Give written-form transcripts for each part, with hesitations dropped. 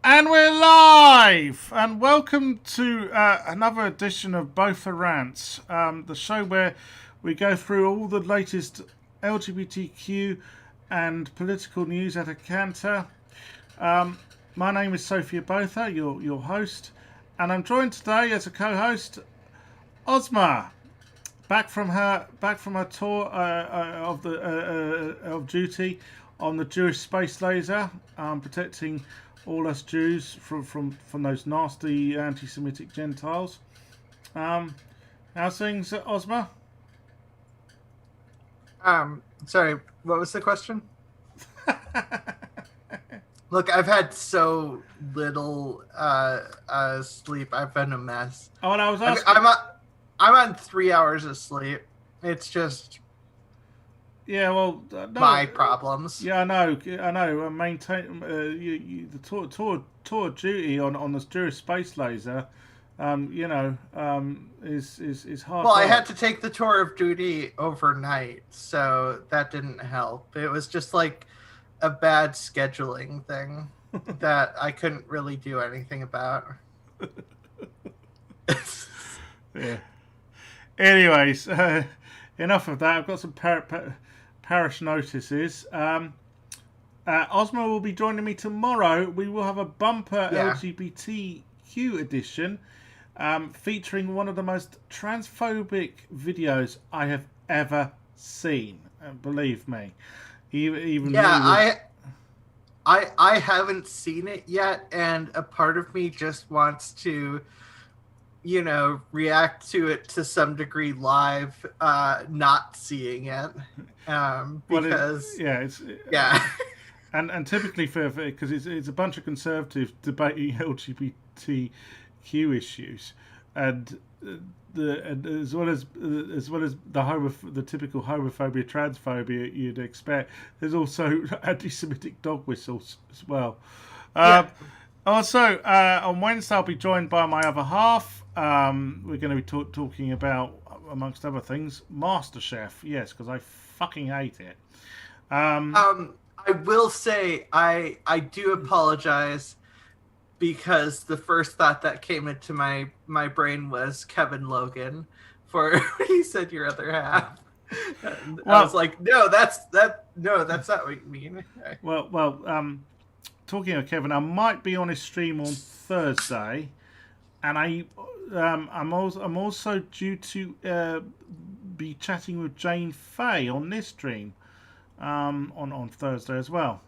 And we're live! And welcome to another edition of Botha Rants, the show where we go through all the latest LGBTQ and political news at a canter. My name is Sophia Botha, your host, and I'm joined today as a co-host, OZMA, back from her tour of duty on the Jewish space laser, protecting all us Jews from those nasty anti-Semitic Gentiles. How's things, OZMA? Sorry, what was the question? Look, I've had so little sleep. I've been a mess. Oh, and I was asking. I'm on 3 hours of sleep. It's just no, my problems. Yeah, I know. Maintain the tour of duty on the Jewish space laser. Is hard. Well, I had to take the tour of duty overnight, so that didn't help. It was just like a bad scheduling thing that I couldn't really do anything about. Yeah. Anyways, enough of that. I've got some parish notices. OZMA will be joining me tomorrow. We will have a bumper LGBTQ edition featuring one of the most transphobic videos I have ever seen. Believe me. Even I haven't seen it yet, and a part of me just wants to react to it to some degree live, not seeing it, because and typically because it's a bunch of conservatives debating LGBTQ issues, and as well as the typical homophobia, transphobia you'd expect, there's also anti-Semitic dog whistles as well. Also, on Wednesday I'll be joined by my other half. We're going to be talking about, amongst other things, MasterChef. Yes, because I fucking hate it. I will say I do apologize, because the first thought that came into my brain was Kevin Logan for he said your other half. I was like, no, that's not what you mean. Well, talking of Kevin, I might be on his stream on Thursday, and I'm also due to be chatting with Jane Fay on this stream on Thursday as well.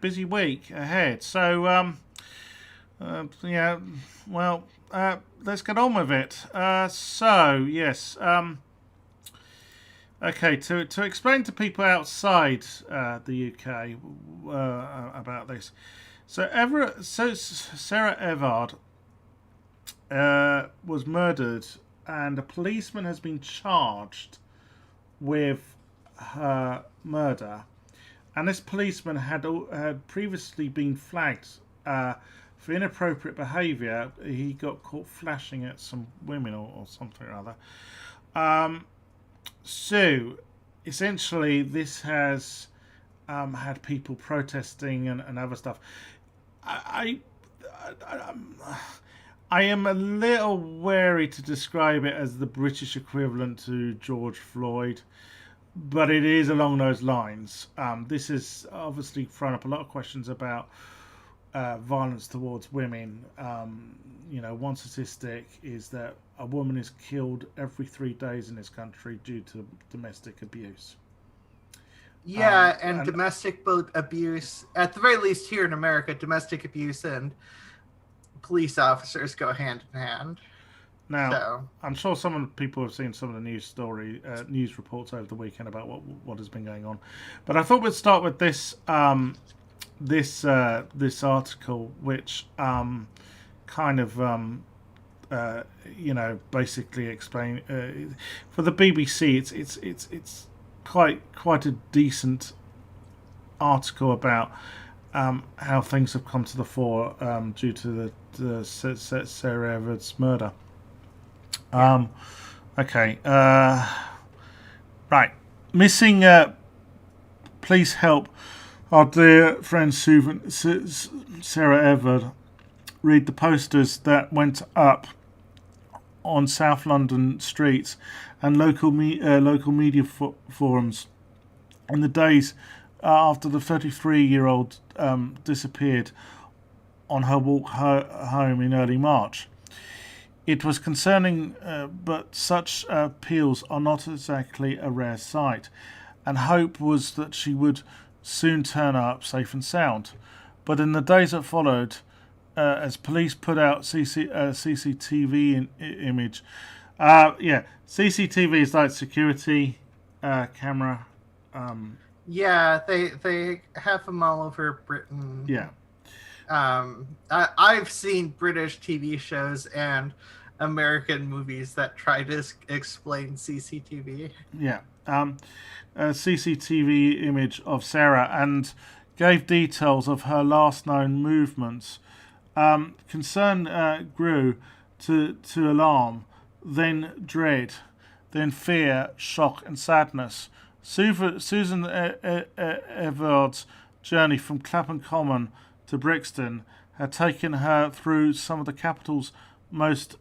Busy week ahead. So let's get on with it. Okay, to explain to people outside the UK about this. So Sarah Everard was murdered, and a policeman has been charged with her murder. And this policeman had previously been flagged for inappropriate behaviour. He got caught flashing at some women or something or other. So, essentially, this has had people protesting and other stuff. I am a little wary to describe it as the British equivalent to George Floyd, but it is along those lines. This has obviously thrown up a lot of questions about violence towards women. One statistic is that a woman is killed every 3 days in this country due to domestic abuse. Yeah, and domestic abuse, at the very least here in America, domestic abuse and police officers go hand in hand. Now, I'm sure some of the people have seen some of the news reports over the weekend about what has been going on. But I thought we'd start with this this article, which kind of basically explain for the BBC. It's quite a decent article about how things have come to the fore due to the Sarah Everard's murder. Okay. Right. Missing. Please help our dear friend Sarah Everard. Read the posters that went up on South London streets and local media forums in the days after the 33-year-old disappeared on her walk home in early March. It was concerning, but such appeals are not exactly a rare sight, and hope was that she would soon turn up safe and sound. But in the days that followed, as police put out CCTV image, CCTV is like security camera. Yeah, they have them all over Britain. Yeah. I've seen British TV shows and American movies that try to explain CCTV. Yeah. A CCTV image of Sarah and gave details of her last known movements. Concern grew to alarm, then dread, then fear, shock and sadness. Susan Everard's journey from Clapham Common to Brixton had taken her through some of the capital's most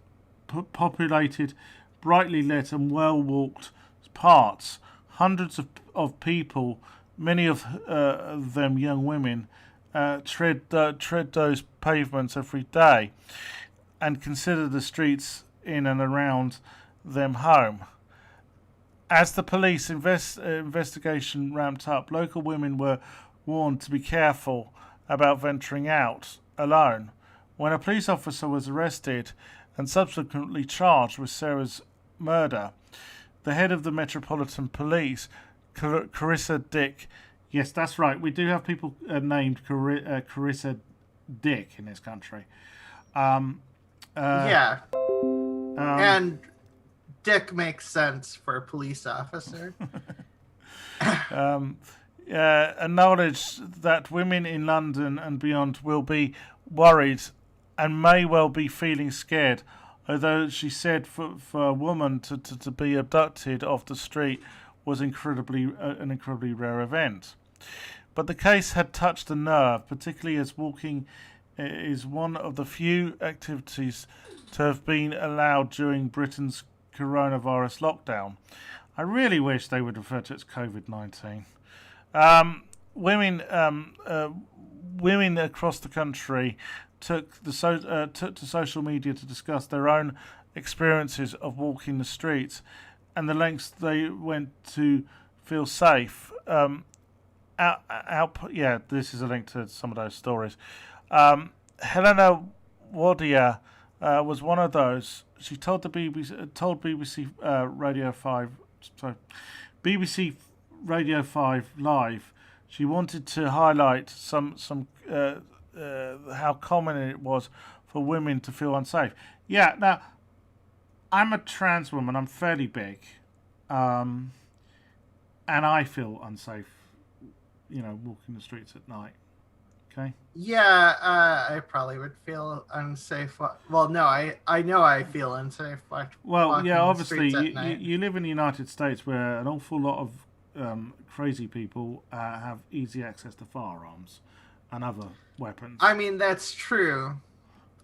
populated, brightly lit and well-walked parts. Hundreds of people, many of them young women, tread those pavements every day and consider the streets in and around them home. As the police investigation ramped up, local women were warned to be careful about venturing out alone. When a police officer was arrested and subsequently charged with Sarah's murder, the head of the Metropolitan Police, Carissa Dick, yes, that's right, we do have people named Carissa Dick in this country. And Dick makes sense for a police officer. Acknowledged that women in London and beyond will be worried and may well be feeling scared, although she said for a woman to be abducted off the street was an incredibly rare event. But the case had touched a nerve, particularly as walking is one of the few activities to have been allowed during Britain's coronavirus lockdown. I really wish they would refer to it as COVID-19. Women across the country took to social media to discuss their own experiences of walking the streets and the lengths they went to feel safe. This is a link to some of those stories. Helena Wadia was one of those. She told BBC Radio 5 Live she wanted to highlight some how common it was for women to feel unsafe. Yeah, now I'm a trans woman. I'm fairly big, and I feel unsafe. Walking the streets at night. Okay. Yeah, I probably would feel unsafe. Well, no, I know I feel unsafe Well, walking yeah, the obviously, streets at night. you live in the United States where an awful lot of crazy people have easy access to firearms and other weapons. I mean, that's true.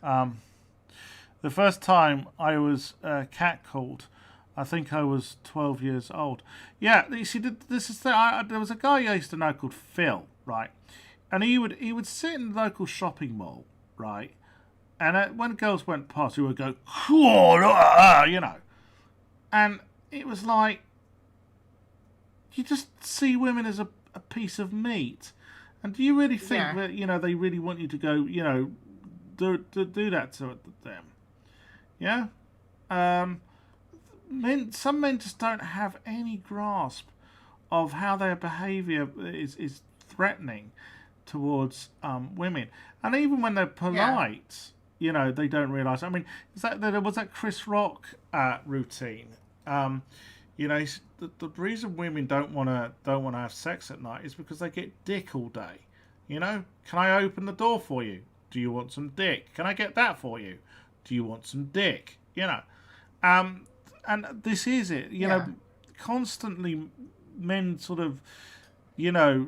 The first time I was catcalled, I think I was 12 years old. Yeah, you see, this is there was a guy I used to know called Phil, right? And he would sit in the local shopping mall, right? And when girls went past, he would go, And it was like, you just see women as a piece of meat. And do you really think that, they really want you to go, do that to them? Yeah? Some men just don't have any grasp of how their behaviour is threatening towards women. And even when they're polite, they don't realise. I mean, there was that Chris Rock routine. The reason women don't want to have sex at night is because they get dick all day. Can I open the door for you? Do you want some dick? Can I get that for you? Do you want some dick? And this is it. Constantly men sort of,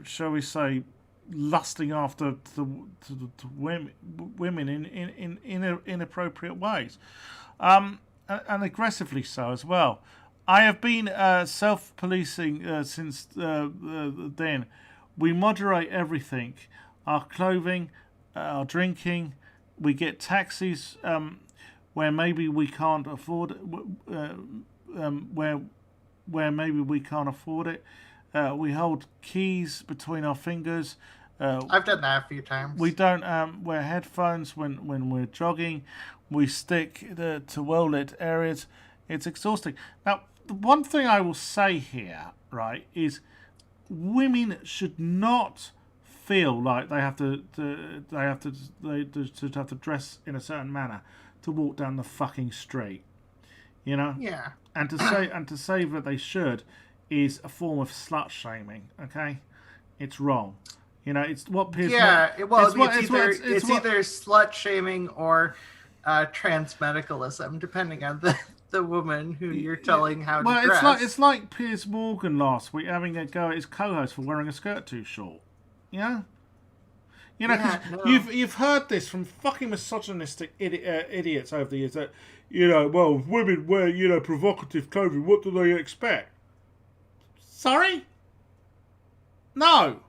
shall we say, lusting after the women in inappropriate ways, and aggressively so as well. I have been self-policing since then. We moderate everything: our clothing, our drinking. We get taxis where maybe we can't afford where maybe we can't afford it. We hold keys between our fingers. I've done that a few times. We don't wear headphones when we're jogging. We stick to well-lit areas. It's exhausting. Now, the one thing I will say here, right, is women should not feel like they have to dress in a certain manner to walk down the fucking street. Yeah. And to say that they should is a form of slut shaming. Okay, it's wrong. It's what Piers. Yeah. It's either slut shaming or trans medicalism, depending on the woman who you're telling how to dress. It's like Piers Morgan last week having a go at his co-host for wearing a skirt too short. Yeah. You've heard this from fucking misogynistic idiots over the years that, well, if women wear, provocative clothing, what do they expect? Sorry? No.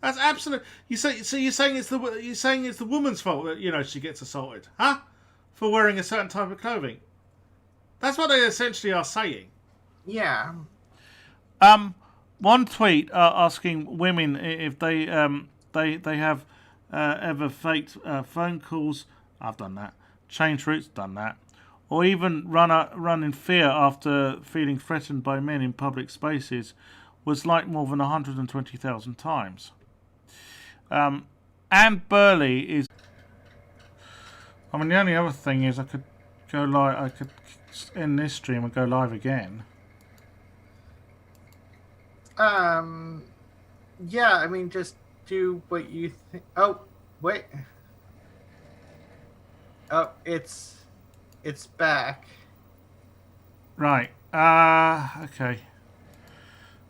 That's absolute. You're saying it's the woman's fault that, she gets assaulted, huh? For wearing a certain type of clothing. That's what they essentially are saying. Yeah. One tweet asking women if they have ever faked phone calls. I've done that. Changed routes, done that. Or even run in fear after feeling threatened by men in public spaces was liked more than 120,000 times. Anne Burley is. I mean, the only other thing is I could go live. I could end this stream and go live again. Yeah, I mean, just do what you think. Oh, wait. Oh, it's back. Right. Okay.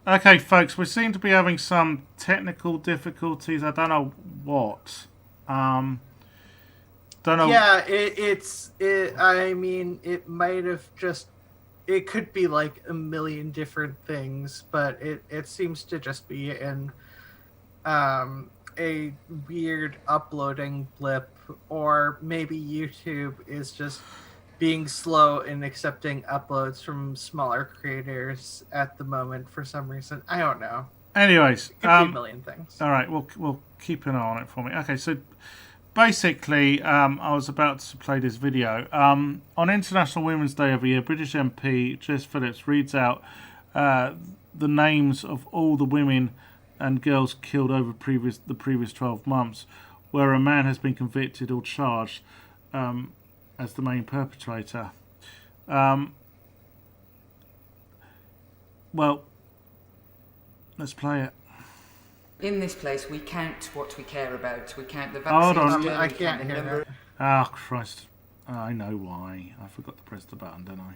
Okay, folks, we seem to be having some technical difficulties. I don't know what. Don't know. Yeah, I mean, it might have just. It could be like a million different things, but it seems to just be in a weird uploading blip, or maybe YouTube is just being slow in accepting uploads from smaller creators at the moment for some reason. I don't know. Anyways, it could be a million things. All right, we'll keep an eye on it for me. Okay, so basically, I was about to play this video. On International Women's Day every year, British MP Jess Phillips reads out the names of all the women and girls killed over the previous 12 months, where a man has been convicted or charged as the main perpetrator. Well, let's play it. In this place, we count what we care about. We count the Hold vaccines. on. I can't hear that. Ah, Christ. I know why. I forgot to press the button, didn't I?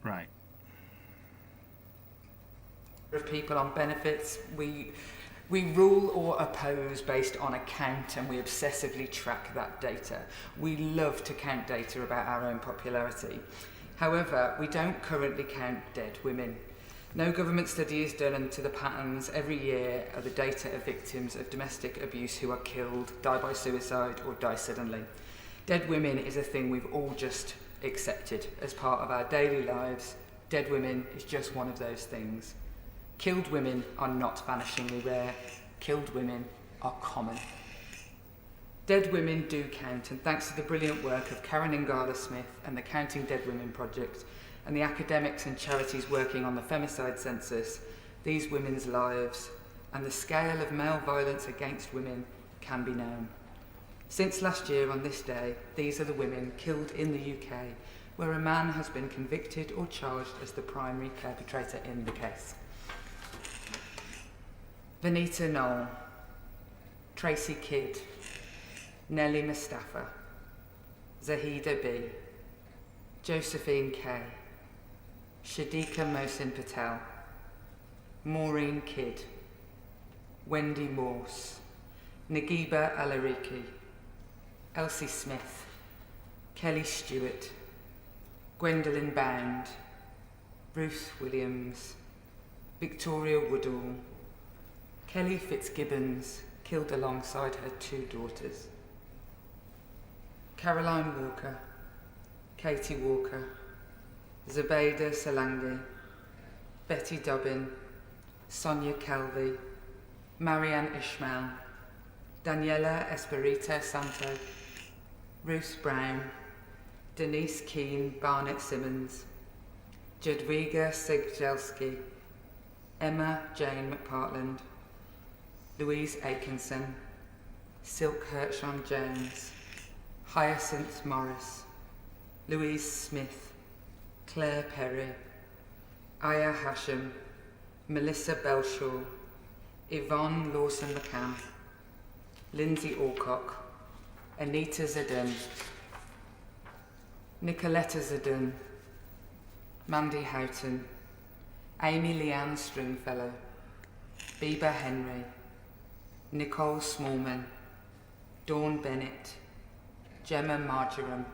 Right. Of people on benefits, we rule or oppose based on a count, and we obsessively track that data. We love to count data about our own popularity. However, we don't currently count dead women. No government study is done into the patterns every year of the data of victims of domestic abuse who are killed, die by suicide, or die suddenly. Dead women is a thing we've all just accepted as part of our daily lives. Dead women is just one of those things. Killed women are not vanishingly rare. Killed women are common. Dead women do count, and thanks to the brilliant work of Karen Ingala Smith and the Counting Dead Women Project, and the academics and charities working on the femicide census, these women's lives and the scale of male violence against women can be known. Since last year on this day, these are the women killed in the UK, where a man has been convicted or charged as the primary perpetrator in the case. Vanita Knoll, Tracy Kidd, Nellie Mustafa, Zahida B, Josephine K, Shadika Mohsin Patel, Maureen Kidd, Wendy Morse, Nagiba Alariki, Elsie Smith, Kelly Stewart, Gwendolyn Bound, Ruth Williams, Victoria Woodall, Kelly Fitzgibbons, killed alongside her 2 daughters, Caroline Walker, Katie Walker, Zubaydah Salangi, Betty Dobbin, Sonia Calvi, Marianne Ishmael, Daniela Espirito Santo, Ruth Brown, Denise Keane Barnett Simmons, Jadwiga Sigjelski, Emma Jane McPartland, Louise Atkinson, Silk Hirschon Jones, Hyacinth Morris, Louise Smith, Claire Perry, Aya Hashim, Melissa Belshaw, Yvonne Lawson McCann, Lindsay Alcock, Anita Zadun, Nicoletta Zadun, Mandy Houghton, Amy Leanne Stringfellow, Bieber Henry, Nicole Smallman, Dawn Bennett, Gemma Marjoram,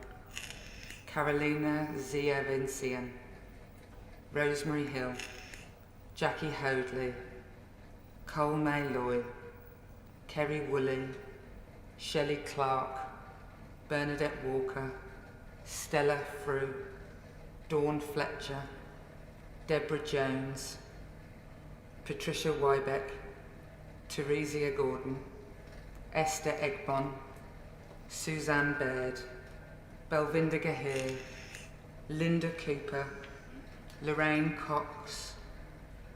Carolina Zia Vincian, Rosemary Hill, Jackie Hoadley, Cole May Loy, Kerry Woolley, Shelley Clark, Bernadette Walker, Stella Frew, Dawn Fletcher, Deborah Jones, Patricia Wybeck, Teresia Gordon, Esther Egbon, Suzanne Baird, Belvinda Gahir, Linda Cooper, Lorraine Cox,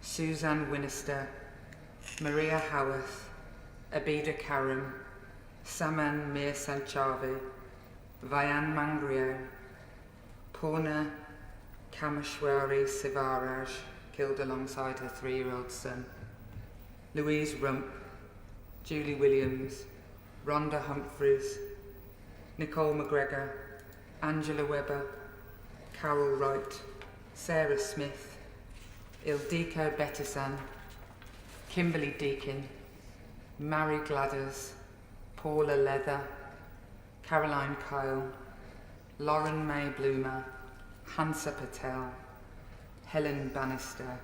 Suzanne Winnister, Maria Howarth, Abida Karim, Saman Mir Sanchavi, Vayan Mangrio, Purna Kameshwari Sivaraj, killed alongside her 3-year-old son, Louise Rump, Julie Williams, Rhonda Humphreys, Nicole McGregor, Angela Webber, Carol Wright, Sarah Smith, Ildiko Bettasan, Kimberly Deakin, Mary Gladders, Paula Leather, Caroline Kyle, Lauren May Bloomer, Hansa Patel, Helen Bannister,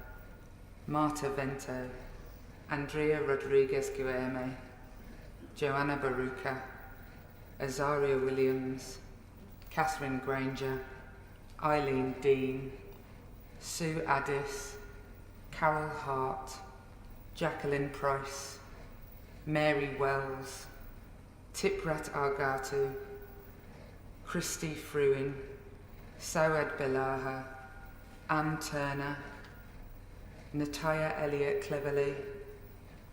Marta Vento, Andrea Rodriguez Guilherme, Joanna Baruca, Azaria Williams, Catherine Granger, Eileen Dean, Sue Addis, Carol Hart, Jacqueline Price, Mary Wells, Tiprat Argatu, Christy Fruin, Sawad Belaha, Anne Turner, Nataya Elliott Cleverly,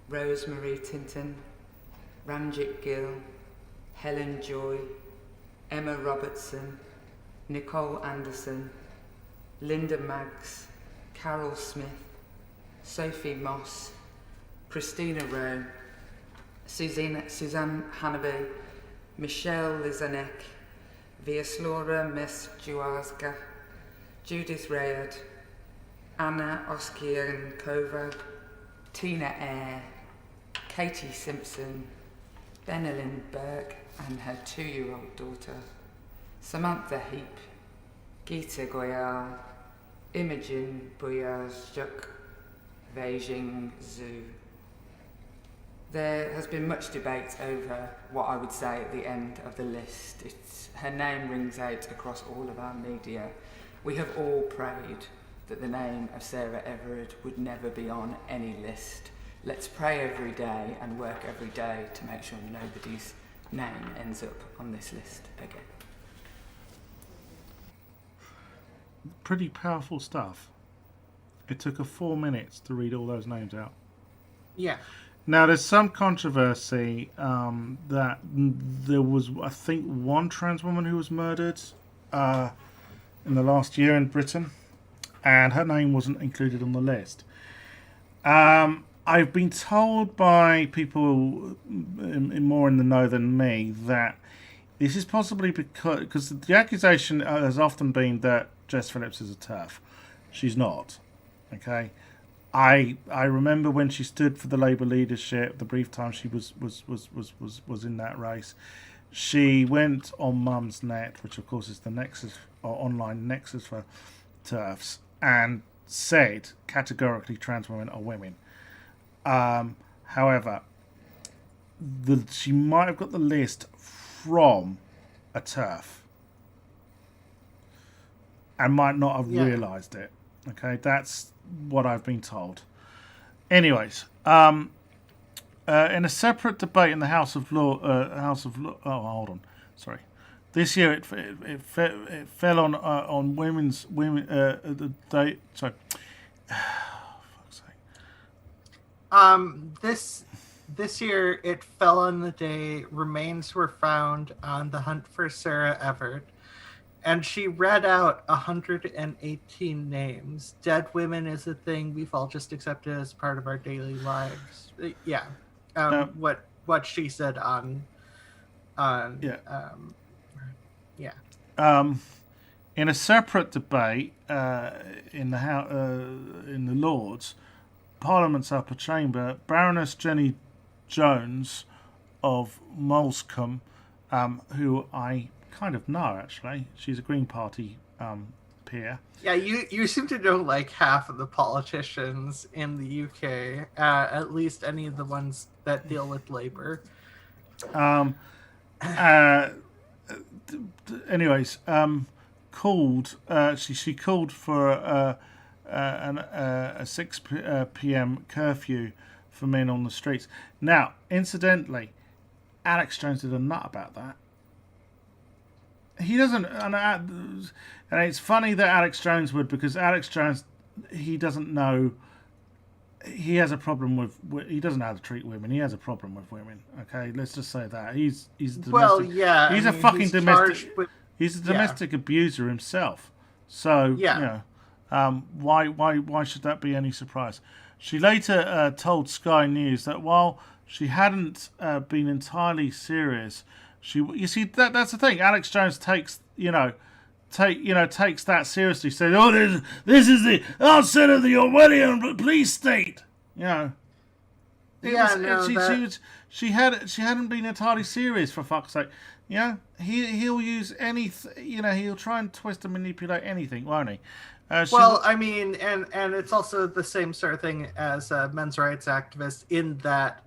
Rosemary Tinton, Ranjit Gill, Helen Joy, Emma Robertson, Nicole Anderson, Linda Maggs, Carol Smith, Sophie Moss, Christina Rowe, Suzanne Hanaby, Michelle Lizanek, Vyaslora Mesjuazga, Judith Rayard, Anna Oskiankova, Tina Eyre, Katie Simpson, Benelin Burke and her 2-year-old daughter, Samantha Heap, Geeta Goyal, Imogen Buyazjuk, Beijing Zhu. There has been much debate over what I would say at the end of the list. Her name rings out across all of our media. We have all prayed that the name of Sarah Everard would never be on any list. Let's pray every day and work every day to make sure nobody's name ends up on this list again. Pretty powerful stuff. It took her 4 minutes to read all those names out. Yeah. Now, there's some controversy that there was, I think, one trans woman who was murdered in the last year in Britain, and her name wasn't included on the list. I've been told by people more in the know than me that this is possibly because the accusation has often been that Jess Phillips is a TERF. She's not. Okay. I remember when she stood for the Labour leadership, the brief time she was in that race, she went on Mumsnet, which of course is the nexus or online nexus for TERFs, and said categorically trans women are women. However, she might have got the list from a TERF and might not have realised it. Okay, that's what I've been told. Anyways, in a separate debate in the House of Law, this year it fell on women. The day. Sorry. Fuck's sake. This year it fell on the day remains were found on the hunt for Sarah Everard. And she read out 118 names. Dead women is a thing we've all just accepted as part of our daily lives. Yeah. What she said on in a separate debate in the Lords, Parliament's upper chamber, Baroness Jenny Jones of Molescombe, who I kind of know, actually. She's a Green Party peer. Yeah, you seem to know like half of the politicians in the UK, at least any of the ones that deal with Labour. Anyways, she called for a 6 p.m. curfew for men on the streets. Now, incidentally, Alex Jones did a nut about that. He doesn't, and it's funny that Alex Jones would, because Alex Jones, he doesn't know. He has a problem with. He doesn't know how to treat women. He has a problem with women. Okay, let's just say that he's domestic, He's a fucking domestic. He's a domestic abuser himself. So why should that be any surprise? She later told Sky News that while she hadn't been entirely serious. You see, that's the thing. Alex Jones takes that seriously. Said, "Oh, this is the outset of the Orwellian police state." You know. She hadn't been entirely serious, for fuck's sake. You know, he'll use he'll try and twist and manipulate anything, won't he? I mean, and it's also the same sort of thing as a men's rights activist in that.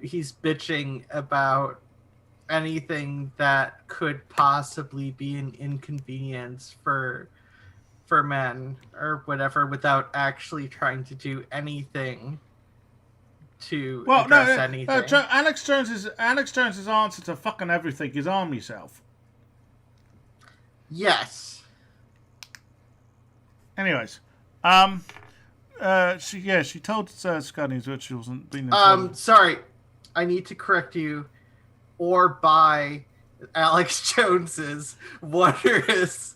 He's bitching about anything that could possibly be an inconvenience for men or whatever, without actually trying to do anything to address anything. Alex Jones's answer to fucking everything is arm yourself. Yes. Anyways, she told Sky News that she wasn't being informed. Sorry, I need to correct you. Or buy Alex Jones's wondrous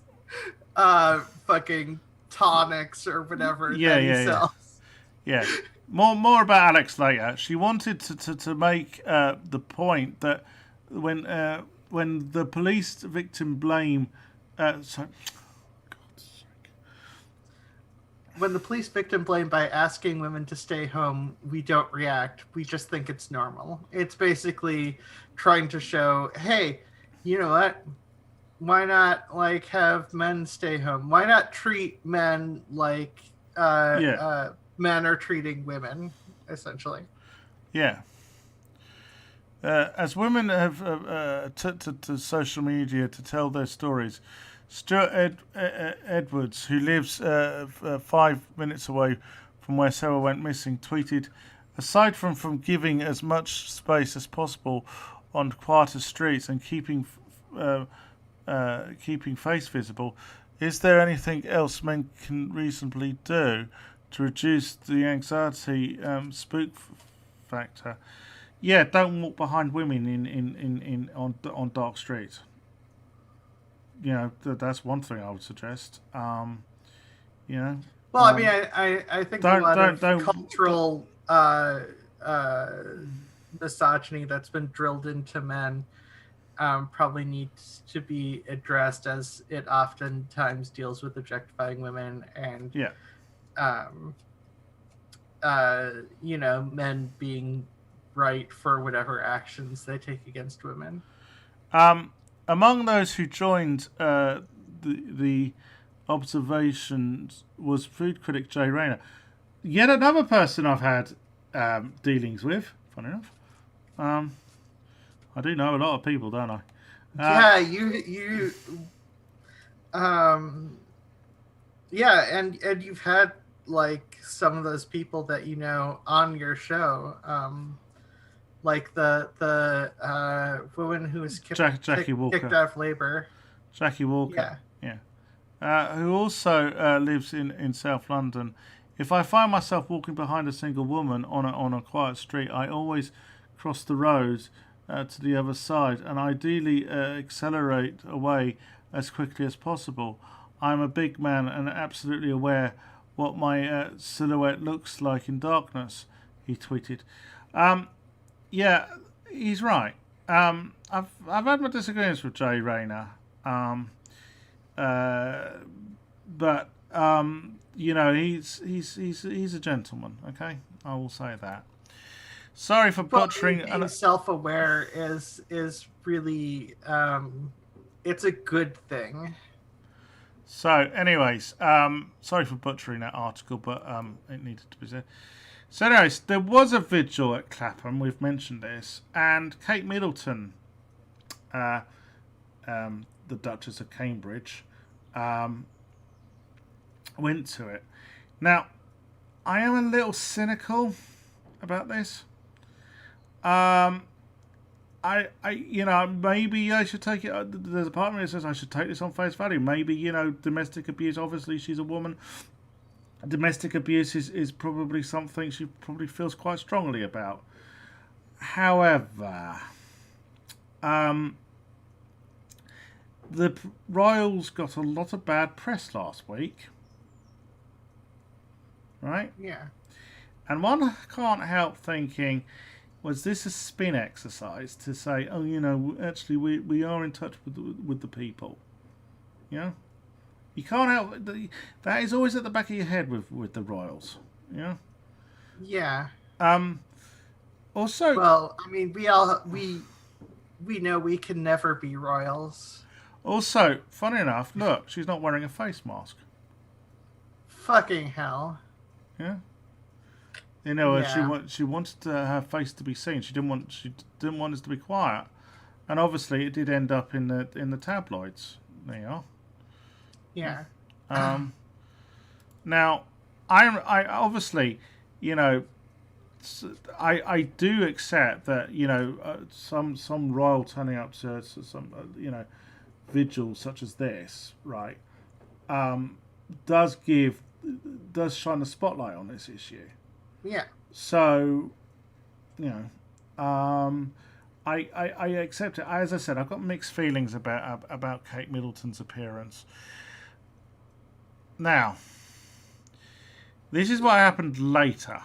fucking tonics or whatever that he sells. Yeah. More about Alex later. She wanted to make the point that when the police victim blame when the police victim blame by asking women to stay home, we don't react. We just think it's normal. It's basically trying to show, hey, you know what? Why not like have men stay home? Why not treat men like men are treating women, essentially? Yeah. As women have took to social media to tell their stories, Stuart Edwards, who lives 5 minutes away from where Sarah went missing, tweeted, "Aside from giving as much space as possible on quieter streets and keeping face visible, is there anything else men can reasonably do to reduce the anxiety spook factor? Yeah, don't walk behind women on dark streets." You know, that's one thing I would suggest. You know. Well, I mean, I think a lot of cultural misogyny that's been drilled into men probably needs to be addressed, as it oftentimes deals with objectifying women and you know, men being right for whatever actions they take against women. Among those who joined the observations was food critic Jay Rayner. Yet another person I've had dealings with, funny enough. I do know a lot of people, don't I? And you've had like some of those people that you know on your show. Like the woman who was kicked out of labor. Jackie Walker. Yeah. Who also lives in South London. If I find myself walking behind a single woman on a quiet street, I always cross the road to the other side and ideally accelerate away as quickly as possible. I'm a big man and absolutely aware what my silhouette looks like in darkness, he tweeted. Yeah, he's right. I've had my disagreements with Jay Rayner, but you know, he's a gentleman. Okay, I will say that. Sorry for butchering. Being self-aware is really it's a good thing. So, anyways, sorry for butchering that article, but it needed to be said. So anyways, there was a vigil at Clapham, we've mentioned this, and Kate Middleton, the Duchess of Cambridge, went to it. Now, I am a little cynical about this. You know, maybe I should take it. There's a part of me that says I should take this on face value. Maybe, you know, domestic abuse, obviously she's a woman. Domestic abuse is probably something she probably feels quite strongly about. However, the Royals got a lot of bad press last week. Right? Yeah. And one can't help thinking, was this a spin exercise to say, oh, you know, actually we are in touch with the people? You know? You can't help that is always at the back of your head with the Royals, you know? Yeah. Also, well, I mean, we know we can never be royals. Also, funny enough, look, she's not wearing a face mask. Fucking hell. Yeah. You know, she wanted her face to be seen. She didn't want us to be quiet, and obviously it did end up in the tabloids. There you are. Yeah. Now, I obviously, you know, I do accept that, you know, some royal turning up to some you know, vigils such as this, right? does shine a spotlight on this issue. Yeah. So, you know, I accept it. As I said, I've got mixed feelings about Kate Middleton's appearance. Now, this is what happened later.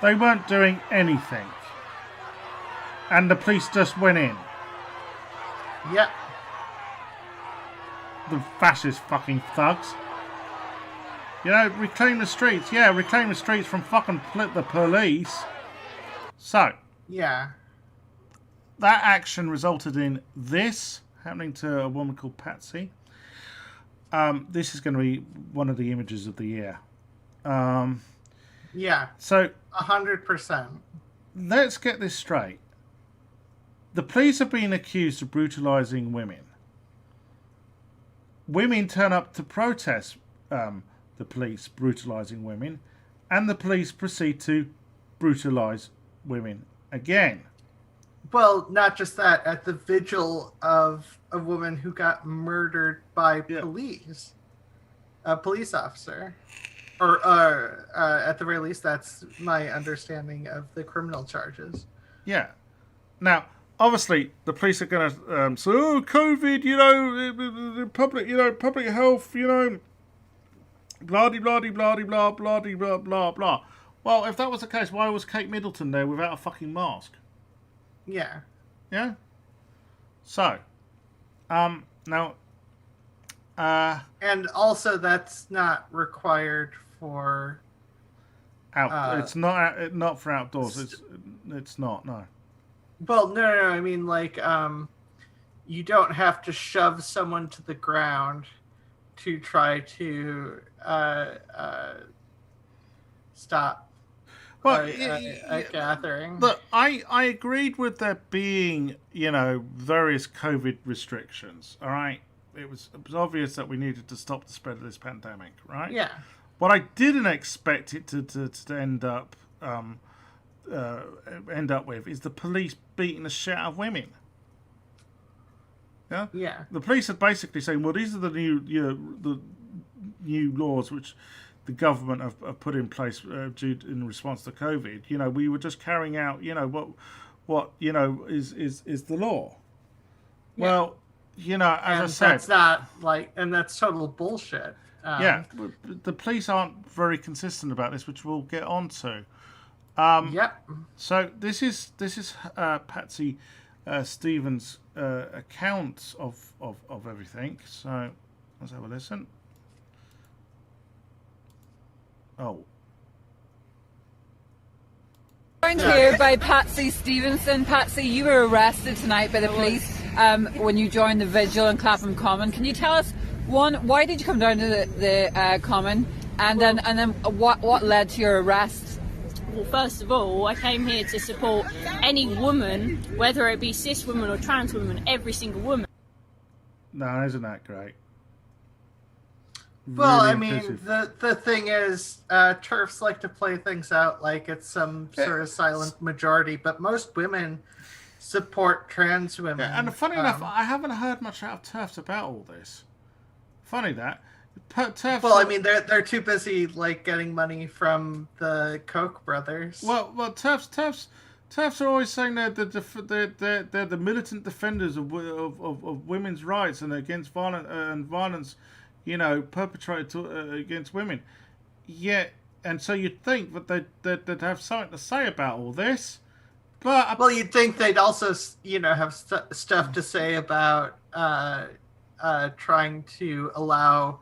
They weren't doing anything. And the police just went in. Yep. The fascist fucking thugs. You know, reclaim the streets. Yeah, reclaim the streets from fucking the police. So. Yeah. That action resulted in this happening to a woman called Patsy. This is going to be one of the images of the year. Yeah. So 100%. Let's get this straight. The police have been accused of brutalising women. Women turn up to protest the police brutalising women, and the police proceed to brutalise women again. Well, not just that. At the vigil of a woman who got murdered by police, a police officer. Or at the very least, that's my understanding of the criminal charges. Yeah. Now, obviously, the police are going to say, "Oh, COVID, you know, public health, you know, blah de blah de blah de blah blah de blah blah blah." Well, if that was the case, why was Kate Middleton there without a fucking mask? Yeah. Yeah. So, now. And also, that's not required for it's not for outdoors. It's not. No. Well, no. I mean, like, you don't have to shove someone to the ground to try to stop a gathering. Look, I agreed with there being, you know, various COVID restrictions. All right. It was obvious that we needed to stop the spread of this pandemic, right? Yeah. What I didn't expect it to end up with is the police beating the shit out of women. Yeah. Yeah. The police are basically saying, well, these are the new laws which the government have put in place in response to COVID. You know, we were just carrying out, you know, what you know is the law. Yeah. Well. You know, as I said, that's not like, and that's total bullshit. Yeah, the police aren't very consistent about this, which we'll get on to. Yep. So this is Patsy Stevens' account of everything. So let's have a listen. Oh. Joined here by Patsy Stevenson. Patsy, you were arrested tonight by the police when you joined the vigil in Clapham Common. Can you tell us, one, why did you come down to the Common, and then what led to your arrest? Well, first of all, I came here to support any woman, whether it be cis woman or trans woman, every single woman. No, isn't that great? Well, really I mean, the thing is, TERFs like to play things out like it's some sort of silent majority, but most women support trans women. Yeah, and funny enough, I haven't heard much out of TERFs about all this. Funny that. TERFs. Well, I mean, they're too busy like getting money from the Koch brothers. Well, TERFs are always saying they're the militant defenders of women's rights and against violence. You know, perpetrated against women. Yeah, and so you'd think that they'd have something to say about all this. But well, you'd think they'd also, you know, have stuff to say about trying to allow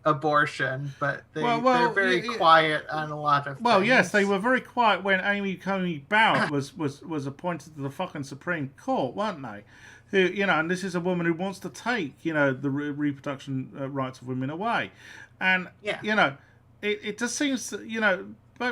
abortion, but they're very quiet on a lot of well, things. yes, they were very quiet when Amy Coney Barrett was appointed to the fucking Supreme Court, weren't they? who, you know, and this is a woman who wants to take, you know, the reproduction rights of women away. And, you know, it just seems that, you know,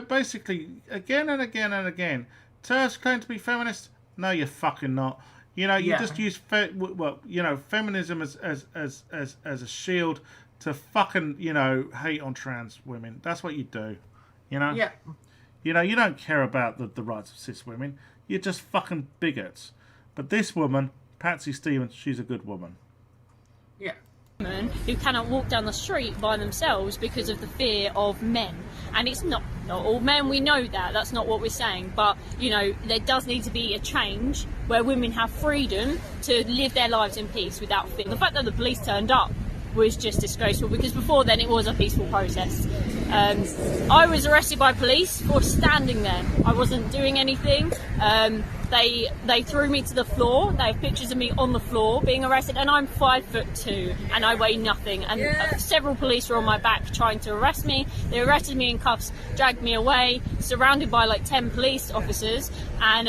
basically, again and again and again, TERFs claim to be feminists. No, you're fucking not. You know, you just use, feminism as a shield to fucking, you know, hate on trans women. That's what you do, you know? Yeah. You know, you don't care about the rights of cis women. You're just fucking bigots. But this woman, Patsy Stevens, she's a good woman. Yeah. Women who cannot walk down the street by themselves because of the fear of men. And it's not all men, we know that. That's not what we're saying. But, you know, there does need to be a change where women have freedom to live their lives in peace without fear. The fact that the police turned up was just disgraceful, because before then it was a peaceful protest. I was arrested by police for standing there. I wasn't doing anything. They threw me to the floor. They have pictures of me on the floor being arrested, and I'm 5'2" and I weigh nothing. And several police were on my back trying to arrest me. They arrested me in cuffs, dragged me away, surrounded by like 10 police officers. And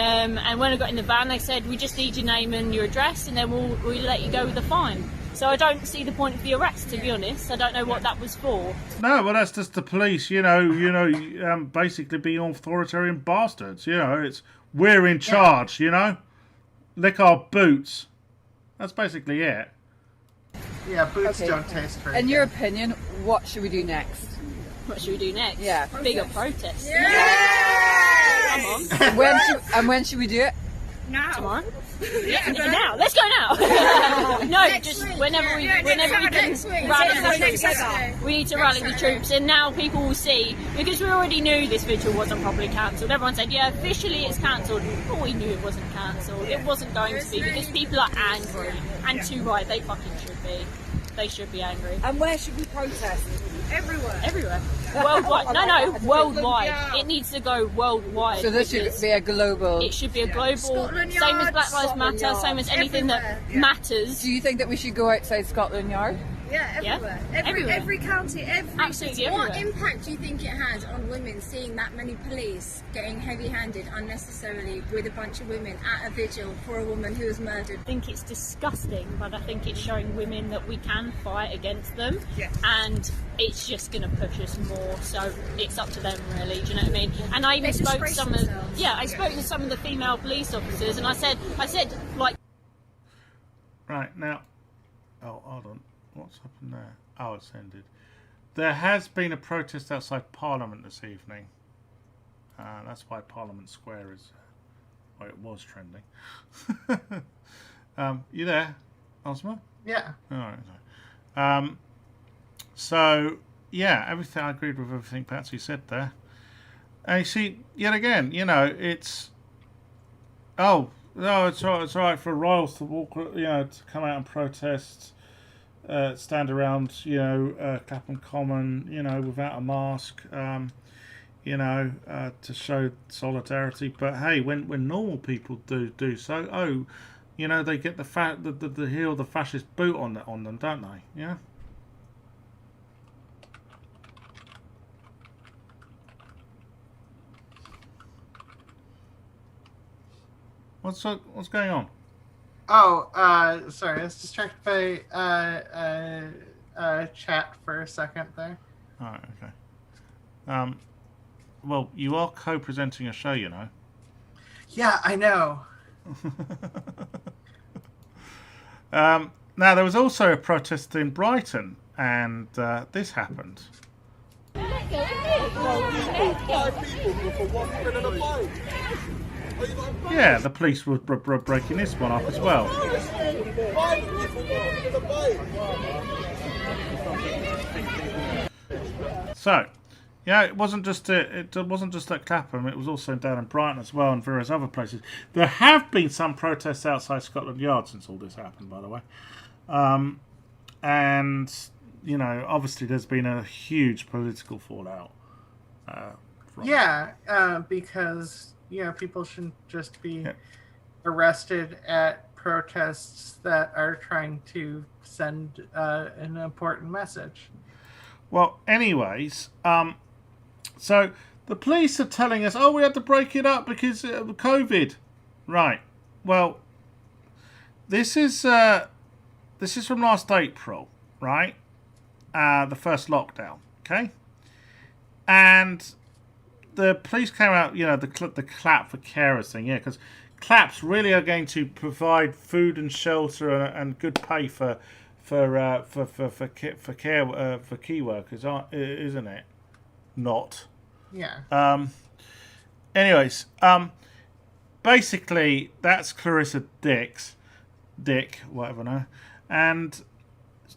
when I got in the van, they said, "We just need your name and your address, and then we'll let you go with a fine." So I don't see the point of the arrest, to be honest. I don't know what that was for. No, well, that's just the police, basically being authoritarian bastards. You know, it's we're in charge. You know, lick our boots. That's basically it. Yeah, boots don't taste very In good. your opinion, what should we do next? What should we do next? Yeah. Bigger protest. Come on. When should we do it? Now. Tomorrow? Yeah, now. Let's go now. No, just whenever we can rally the troops. We need to rally the troops, and now people will see, because we already knew this vigil wasn't properly cancelled. Everyone said, yeah, officially it's cancelled, but we knew it wasn't cancelled. It wasn't going to be, because people are angry, and too right, they fucking should be. They should be angry. And where should we protest? Everywhere. Worldwide. No, worldwide. It needs to go worldwide. So this should be a global... It should be a global, same as Black Lives Matter, same as anything that matters. Do you think that we should go outside Scotland Yard? Yeah, everywhere. Every county, Absolutely everywhere. everywhere. What impact do you think it has on women seeing that many police getting heavy-handed unnecessarily with a bunch of women at a vigil for a woman who was murdered? I think it's disgusting, but I think it's showing women that we can fight against them, and it's just going to push us more. So it's up to them, really. Do you know what I mean? And I even spoke to some of the female police officers, and I said like. Right now, hold on. What's happened there? Oh, it's ended. There has been a protest outside Parliament this evening. That's why Parliament Square is... well, it was trending. You there, Ozma? Yeah. All right. So, yeah, I agreed with everything Patsy said there. And you see, yet again, you know, it's... Oh, no, it's all right for royals to walk, you know, to come out and protest... stand around, Clapham Common, without a mask, to show solidarity. But hey, when normal people do so, they get the heel of the fascist boot on them, don't they? Yeah. What's going on? Oh, sorry, I was distracted by chat for a second there. Alright, okay. Well, you are co-presenting a show, you know. Yeah, I know. Now, there was also a protest in Brighton, and this happened. Yeah, the police were breaking this one up as well. So, yeah, it wasn't just at Clapham. It was also down in Brighton as well, and various other places. There have been some protests outside Scotland Yard since all this happened, by the way. And obviously, there's been a huge political fallout. Because people shouldn't just be arrested at protests that are trying to send an important message. Well, anyways, so the police are telling us, we had to break it up because of COVID. Right. Well, this is from last April, right? The first lockdown, okay? And the police came out, the clap for carers thing, yeah, because claps really are going to provide food and shelter and good pay for key workers, isn't it? Not. Yeah. Anyways, basically that's Clarissa Dick, whatever now, and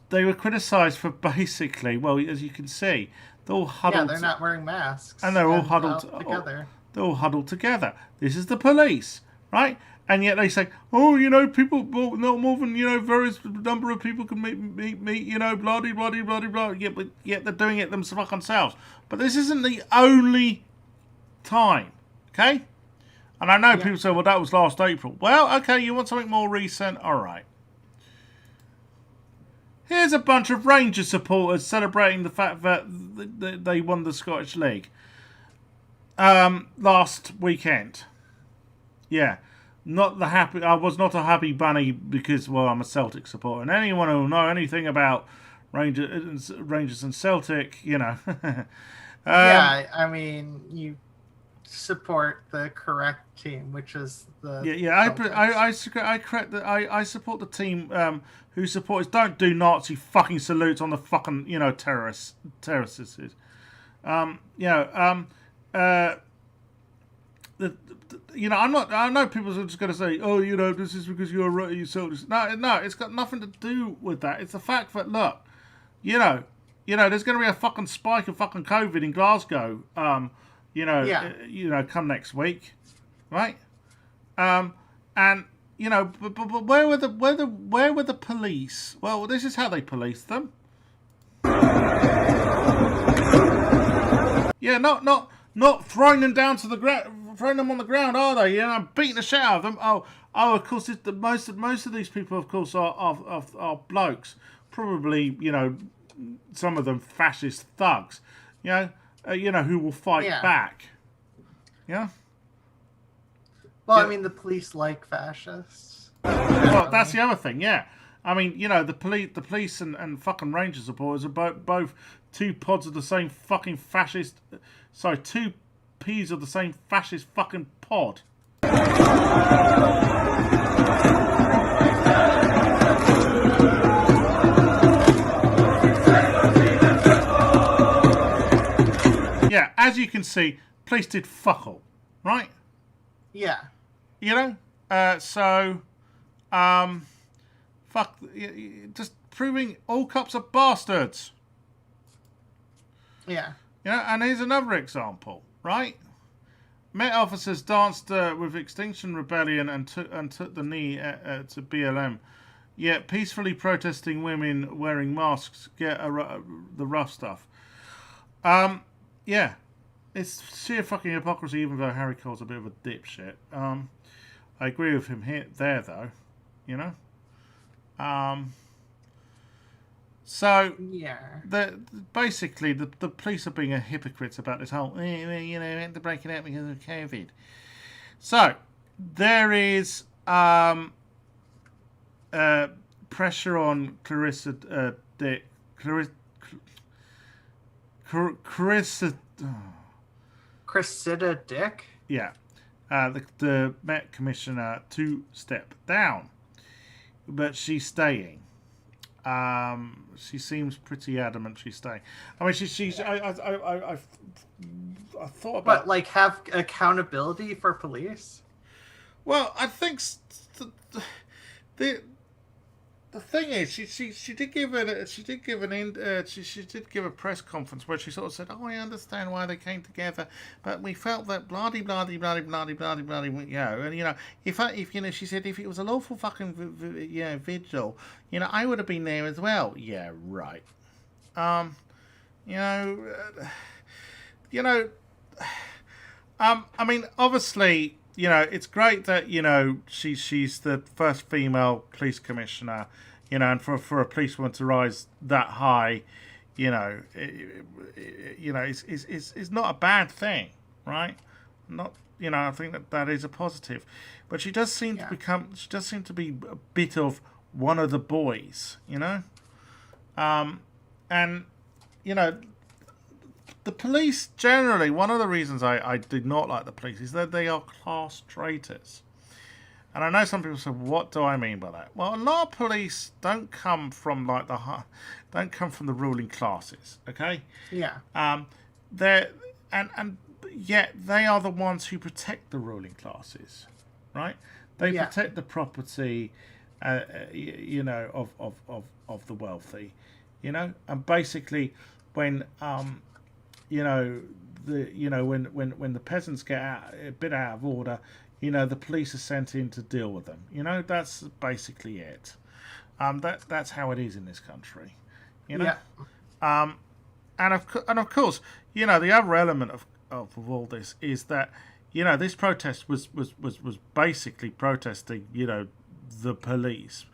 they were criticised for basically, well, as you can see, they're all huddled. Yeah, they're not wearing masks. And they're all huddled together. They're all huddled together. This is the police, right? And yet they say, oh, people, not more than, various number of people can meet, blah, blah, blah, blah, blah. Yet they're doing it themselves. But this isn't the only time, okay? And I know people say, well, that was last April. Well, okay, you want something more recent? All right. Here's a bunch of Rangers supporters celebrating the fact that they won the Scottish League last weekend. Yeah, I was not a happy bunny because, well, I'm a Celtic supporter. And anyone who will know anything about Rangers and Celtic, yeah, I mean, you support the correct team, which is the I support the team who supporters don't do Nazi fucking salutes on the fucking terrorists. I'm not. I know people are just going to say, "Oh, this is because you're soldiers." No, it's got nothing to do with that. It's the fact that look, there's going to be a fucking spike of fucking COVID in Glasgow. Come next week, right? And but where were the police? Well, this is how they police them. Yeah, not throwing them down to the ground, throwing them on the ground, are they? Beating the shit out of them. Oh, of course, most of these people, of course, are blokes. Probably, some of them fascist thugs. Who will fight back. Yeah. Well, I mean, the police like fascists. Well, that's the other thing. Yeah. I mean, the police and fucking Ranger supporters are both two pods of the same fucking fascist. Sorry, two peas of the same fascist fucking pod. Yeah, as you can see, police did fuck all, right? Yeah. Fuck, just proving all cops are bastards. Yeah. And here's another example, right? Met officers danced with Extinction Rebellion and took the knee to BLM. Yet peacefully protesting women wearing masks get the rough stuff. Yeah. It's sheer fucking hypocrisy, even though Harry Cole's a bit of a dipshit. I agree with him there, though. So yeah, basically the police are being a hypocrites about this whole had to break it out because of COVID. So there is pressure on Clarissa Dick. Cressida Dick. Yeah, the Met Commissioner to step down, but she's staying. She seems pretty adamant she's staying. I mean, she's. I thought about. But have accountability for police. Well, I think the thing is, she did give a press conference where she sort of said, "Oh, I understand why they came together, but we felt that bloody, and if she said if it was a lawful fucking vigil, I would have been there as well." Yeah, right. I mean, obviously, it's great that she's the first female police commissioner, and for a policewoman to rise that high, it's not a bad thing, right? Not, I think that is a positive, but she does seem to be a bit of one of the boys, and the police generally. One of the reasons I did not like the police is that they are class traitors. And I know some people say, "What do I mean by that?" Well, a lot of police don't come from the ruling classes. Okay. Yeah. They're and yet they are the ones who protect the ruling classes, right? They protect the property, of the wealthy, and basically when when the peasants get a bit out of order. The police are sent in to deal with them. That's basically it. That's how it is in this country. Yeah. And of course, the other element of all this is that this protest was basically protesting the police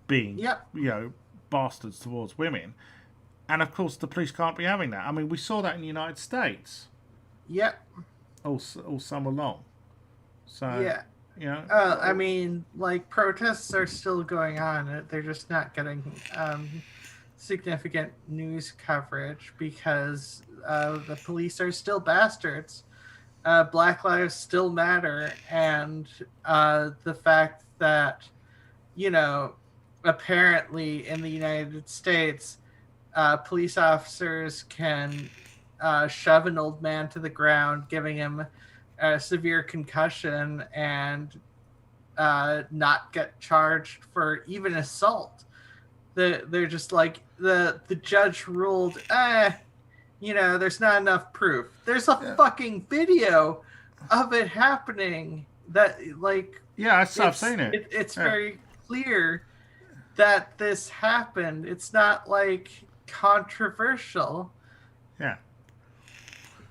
being bastards towards women, and of course the police can't be having that. I mean, we saw that in the United States. Yeah. All summer long. So, I mean, protests are still going on. They're just not getting significant news coverage because the police are still bastards. Black lives still matter. And the fact that, apparently in the United States, police officers can shove an old man to the ground, giving him a severe concussion and not get charged for even assault. They're just like the judge ruled, there's not enough proof. There's a fucking video of it happening that I've seen it. It's very clear that this happened. It's not controversial. Yeah.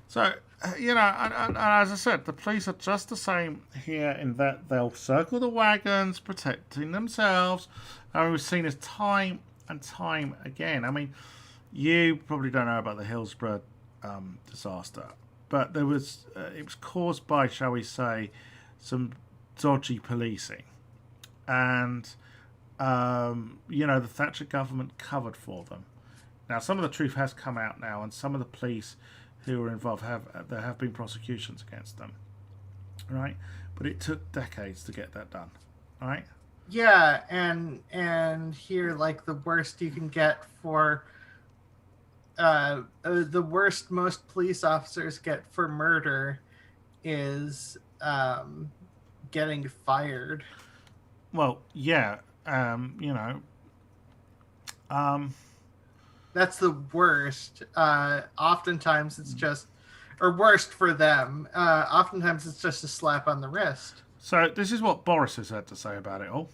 So, and as I said, the police are just the same here in that they'll circle the wagons, protecting themselves. And we've seen this time and time again. I mean, you probably don't know about the Hillsborough disaster, but it was caused by, shall we say, some dodgy policing. And, the Thatcher government covered for them. Now, some of the truth has come out now, and some of the police who were involved there have been prosecutions against them, right? But it took decades to get that done, right? Yeah, and here the worst you can get for the worst most police officers get for murder is getting fired. Well, yeah, That's the worst. Oftentimes it's just, or worst for them. Oftentimes it's just a slap on the wrist. So this is what Boris has had to say about it all.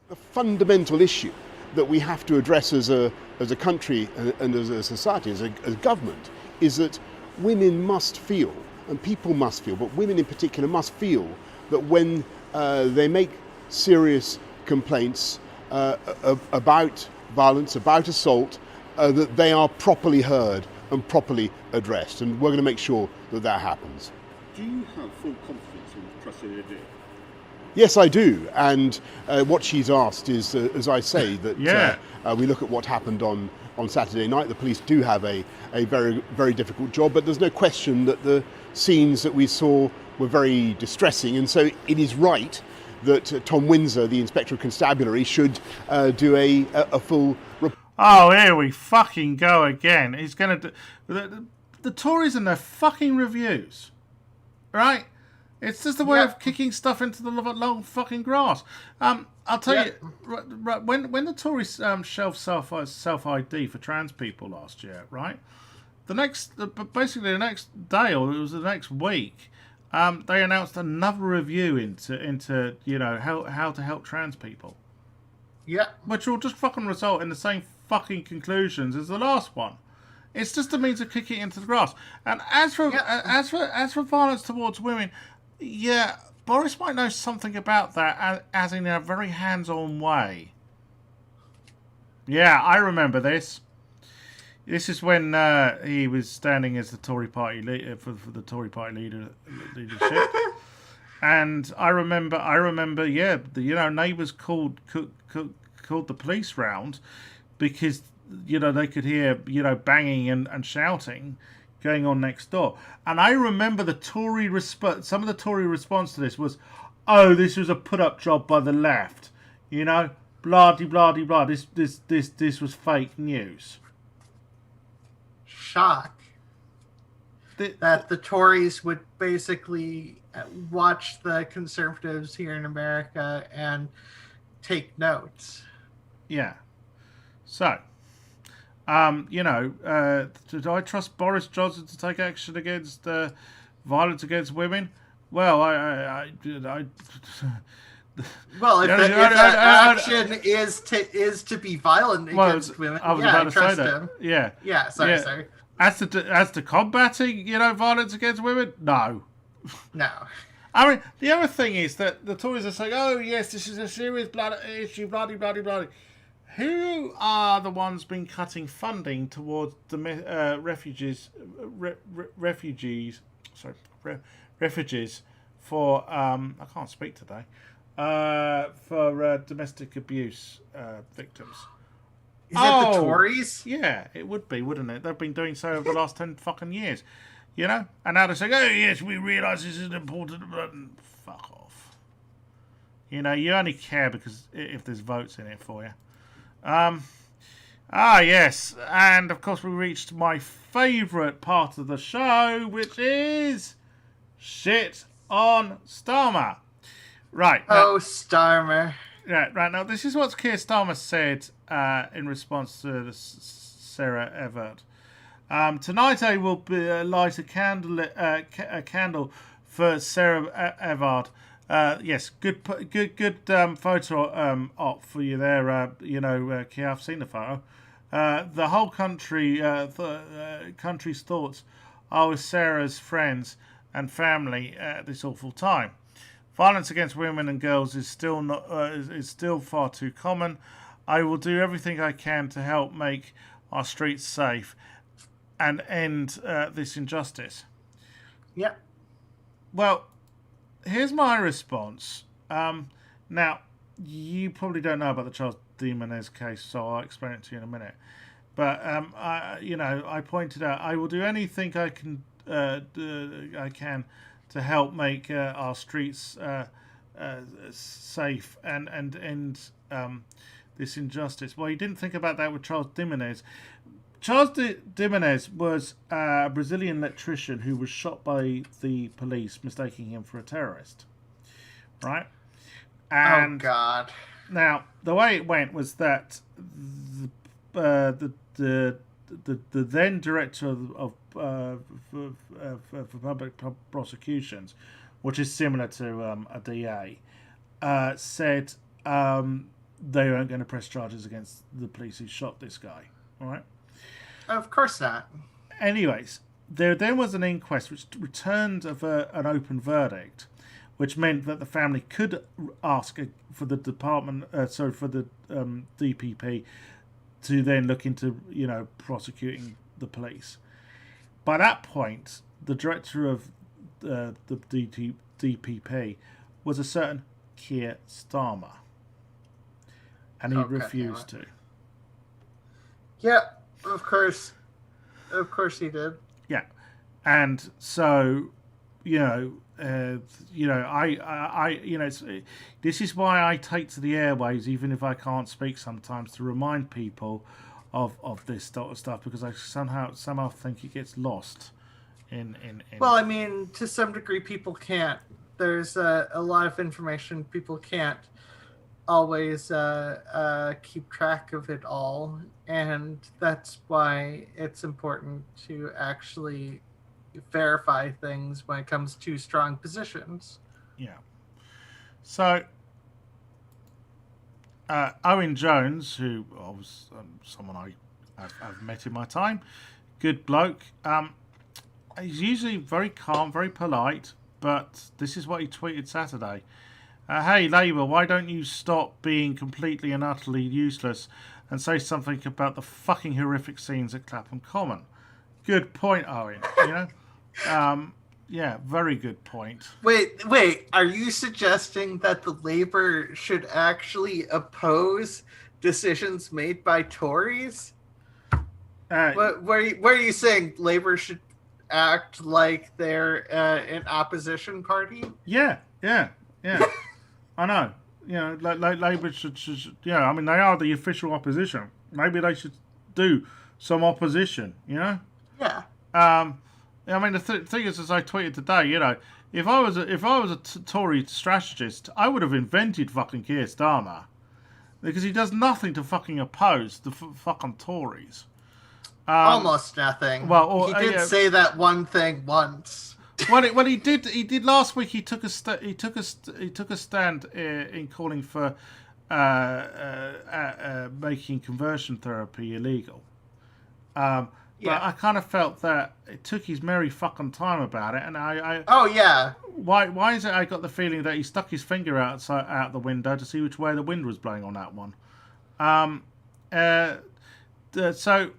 The fundamental issue that we have to address as a country and as a society, as a government, is that women must feel, and people must feel, but women in particular must feel that when they make serious complaints about violence, about assault, that they are properly heard and properly addressed. And we're going to make sure that happens. Do you have full confidence in the trust they do? Yes, I do. And what she's asked is, as I say, that we look at what happened on Saturday night. The police do have a very, very difficult job, but there's no question that the scenes that we saw were very distressing. And so it is right that Tom Windsor, the Inspector of Constabulary, should do a full report. Oh, here we fucking go again. He's going to do... The Tories and their fucking reviews, right? It's just a way of kicking stuff into the long fucking grass. I'll tell you, when the Tories shelved self-ID for trans people last year, right? Basically the next day, or it was the next week, they announced another review into how to help trans people. Yeah. Which will just fucking result in the same fucking conclusions as the last one. It's just a means of kicking it into the grass. And as for violence towards women, Boris might know something about that, as in a very hands-on way. Yeah, I remember this. This is when he was standing as the Tory party leader for the Tory party leadership, and I remember, yeah, neighbours called the police round because they could hear banging and shouting going on next door, and I remember the Tory response. Some of the Tory response to this was, "Oh, this was a put-up job by the left," blah de blah de blah. This was fake news. Shock that the Tories would basically watch the Conservatives here in America and take notes. Yeah. So, do I trust Boris Johnson to take action against violence against women? Well, well, if that action is to be violent against women, I was about to say that. Him. Yeah. Sorry. As to combating, violence against women, no. I mean, the other thing is that the Tories are saying, "Oh yes, this is a serious issue." Bloody, bloody, bloody. Who are the ones been cutting funding towards the refugees for I can't speak today, for domestic abuse victims? Is it the Tories? Yeah, it would be, wouldn't it? They've been doing so over the last 10 fucking years, and now they're saying, "Oh yes, we realise this is important," but fuck off. You only care because if there's votes in it for you. Yes, and of course we reached my favourite part of the show, which is shit on Starmer. Right. Starmer. Yeah, right. Now, this is what Keir Starmer said in response to Sarah Everard. Tonight I will light a candle for Sarah Everard. Yes, good photo op for you there. Keir, I've seen the photo. The whole country's thoughts are with Sarah's friends and family at this awful time. Violence against women and girls is still far too common. I will do everything I can to help make our streets safe and end this injustice. Yep. Well, here's my response. Now, you probably don't know about the Charles Jimenez case, so I'll explain it to you in a minute. But I pointed out I will do anything I can to help make our streets safe and end this injustice. Well, you didn't think about that with Charles Jimenez. Charles Jimenez was a Brazilian electrician who was shot by the police, mistaking him for a terrorist. Right? And oh God! Now, the way it went was that the then director of public prosecutions, which is similar to a DA, said they weren't going to press charges against the police who shot this guy. All right. Of course not. Anyways, there then was an inquest which returned an open verdict, which meant that the family could ask for the DPP to then look into prosecuting the police. By that point, the director of the DPP was a certain Keir Starmer, and he refused to. Yeah, of course he did. Yeah, and so this is why I take to the airways, even if I can't speak sometimes, to remind people of this sort of stuff, because I somehow think it gets lost in. Well, I mean, to some degree, people can't. There's a lot of information people can't always keep track of it all, and that's why it's important to actually verify things when it comes to strong positions. Yeah. So Owen Jones, who was someone I've met in my time, good bloke. He's usually very calm, very polite, but this is what he tweeted Saturday. Hey Labour, why don't you stop being completely and utterly useless and say something about the fucking horrific scenes at Clapham Common. Good point, Owen. Yeah, very good point. Wait, are you suggesting that the Labour should actually oppose decisions made by Tories? What are you saying? Labour should act like they're an opposition party? Yeah. I know. Like Labour should. Yeah, I mean, they are the official opposition. Maybe they should do some opposition. Yeah. I mean, the thing is, as I tweeted today, if I was a Tory strategist, I would have invented fucking Keir Starmer, because he does nothing to fucking oppose the fucking Tories. Almost nothing. Well, he did say that one thing once. Well, he did. He did last week. He took a stand in calling for making conversion therapy illegal. But I kind of felt that it took his merry fucking time about it, and why is it? I got the feeling that he stuck his finger out the window to see which way the wind was blowing on that one. So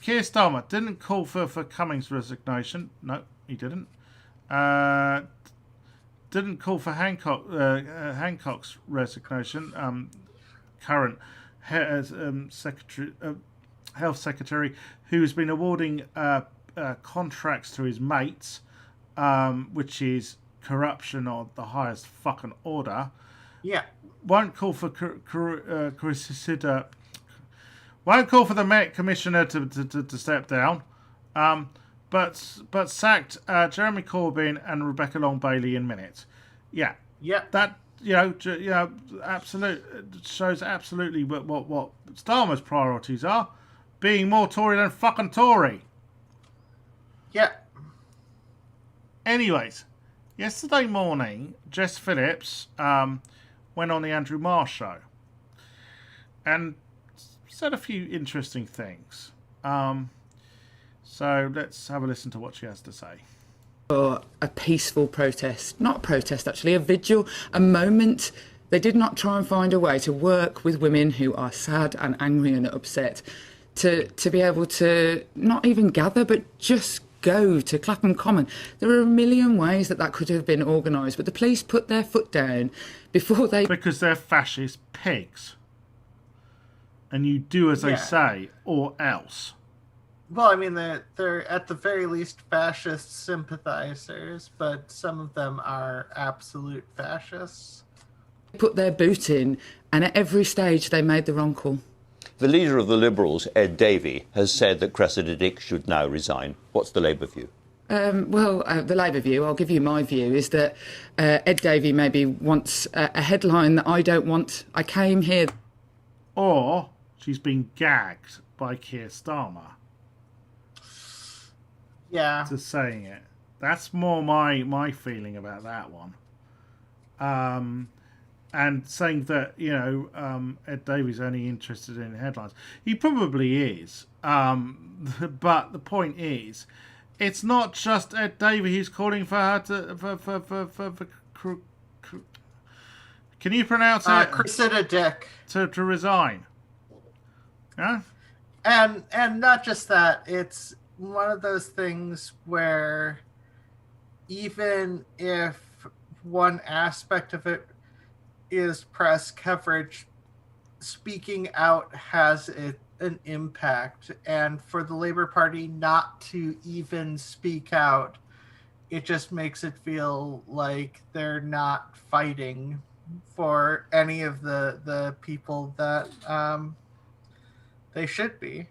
Keir Starmer didn't call for Cummings' resignation. No, he didn't. Didn't call for Hancock's resignation. Current secretary. Health Secretary, who has been awarding contracts to his mates, which is corruption of the highest fucking order. Yeah. Won't call for won't call for the Met Commissioner to step down. But sacked Jeremy Corbyn and Rebecca Long Bailey in minutes. Yeah. That shows absolutely what Starmer's priorities are. Being more Tory than fucking Tory. Yeah. Anyways, yesterday morning, Jess Phillips went on the Andrew Marr show and said a few interesting things. So let's have a listen to what she has to say. For a peaceful protest, not a protest actually, a vigil, a moment. They did not try and find a way to work with women who are sad and angry and upset. To be able to not even gather, but just go to Clapham Common. There are a million ways that could have been organised, but the police put their foot down before they... Because they're fascist pigs. And you do as they say, or else. Well, I mean, they're at the very least fascist sympathisers, but some of them are absolute fascists. Put their boot in, and at every stage they made the wrong call. The leader of the Liberals, Ed Davey, has said that Cressida Dick should now resign. What's the Labour view? The Labour view, I'll give you my view, is that Ed Davey maybe wants a headline that I don't want. I came here... Or she's been gagged by Keir Starmer. Yeah. To saying it. That's more my feeling about that one. And saying that, Ed Davey's only interested in headlines. He probably is. But the point is, it's not just Ed Davey who's calling for her to... Can you pronounce it? Cressida Dick. To resign. Yeah? And not just that, it's one of those things where even if one aspect of it is press coverage, speaking out has an impact, and for the Labour Party not to even speak out, it just makes it feel like they're not fighting for any of the people that they should be.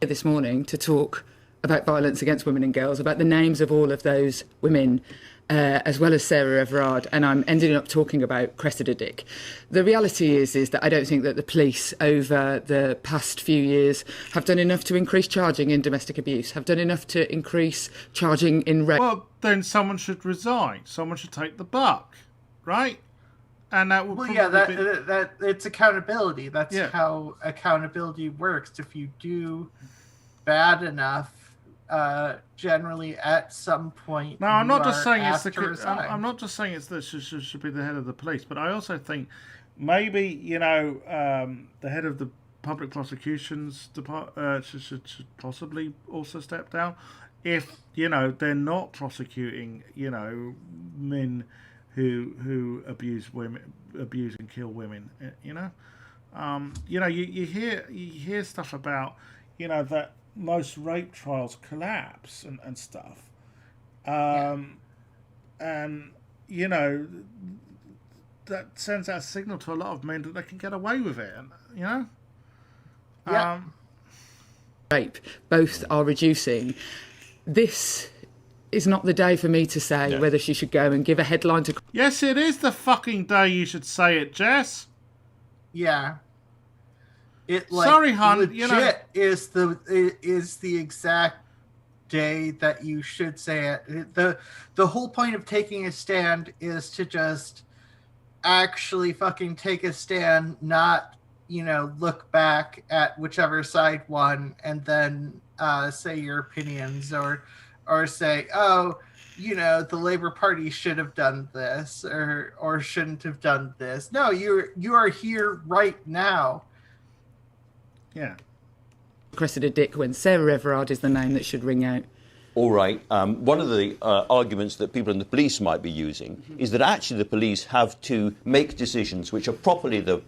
This morning to talk about violence against women and girls, about the names of all of those women, as well as Sarah Everard, and I'm ending up talking about Cressida Dick. The reality is that I don't think that the police over the past few years have done enough to increase charging in domestic abuse, have done enough to increase charging in rape. Well, then someone should resign. Someone should take the buck, right? And that would that it's accountability. That's how accountability works. If you do bad enough, generally at some point. No, I'm not just saying it's I'm not just saying it's that should be the head of the police, but I also think maybe the head of the public prosecutions should possibly also step down. If they're not prosecuting men who abuse and kill women, you hear stuff about that most rape trials collapse and stuff, and that sends out a signal to a lot of men that they can get away with it, Rape, both are reducing. This is not the day for me to say whether she should go and give a headline to... Yes, it is the fucking day you should say it, Jess. Yeah. Sorry, hon. Legit is the exact day that you should say it. The whole point of taking a stand is to just actually fucking take a stand, not look back at whichever side won and then say your opinions or say, oh, the Labour Party should have done this or shouldn't have done this. No, you are here right now. Yeah. Cressida Dick when Sarah Everard is the name that should ring out. All right. One of the arguments that people in the police might be using is that actually the police have to make decisions which are properly the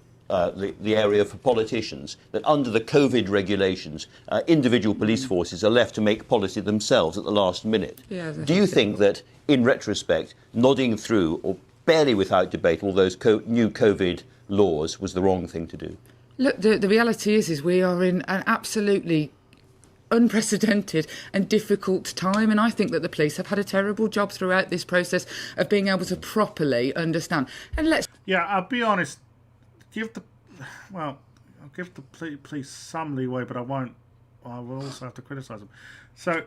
area for politicians, that under the COVID regulations, individual police forces are left to make policy themselves at the last minute. Yeah, do you think that, in retrospect, nodding through or barely without debate all those new COVID laws was the wrong thing to do? Look, the reality is we are in an absolutely unprecedented and difficult time, and I think that the police have had a terrible job throughout this process of being able to properly understand. And I'll be honest. I'll give the police some leeway, but I won't. I will also have to criticise them. So,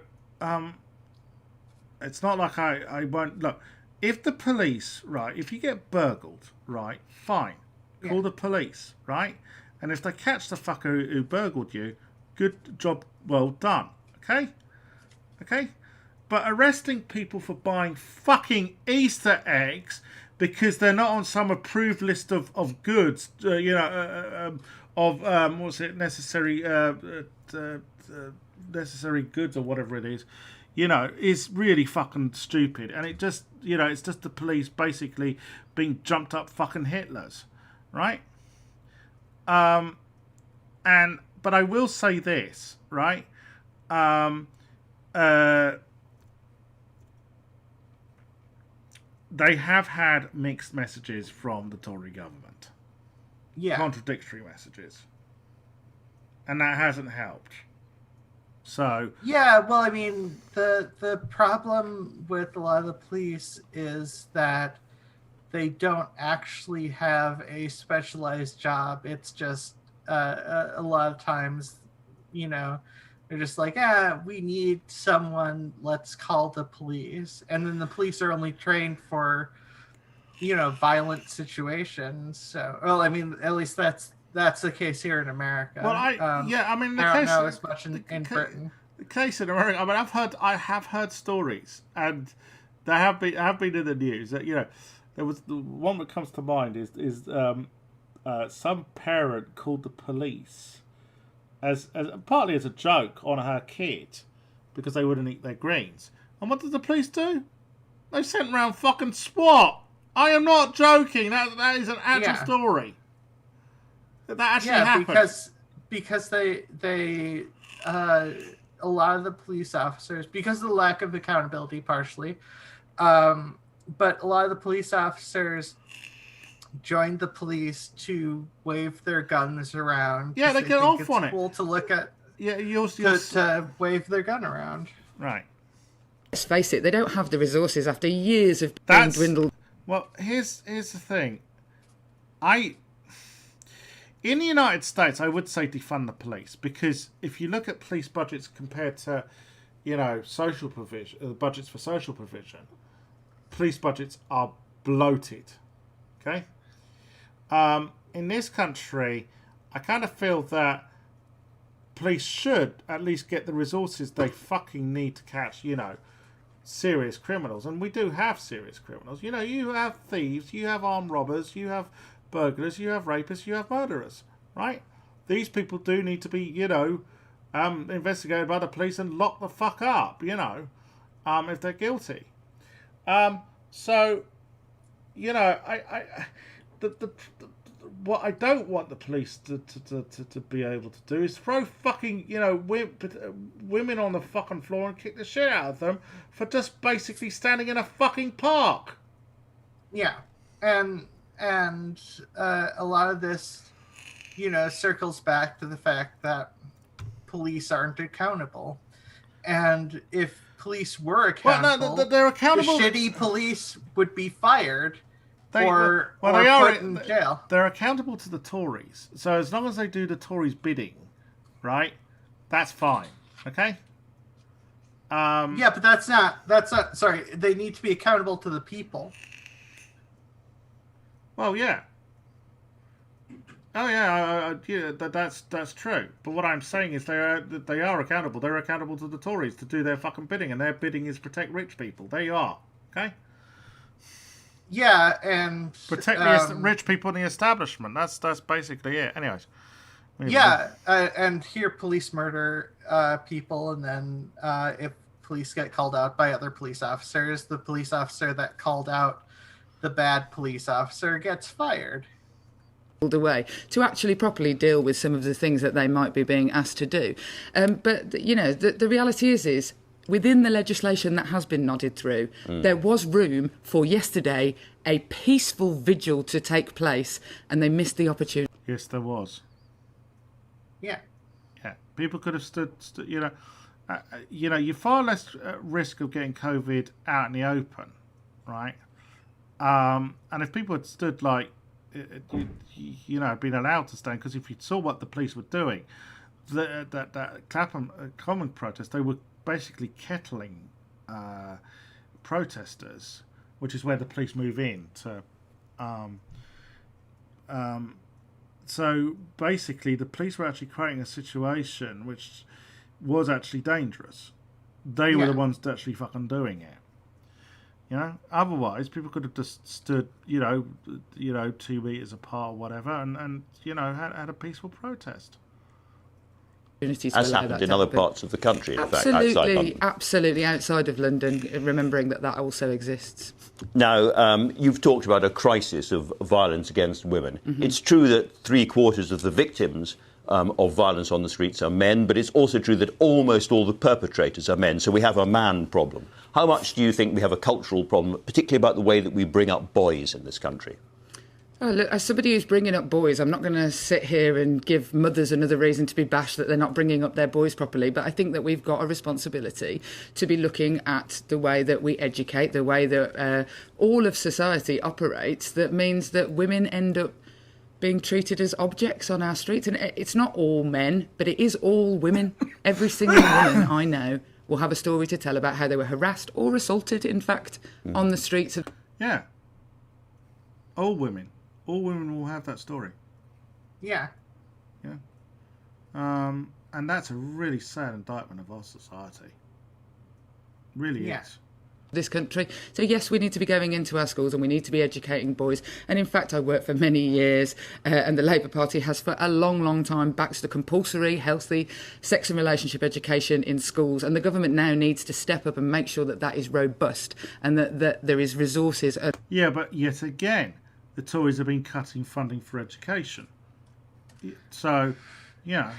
it's not like I won't look. If the police, right, if you get burgled, right, fine, call the police, right, and if they catch the fucker who burgled you, good job, well done, okay, but arresting people for buying fucking Easter eggs because they're not on some approved list of goods, necessary goods or whatever it is really fucking stupid. And it just, it's just the police basically being jumped up fucking Hitlers, right? But I will say this, right? They have had mixed messages from the Tory government. Yeah. Contradictory messages. And that hasn't helped. So... Yeah, well, I mean, the problem with a lot of the police is that they don't actually have a specialized job. It's just a lot of times, they're just like, we need someone, let's call the police. And then the police are only trained for, violent situations. So, well, I mean, at least that's the case here in America. Well, I don't know as much in Britain. The case in America, I mean, I have heard stories, and they have been in the news that, there was the one that comes to mind is some parent called the police as partly as a joke on her kid because they wouldn't eat their greens. And what did the police do? They sent round fucking SWAT. I am not joking. That is an actual story. That actually happened. Because they a lot of the police officers, because of the lack of accountability partially, but a lot of the police officers joined the police to wave their guns around. Yeah, they get off on it. It's cool to look at. Yeah, to wave their gun around. Right. Let's face it, they don't have the resources after years of being dwindled. Well, here's the thing. In the United States, I would say defund the police, because if you look at police budgets compared to, social provision, budgets for social provision, police budgets are bloated. Okay. In this country, I kind of feel that police should at least get the resources they fucking need to catch, serious criminals. And we do have serious criminals. You have thieves, you have armed robbers, you have burglars, you have rapists, you have murderers, right? these people do need to be, investigated by the police and locked the fuck up, if they're guilty. So, what I don't want the police to be able to do is throw fucking, women on the fucking floor and kick the shit out of them for just basically standing in a fucking park. Yeah, and a lot of this, circles back to the fact that police aren't accountable, and if police were accountable, they're accountable. The shitty police would be fired. They are put in jail. They're accountable to the Tories. So as long as they do the Tories' bidding, right, that's fine. Okay? Yeah, but that's not, sorry, they need to be accountable to the people. Well, yeah. Oh, yeah, that's true. But what I'm saying is they are accountable. They're accountable to the Tories to do their fucking bidding, and their bidding is protect rich people. They are. Okay? Yeah, and protect the rich people in the establishment. That's basically it. Anyways. Yeah, and here police murder people, and then if police get called out by other police officers, the police officer that called out the bad police officer gets fired. The way to actually properly deal with some of the things that they might be being asked to do. But the reality is within the legislation that has been nodded through, there was room for yesterday a peaceful vigil to take place, and they missed the opportunity. Yes, there was. Yeah. Yeah. People could have stood you're far less at risk of getting COVID out in the open, right? And if people had stood been allowed to stand, because if you saw what the police were doing, that Clapham Common protest, they were basically kettling protesters, which is where the police move in to. So basically, the police were actually creating a situation which was actually dangerous. They were the ones actually fucking doing it. Otherwise people could have just stood, 2 meters apart or whatever, and had a peaceful protest. As happened in other parts of the country, in fact, outside London. Absolutely, outside of London, remembering that also exists. Now, you've talked about a crisis of violence against women. Mm-hmm. It's true that 3/4 of the victims of violence on the streets are men, but it's also true that almost all the perpetrators are men, so we have a man problem. How much do you think we have a cultural problem, particularly about the way that we bring up boys in this country? Oh, look, as somebody who's bringing up boys, I'm not going to sit here and give mothers another reason to be bashed that they're not bringing up their boys properly, but I think that we've got a responsibility to be looking at the way that we educate, the way that all of society operates, that means that women end up being treated as objects on our streets. And it's not all men, but it is all women. Every single woman I know will have a story to tell about how they were harassed or assaulted, in fact, on the streets. Yeah. All women. All women will have that story. Yeah. Yeah. And that's a really sad indictment of our society. Really is. This country. So yes, we need to be going into our schools and we need to be educating boys. And in fact, I worked for many years and the Labour Party has for a long, long time backed the compulsory, healthy sex and relationship education in schools. And the government now needs to step up and make sure that that is robust and that there is resources. Yeah, but yet again, the Tories have been cutting funding for education. So, yeah.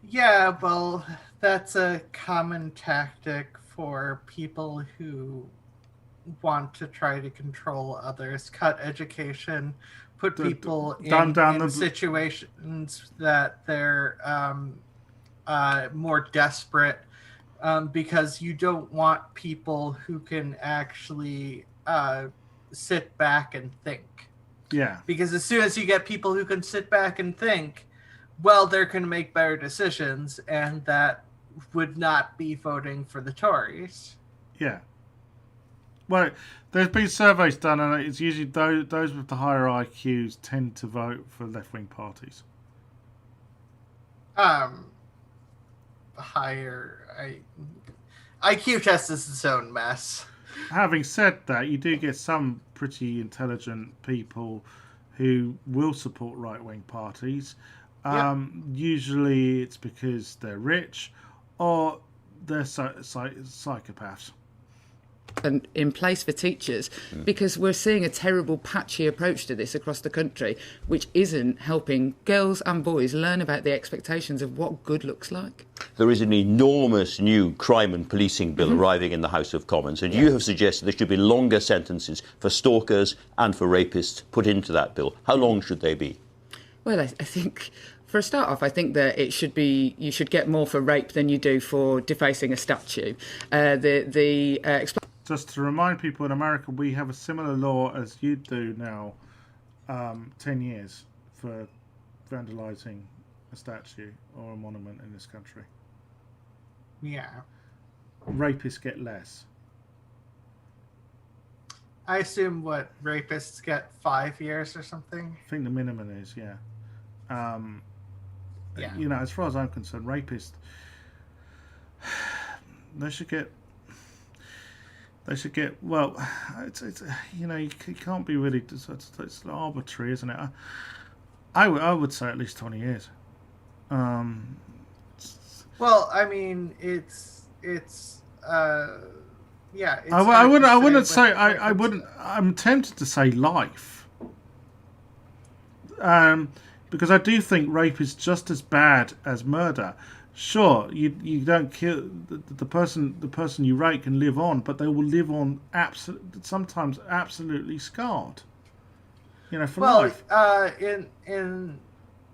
Yeah, well, that's a common tactic for people who want to try to control others, cut education, put people in situations that they're more desperate, because you don't want people who can actually sit back and think. Yeah. Because as soon as you get people who can sit back and think, well, they're going to make better decisions, and that would not be voting for the Tories. Yeah. Well, there's been surveys done, and it's usually those with the higher IQs tend to vote for left-wing parties. IQ test is its own mess. Having said that, you do get some pretty intelligent people who will support right-wing parties. Usually it's because they're rich or they're psychopaths. And in place for teachers, because we're seeing a terrible patchy approach to this across the country, which isn't helping girls and boys learn about the expectations of what good looks like. There is an enormous new crime and policing bill arriving in the House of Commons, and you have suggested there should be longer sentences for stalkers and for rapists put into that bill. How long should they be? Well, I think, for a start off, I think that it should be, you should get more for rape than you do for defacing a statue. Just to remind people, in America, we have a similar law as you do now, 10 years for vandalising a statue or a monument in this country. Yeah. Rapists get less. I assume rapists get 5 years or something. I think the minimum is, yeah. Yeah. You know, as far as I'm concerned, rapists, they should get. Well, it's you know, you can't be really. It's arbitrary, isn't it? I would say at least 20 years. Well, I mean, it's yeah. It's I wouldn't say. I wouldn't. I'm tempted to say life. Because I do think rape is just as bad as murder. Sure, you don't kill the person you rape can live on, but they will live on sometimes absolutely scarred. You know, for life.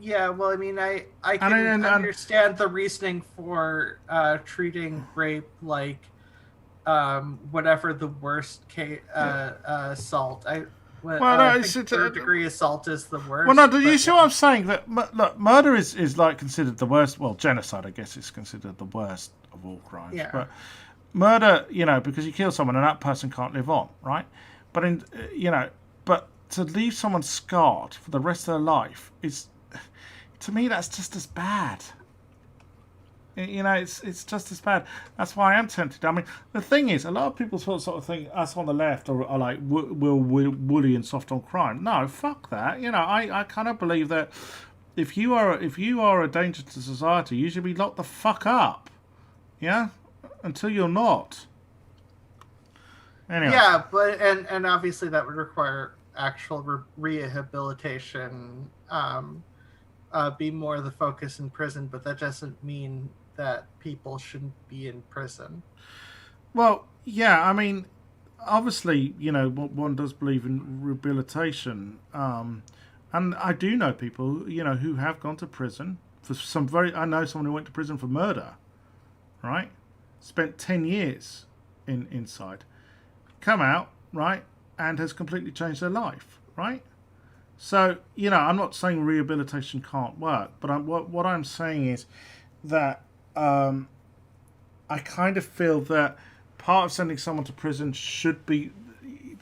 Yeah, well, I mean, I can understand the reasoning for treating rape like whatever the worst case assault. Third degree assault is the worst. Well, no, do you see what I'm saying? That look, murder is like considered the worst. Well, genocide, I guess, is considered the worst of all crimes. Yeah. But murder, you know, because you kill someone and that person can't live on, right? But but to leave someone scarred for the rest of their life is, to me, that's just as bad. You know, it's just as bad. That's why I am tempted. I mean, the thing is, a lot of people sort of think us on the left are like woolly and soft on crime. No, fuck that. You know, I kind of believe that if you are a danger to society, you should be locked the fuck up. Yeah, until you're not. Anyway. Yeah, but and obviously that would require actual rehabilitation. Be more the focus in prison, but that doesn't mean that people shouldn't be in prison. Well, yeah, I mean, obviously, you know, one does believe in rehabilitation, and I do know people, you know, who have gone to prison for I know someone who went to prison for murder, right? Spent 10 years inside, come out, right, and has completely changed their life, right? So, you know, I'm not saying rehabilitation can't work, but what I'm saying is that I kind of feel that part of sending someone to prison should be,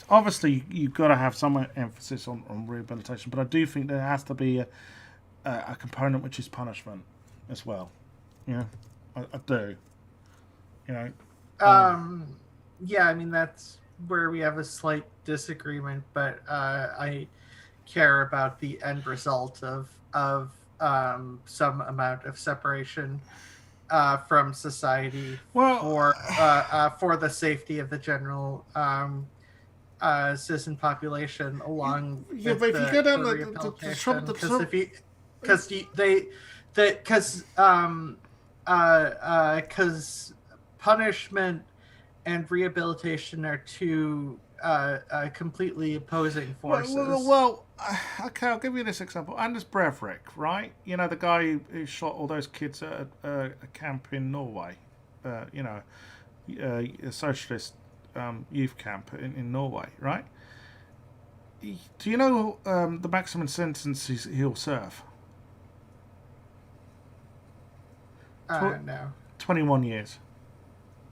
obviously you've got to have some emphasis on rehabilitation, but I do think there has to be a component which is punishment as well. Yeah, I do. You know. Yeah, I mean, that's where we have a slight disagreement, but I care about the end result of some amount of separation from society for the safety of the general citizen population, along with but if you go down because punishment and rehabilitation are two completely opposing forces. Well, okay, I'll give you this example. Anders Breivik, right? You know, the guy who shot all those kids at a camp in Norway. You know, a socialist youth camp in Norway, right? Do you know the maximum sentence he'll serve? No. 21 years.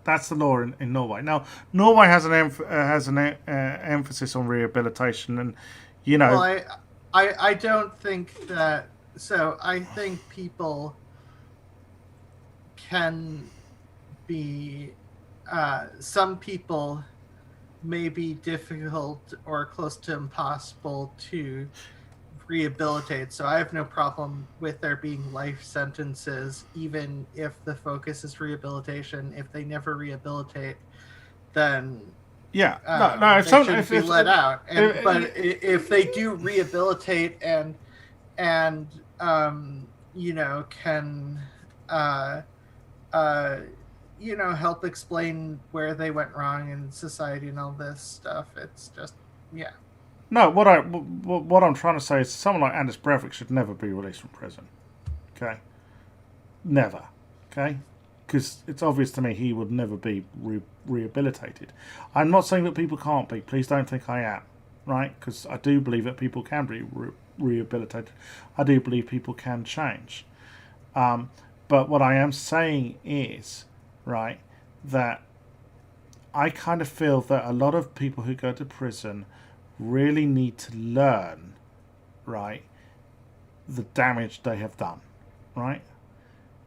That's the law in Norway. Now, Norway has an emphasis on rehabilitation, and you know. Well, I don't think that. So I think people can be. Some people may be difficult or close to impossible to rehabilitate. So I have no problem with there being life sentences, even if the focus is rehabilitation. If they never rehabilitate, then if they shouldn't be let out. But if they do rehabilitate and you know, can you know, help explain where they went wrong in society and all this stuff, it's just No, what I'm trying to say is someone like Anders Breivik should never be released from prison. Okay, never. Okay, because it's obvious to me he would never be rehabilitated. I'm not saying that people can't be. Please don't think I am. Right? Because I do believe that people can be rehabilitated. I do believe people can change. But what I am saying is, right, that I kind of feel that a lot of people who go to prison really need to learn, right, the damage they have done, right?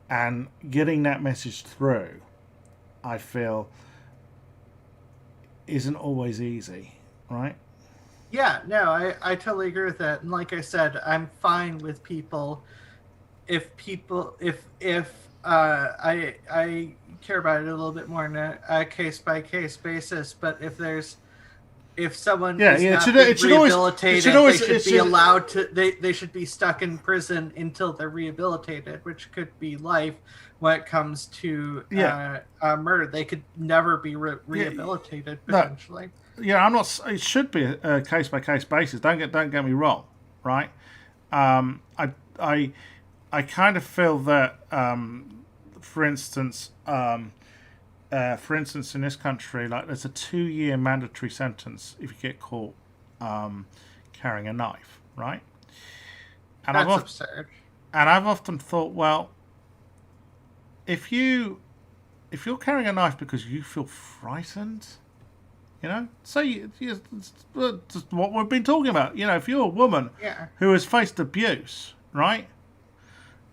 And getting that message through, I feel, isn't always easy, right? Yeah, no, I totally agree with that. And like I said, I'm fine with people if I care about it a little bit more on a case by case basis. But if someone is not being rehabilitated, they should be allowed to. They should be stuck in prison until they're rehabilitated, which could be life. When it comes to murder, they could never be rehabilitated potentially. Yeah, I'm not. It should be a case by case basis. Don't get me wrong, right? I kind of feel that, for instance, in this country, like there's a 2-year mandatory sentence if you get caught carrying a knife, right? And that's absurd. And I've often thought, well, if you're carrying a knife because you feel frightened, you know, say just what we've been talking about. You know, if you're a woman who has faced abuse, right?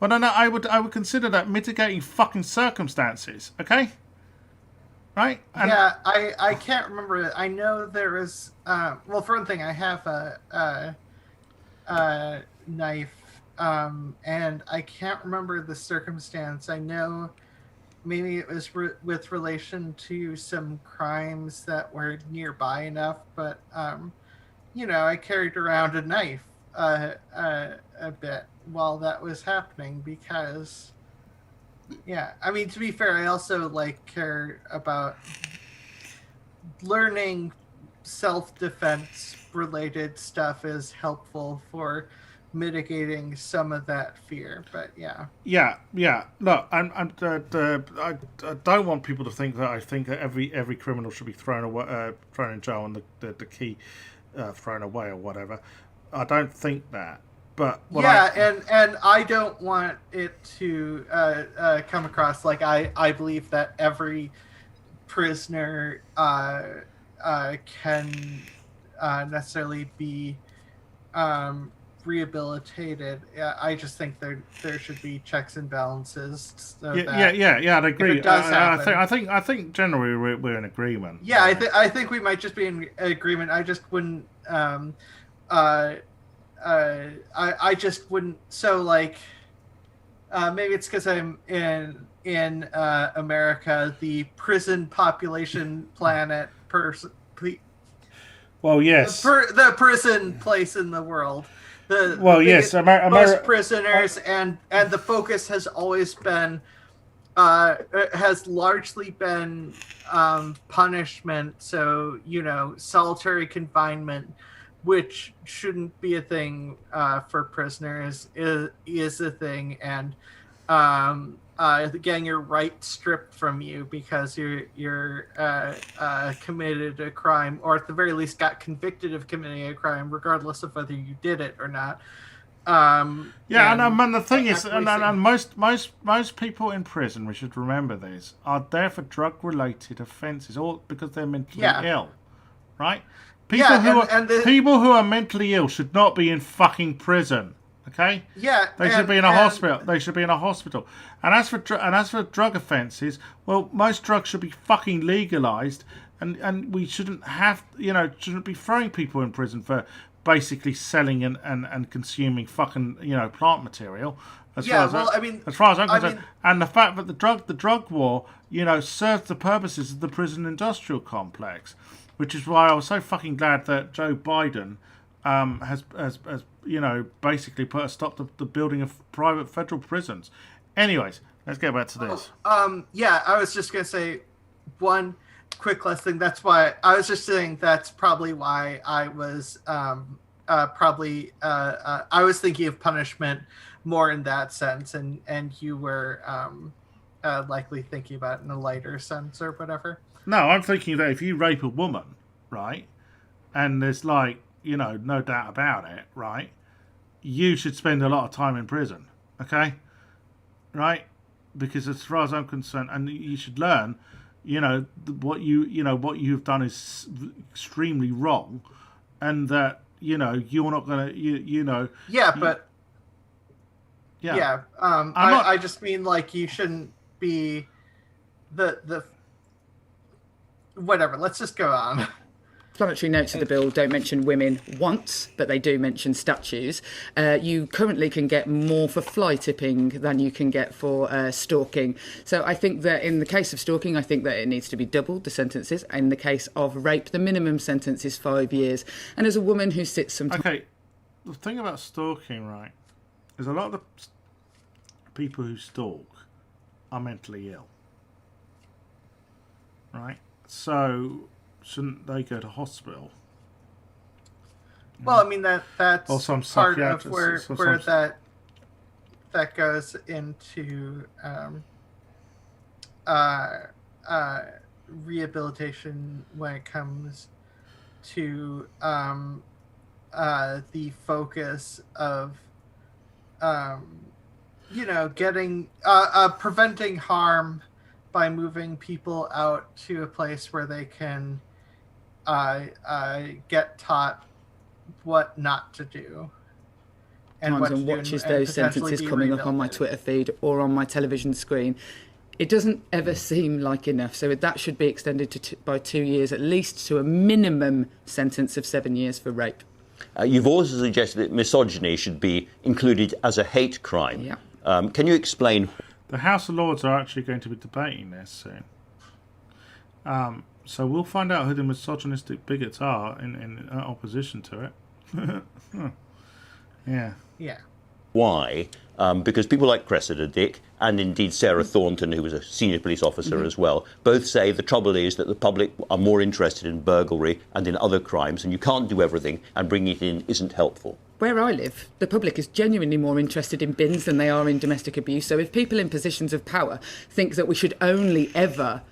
Well, no, I would consider that mitigating fucking circumstances, okay? Right? And I can't remember. I know there was. Well, for one thing, I have a knife, and I can't remember the circumstance. I know maybe it was with relation to some crimes that were nearby enough, but you know, I carried around a knife a bit while that was happening because, I mean, to be fair, I also care about learning self-defense related stuff is helpful for mitigating some of that fear, but yeah. Look, I don't want people to think that I think that every criminal should be thrown in jail and the key thrown away or whatever. I don't think that. But and I don't want it to come across like I believe that every prisoner can necessarily be rehabilitated. I just think there should be checks and balances. So I'd agree. If it does happen, I think generally we're in agreement. Yeah, I think we might just be in agreement. I just wouldn't. I just wouldn't. So maybe it's because I'm in America, the prison population planet Well, yes. The prison place in the world. Most prisoners, and the focus has always been, has largely been punishment. So, solitary confinement, which shouldn't be a thing for prisoners, is a thing, and getting your rights stripped from you because you're committed a crime, or at the very least got convicted of committing a crime, regardless of whether you did it or not. And the thing is, and most people in prison, we should remember this, are there for drug-related offences, all because they're mentally ill, right? People who are mentally ill should not be in fucking prison. Okay. Yeah. They should be in a hospital. They should be in a hospital. And as for drug offences, well, most drugs should be fucking legalised, and we shouldn't have shouldn't be throwing people in prison for basically selling and consuming fucking, plant material. As Yeah, far as well, I mean, as far as I'm I concerned, mean- and the fact that the drug war, served the purposes of the prison industrial complex, which is why I was so fucking glad that Joe Biden has basically put a stop to the building of private federal prisons. Anyways, let's get back to this. Yeah, I was just gonna say one quick last thing. That's why I was just saying that's probably why I was I was thinking of punishment more in that sense, and you were likely thinking about it in a lighter sense or whatever. No, I'm thinking that if you rape a woman, right, and there's no doubt about it, right, you should spend a lot of time in prison, okay, right, because as far as I'm concerned, and you should learn, what you've done is extremely wrong, and that you're not gonna, Yeah, but yeah. I just mean like you shouldn't be the whatever. Let's just go on. Explanatory notes of the bill don't mention women once, but they do mention statues. You currently can get more for fly tipping than you can get for stalking. So I think that in the case of stalking, I think that it needs to be doubled, the sentences. In the case of rape, the minimum sentence is 5 years. And as a woman who sits sometimes... Okay, the thing about stalking, right, is a lot of the people who stalk are mentally ill, right? So shouldn't they go to hospital? Well, I mean that's or some part of psychiatrist, where that goes into rehabilitation when it comes to the focus of getting preventing harm by moving people out to a place where they can get taught what not to do and watches those sentences coming up on my Twitter feed or on my television screen. It doesn't ever seem like enough, so that should be extended by 2 years at least to a minimum sentence of 7 years for rape. You've also suggested that misogyny should be included as a hate crime. Yeah. Can you explain? The House of Lords are actually going to be debating this soon. So we'll find out who the misogynistic bigots are in opposition to it. Yeah. Yeah. Why? Because people like Cressida Dick and indeed Sarah Thornton, who was a senior police officer as well, both say the trouble is that the public are more interested in burglary and in other crimes, and you can't do everything, and bringing it in isn't helpful. Where I live, the public is genuinely more interested in bins than they are in domestic abuse. So if people in positions of power think that we should only ever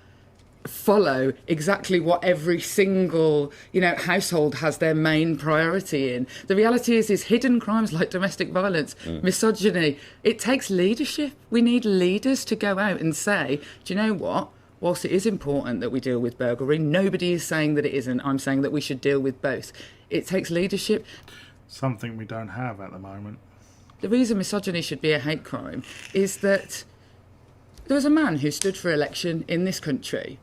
follow exactly what every single household has their main priority in, the reality is hidden crimes like domestic violence, misogyny, it takes leadership. We need leaders to go out and say, do you know what, whilst it is important that we deal with burglary, nobody is saying that it isn't. I'm saying that we should deal with both. It takes leadership. Something we don't have at the moment. The reason misogyny should be a hate crime is that there was a man who stood for election in this country,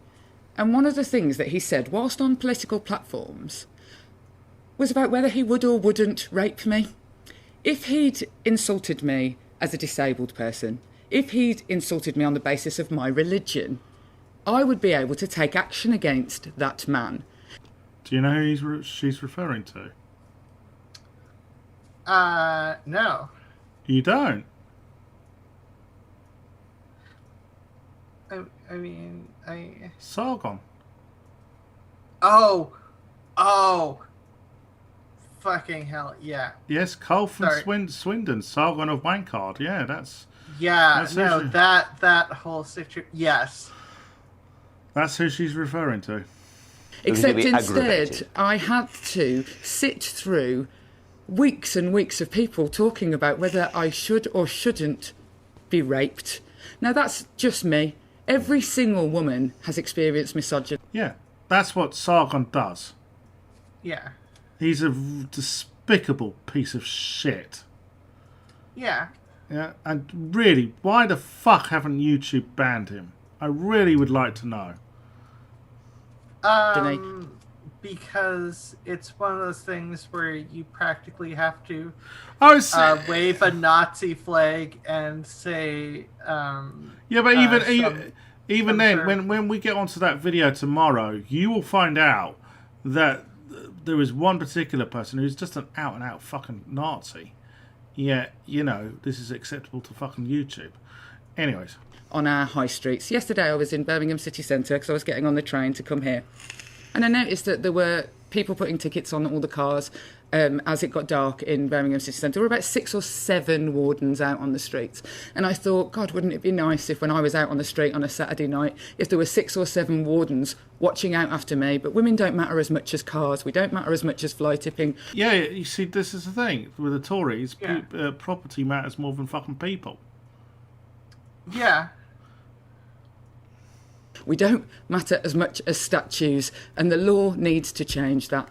and one of the things that he said whilst on political platforms was about whether he would or wouldn't rape me. If he'd insulted me as a disabled person, if he'd insulted me on the basis of my religion, I would be able to take action against that man. Do you know who she's referring to? No. You don't? I mean, Sargon. Oh. Fucking hell, yeah. Yes, Cole from Swindon, Sargon of Wankard. Yeah, that's... Yeah, that's no, that whole situation... Yes. That's who she's referring to. Except instead, I had to sit through weeks and weeks of people talking about whether I should or shouldn't be raped. Now, that's just me. Every single woman has experienced misogyny. Yeah, that's what Sargon does. Yeah. He's a despicable piece of shit. Yeah. Yeah, and really, why the fuck haven't YouTube banned him? I really would like to know. because it's one of those things where you practically have to wave a Nazi flag and say. Yeah, but even then, when we get onto that video tomorrow, you will find out that there is one particular person who's just an out-and-out fucking Nazi. Yet, this is acceptable to fucking YouTube. Anyways. On our high streets. Yesterday I was in Birmingham city centre because I was getting on the train to come here. And I noticed that there were people putting tickets on all the cars as it got dark in Birmingham city centre. There were about 6 or 7 wardens out on the streets. And I thought, God, wouldn't it be nice if when I was out on the street on a Saturday night, if there were 6 or 7 wardens watching out after me. But women don't matter as much as cars. We don't matter as much as fly tipping. Yeah, you see, this is the thing. With the Tories, property matters more than fucking people. Yeah. We don't matter as much as statues, and the law needs to change that.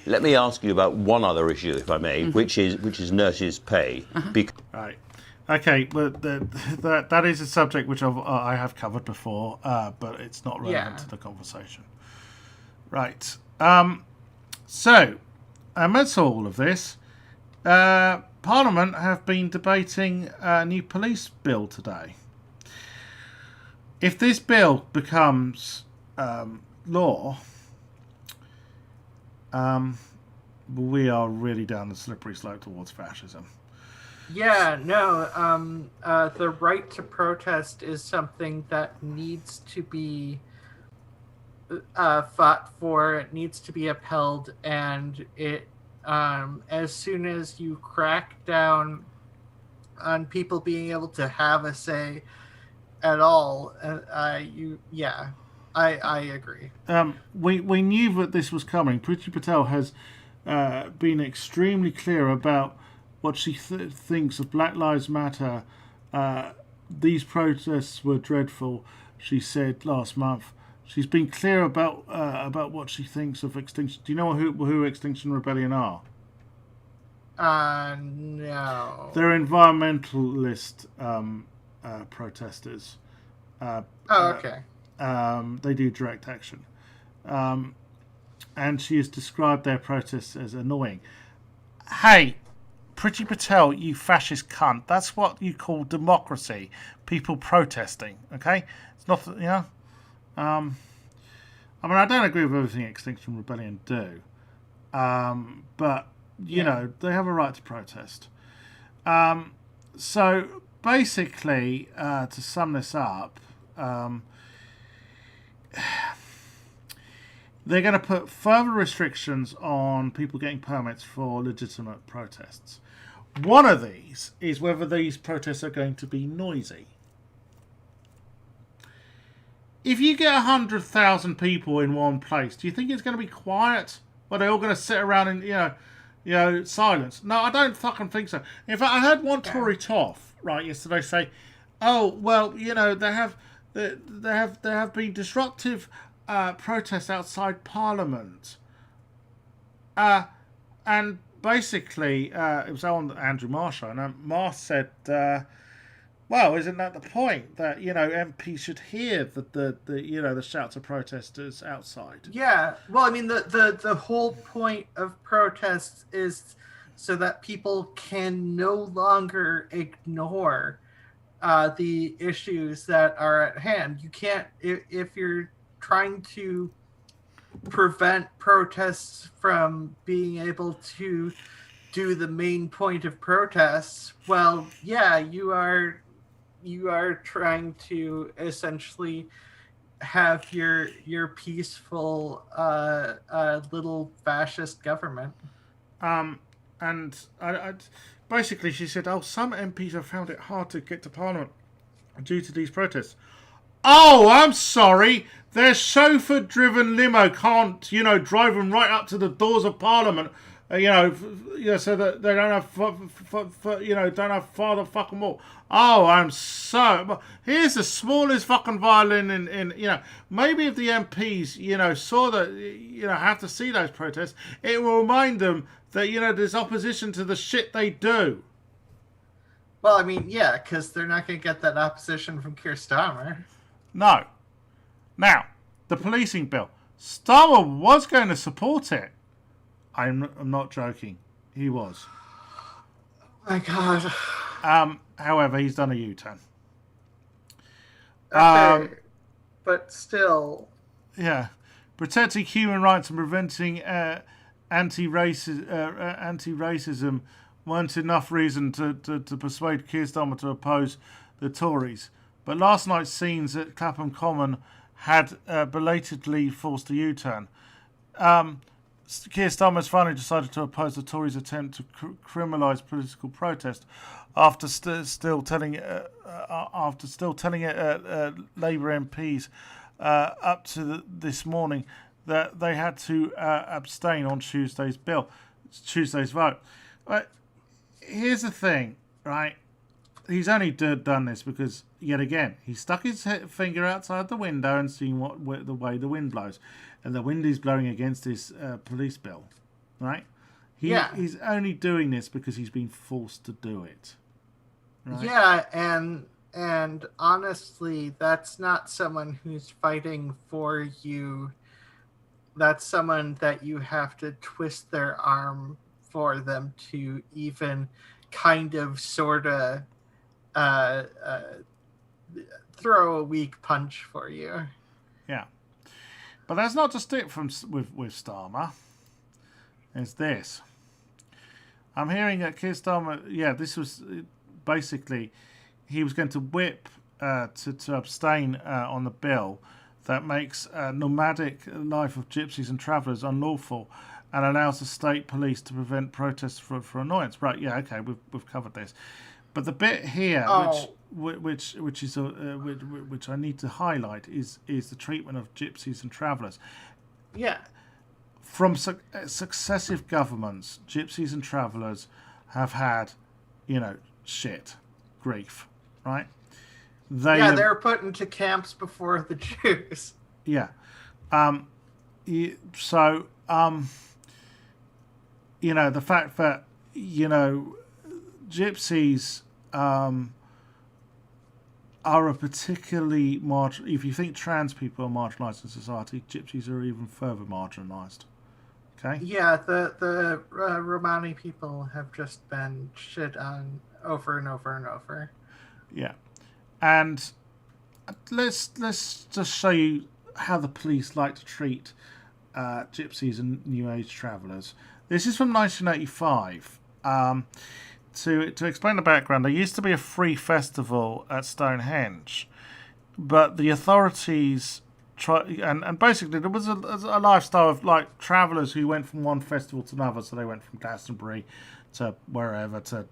Let me ask you about one other issue, if I may, which is nurses' pay. Right. Okay, but that is a subject which I have covered before, but it's not relevant to the conversation. Right. So, amidst all of this, Parliament have been debating a new police bill today. If this bill becomes law, we are really down the slippery slope towards fascism. Yeah, no, the right to protest is something that needs to be fought for, it needs to be upheld, and it, as soon as you crack down on people being able to have a say at all, I agree. We knew that this was coming. Priti Patel has been extremely clear about what she thinks of Black Lives Matter. These protests were dreadful, she said last month. She's been clear about what she thinks of Extinction. Do you know who Extinction Rebellion are? No. They're environmentalist protesters. Okay. They do direct action. And she has described their protests as annoying. Hey, Priti Patel, you fascist cunt. That's what you call democracy. People protesting, okay? It's not, I mean, I don't agree with everything Extinction Rebellion do. But, you know, they have a right to protest. So, basically, to sum this up, they're going to put further restrictions on people getting permits for legitimate protests. One of these is whether these protests are going to be noisy. If you get 100,000 people in one place, do you think it's going to be quiet? Or are they all going to sit around in, silence? No, I don't fucking think so. In fact, I heard one Tory toff, right, yesterday say, oh, well, there have been disruptive protests outside Parliament. And basically, it was on Andrew Marshall, and Marsh said, well, isn't that the point? That, MPs should hear the shouts of protesters outside. Yeah, well, I mean, the whole point of protests is so that people can no longer ignore the issues that are at hand. You can't, if you're trying to prevent protests from being able to do the main point of protests, well, yeah, you are trying to essentially have your peaceful little fascist government. And I basically, she said, oh, some MPs have found it hard to get to Parliament due to these protests. Oh, I'm sorry. Their chauffeur-driven limo can't, drive them right up to the doors of Parliament, so that they don't have far the fucking walk. Oh, I'm so. Here's the smallest fucking violin in. Maybe if the MPs, saw that, have to see those protests, it will remind them that, there's opposition to the shit they do. Well, I mean, yeah, because they're not going to get that opposition from Keir Starmer. No. Now, the policing bill. Starmer was going to support it. I'm not joking. He was. Oh my God. However, he's done a U-turn. Okay, but still. Yeah. Protecting human rights and preventing anti-racism weren't enough reason to persuade Keir Starmer to oppose the Tories. But last night's scenes at Clapham Common had belatedly forced a U-turn. Keir Starmer has finally decided to oppose the Tories' attempt to criminalise political protest after still telling Labour MPs up to this morning that they had to abstain on Tuesday's vote. Right. Here's the thing, right? He's only done this because, yet again, he stuck his finger outside the window and seen the way the wind blows. And the wind is blowing against this police bill, right? He's only doing this because he's been forced to do it. Right? Yeah, and honestly, that's not someone who's fighting for you. That's someone that you have to twist their arm for them to even kind of sort of throw a weak punch for you. Yeah. But that's not just it with Starmer. It's this. I'm hearing that Keir Starmer, this was basically, he was going to whip to abstain on the bill that makes nomadic life of gypsies and travellers unlawful and allows the state police to prevent protests for annoyance. Right, yeah, okay, we've covered this. But the bit here, which I need to highlight, is the treatment of gypsies and travellers. Yeah. From successive governments, gypsies and travellers have had, grief, right? They were put into camps before the Jews. Yeah. The fact that, gypsies are a particularly if you think trans people are marginalised in society, gypsies are even further marginalised. Okay? Yeah, the Romani people have just been shit on over and over and over. Yeah. And let's just show you how the police like to treat gypsies and New Age travellers. This is from 1985. To explain the background, there used to be a free festival at Stonehenge, but the authorities and basically there was a lifestyle of like travellers who went from one festival to another. So they went from Glastonbury to wherever to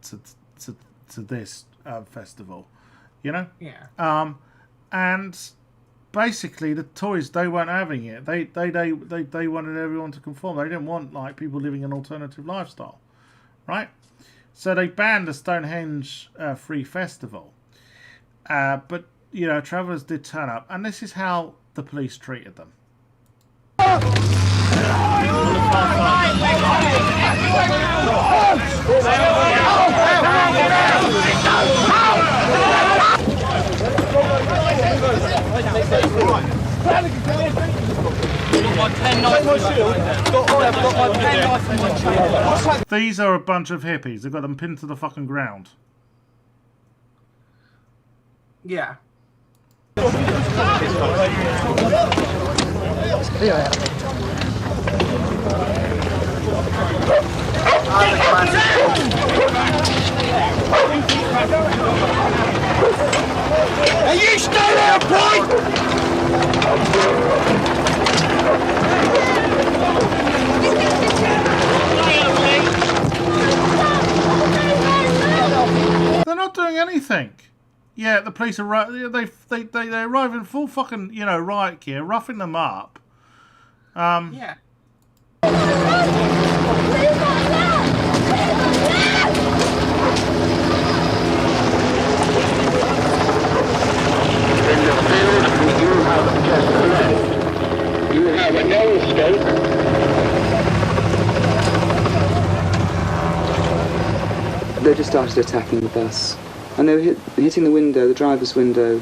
this festival, Yeah. And basically the Tories, they weren't having it. They wanted everyone to conform. They didn't want like people living an alternative lifestyle, right? So they banned the Stonehenge free festival. But, travellers did turn up. And this is how the police treated them. These are a bunch of hippies. They've got them pinned to the fucking ground. Yeah. Are you still there, boy? They're not doing anything. Yeah, the police arrive. They arrive in full fucking riot gear, roughing them up. Yeah. In the field, you have just left. You have a narrow escape. They just started attacking the bus. And they were hitting the window, the driver's window,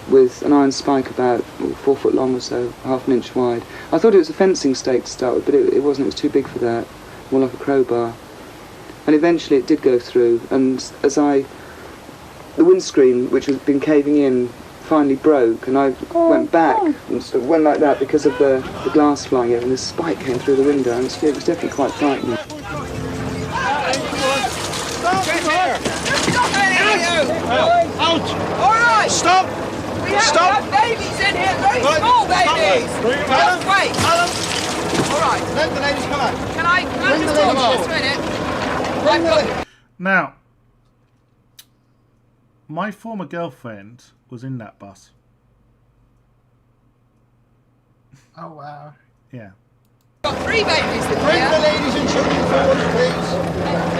with an iron spike about 4 foot long or so, half an inch wide. I thought it was a fencing stake to start with, but it wasn't. It was too big for that, more like a crowbar. And eventually it did go through, and the windscreen, which had been caving in, finally broke, and I went back and sort of went like that because of the glass flying over, and the spike came through the window, and it was definitely quite frightening. Out! All right! Stop! We have babies in here, very small babies! Just wait! All right. Let the ladies come out. Can I just talk just a minute? Now, my former girlfriend was in that bus. Oh, wow. Yeah. Got 3 babies in here. Bring the ladies and children forward, please.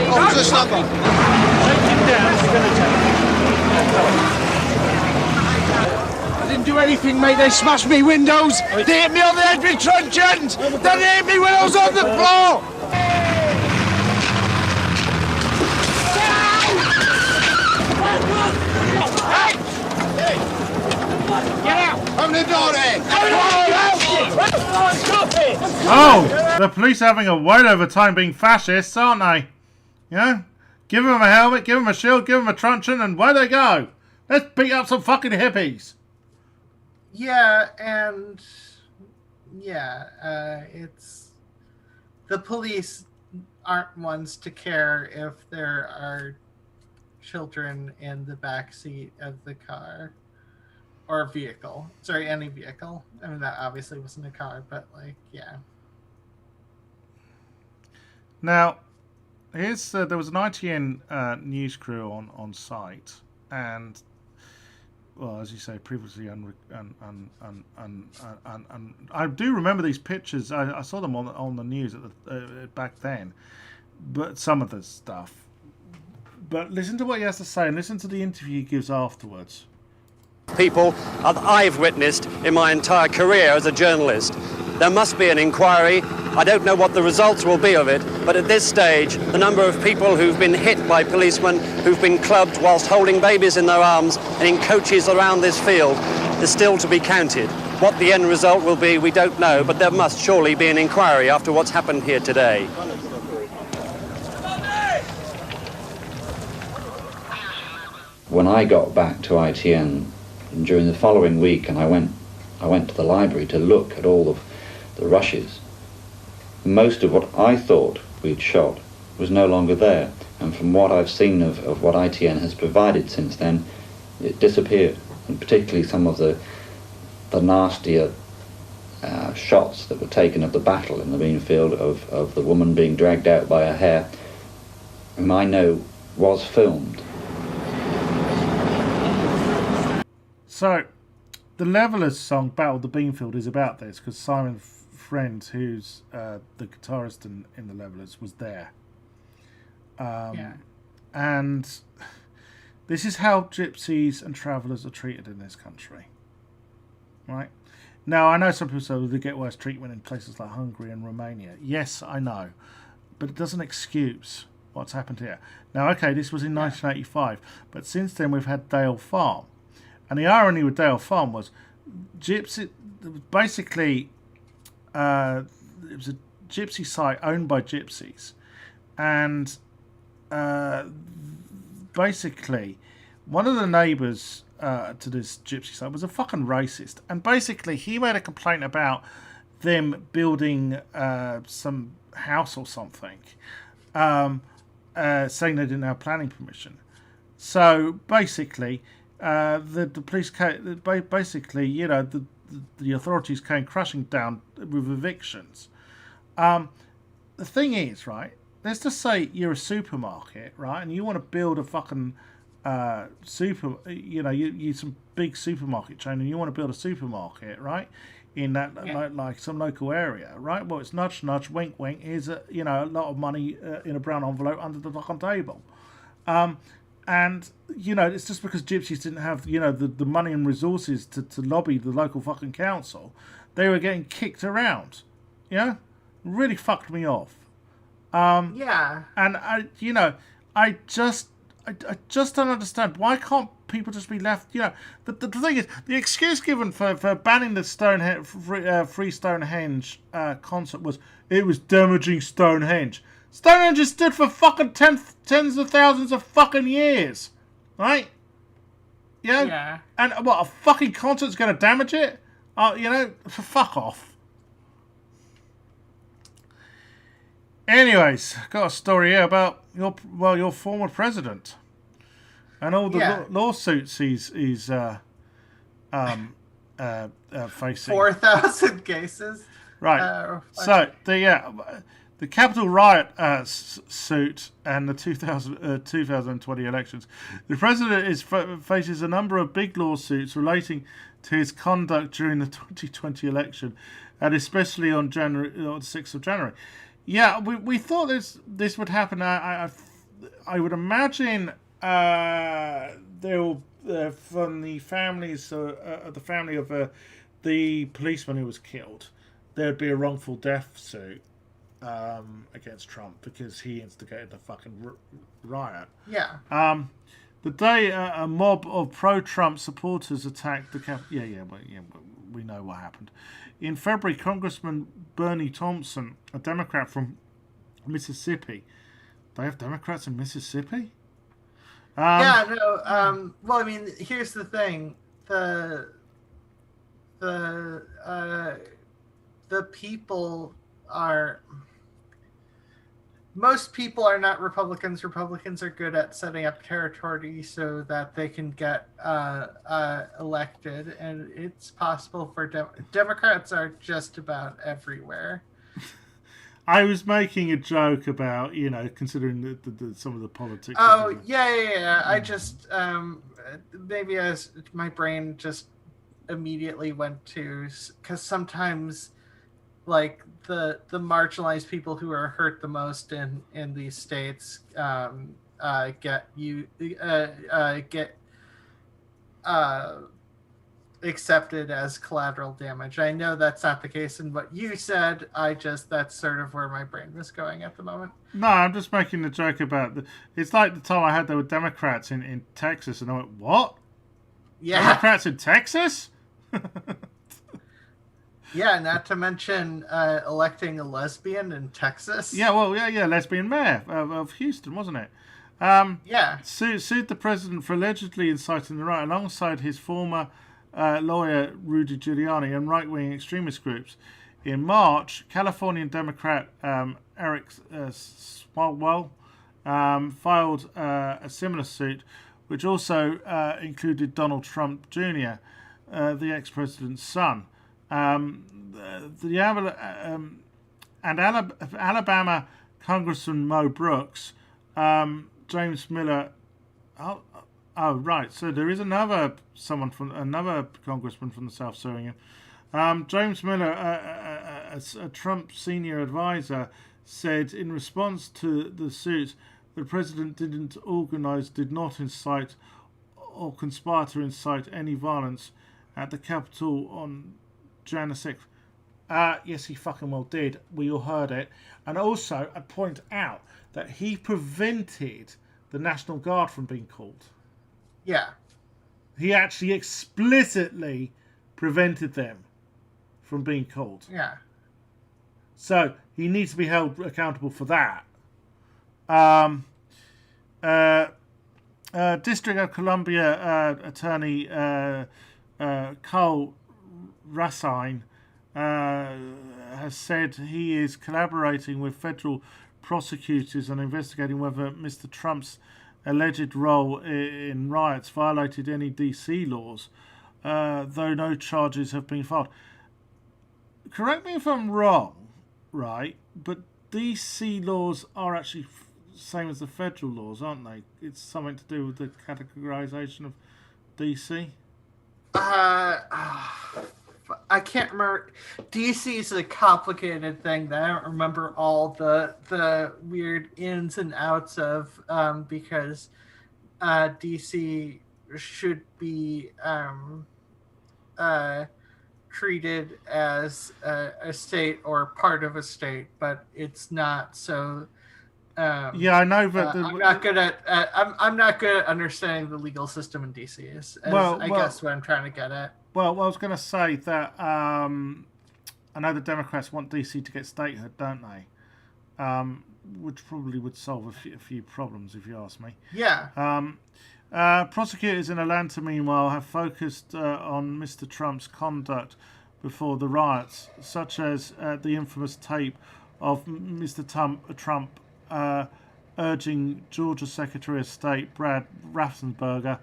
On to the number. Take him down. I didn't do anything, mate. They smashed me windows. They hit me on the head with truncheons. They hit me when I was on the floor. Get out! Open the door there! Oh, the police are having a whale of a time being fascists, aren't they? Yeah? Give them a helmet, give them a shield, give them a truncheon, and where they go? Let's beat up some fucking hippies. Yeah, and it's the police aren't ones to care if there are children in the back seat of the car or vehicle. Sorry, any vehicle. I mean, that obviously wasn't a car, but like, yeah. Now, here's there was an ITN news crew on site, and well, as you say, previously I do remember these pictures. I saw them on the news at the back then, but some of the stuff. But listen to what he has to say, and listen to the interview he gives afterwards. People that I've witnessed in my entire career as a journalist. There must be an inquiry. I don't know what the results will be of it, but at this stage, the number of people who've been hit by policemen, who've been clubbed whilst holding babies in their arms and in coaches around this field is still to be counted. What the end result will be, we don't know, but there must surely be an inquiry after what's happened here today. When I got back to ITN during the following week, and I went to the library to look at all of the rushes, most of what I thought we'd shot was no longer there, and from what I've seen of what ITN has provided since then, it disappeared, and particularly some of the nastier shots that were taken of the battle in the bean field of the woman being dragged out by her hair, whom I know was filmed. So, the Levellers song Battle of the Beanfield is about this, because Simon Friend, who's the guitarist in the Levellers, was there. And this is how gypsies and travellers are treated in this country. Right? Now, I know some people say they get worse treatment in places like Hungary and Romania. Yes, I know. But it doesn't excuse what's happened here. Now, okay, this was in 1985, but since then we've had Dale Farm. And the irony with Dale Farm was, basically, it was a gypsy site owned by gypsies, and basically, one of the neighbours to this gypsy site was a fucking racist, and basically he made a complaint about them building some house or something, saying they didn't have planning permission. So basically, the police came, basically, you know, the authorities came crashing down with evictions. The thing is, right, let's just say you're a supermarket, right, and you want to build a fucking you some big supermarket chain, and you want to build a supermarket, right, in that like some local area, right? Well, it's nudge nudge, wink wink. Here's a lot of money in a brown envelope under the fucking table. And, you know, it's just because gypsies didn't have, you know, the money and resources to lobby the local fucking council. They were getting kicked around. Yeah? Really fucked me off. And, I I just don't understand. Why can't people just be left? You know, the thing is, the excuse given for banning the Free Stonehenge concert was it was damaging Stonehenge. Stonehenge has stood for fucking tens of thousands of fucking years, right? You know? Yeah. And what, a fucking concert's going to damage it? You know, fuck off. Anyways, got a story here about your former president and all the lawsuits he's facing. 4,000 cases. Right. So the Capitol riot suit and the 2020 elections. The president faces a number of big lawsuits relating to his conduct during the 2020 election, and especially on the 6th of January. Yeah, we thought this would happen. I would imagine they'll from the families the family of the policeman who was killed, there'd be a wrongful death suit against Trump because he instigated the fucking riot. Yeah. The day a mob of pro-Trump supporters attacked the Capitol. We know what happened. In February, Congressman Bernie Thompson, a Democrat from Mississippi. They have Democrats in Mississippi? Well, I mean, here's the thing: the people are. Most people are not Republicans. Republicans are good at setting up territory so that they can get elected, and it's possible for Democrats are just about everywhere. I was making a joke about, considering the some of the politics. Oh, yeah. I just maybe as my brain just immediately went to, because sometimes like the marginalized people who are hurt the most in these states get accepted as collateral damage. I know that's not the case in what you said. That's sort of where my brain was going at the moment. No, I'm just making the joke about it's like the time I had there with Democrats in Texas, and I went, what? Yeah. Democrats in Texas? Yeah, not to mention electing a lesbian in Texas. Yeah, lesbian mayor of Houston, wasn't it? Sued the president for allegedly inciting the riot alongside his former lawyer Rudy Giuliani and right-wing extremist groups. In March, Californian Democrat Eric Swalwell filed a similar suit, which also included Donald Trump Jr., the ex-president's son. Alabama Congressman Mo Brooks, James Miller. Oh, right. So there is another congressman from the South suing him. James Miller, a Trump senior advisor, said in response to the suit, the president did not incite or conspire to incite any violence at the Capitol on January 6th. Yes, he fucking well did. We all heard it. And also, I point out that he prevented the National Guard from being called. Yeah. He actually explicitly prevented them from being called. Yeah. So, he needs to be held accountable for that. District of Columbia Attorney Carl Racine has said he is collaborating with federal prosecutors and investigating whether Mr. Trump's alleged role in riots violated any DC laws, though no charges have been filed. Correct me if I'm wrong, right? But DC laws are actually same as the federal laws, aren't they? It's something to do with the categorization of DC. I can't remember. DC is a complicated thing that I don't remember all the weird ins and outs of, because DC should be treated as a state or part of a state, but it's not. So Yeah, I know, but I'm not good at I'm not good at understanding the legal system in DC. I guess what I'm trying to get at. Well, I was going to say that I know the Democrats want DC to get statehood, don't they? Which probably would solve a few problems, if you ask me. Yeah. Prosecutors in Atlanta, meanwhile, have focused on Mr. Trump's conduct before the riots, such as the infamous tape of Mr. Trump urging Georgia Secretary of State Brad Raffensperger,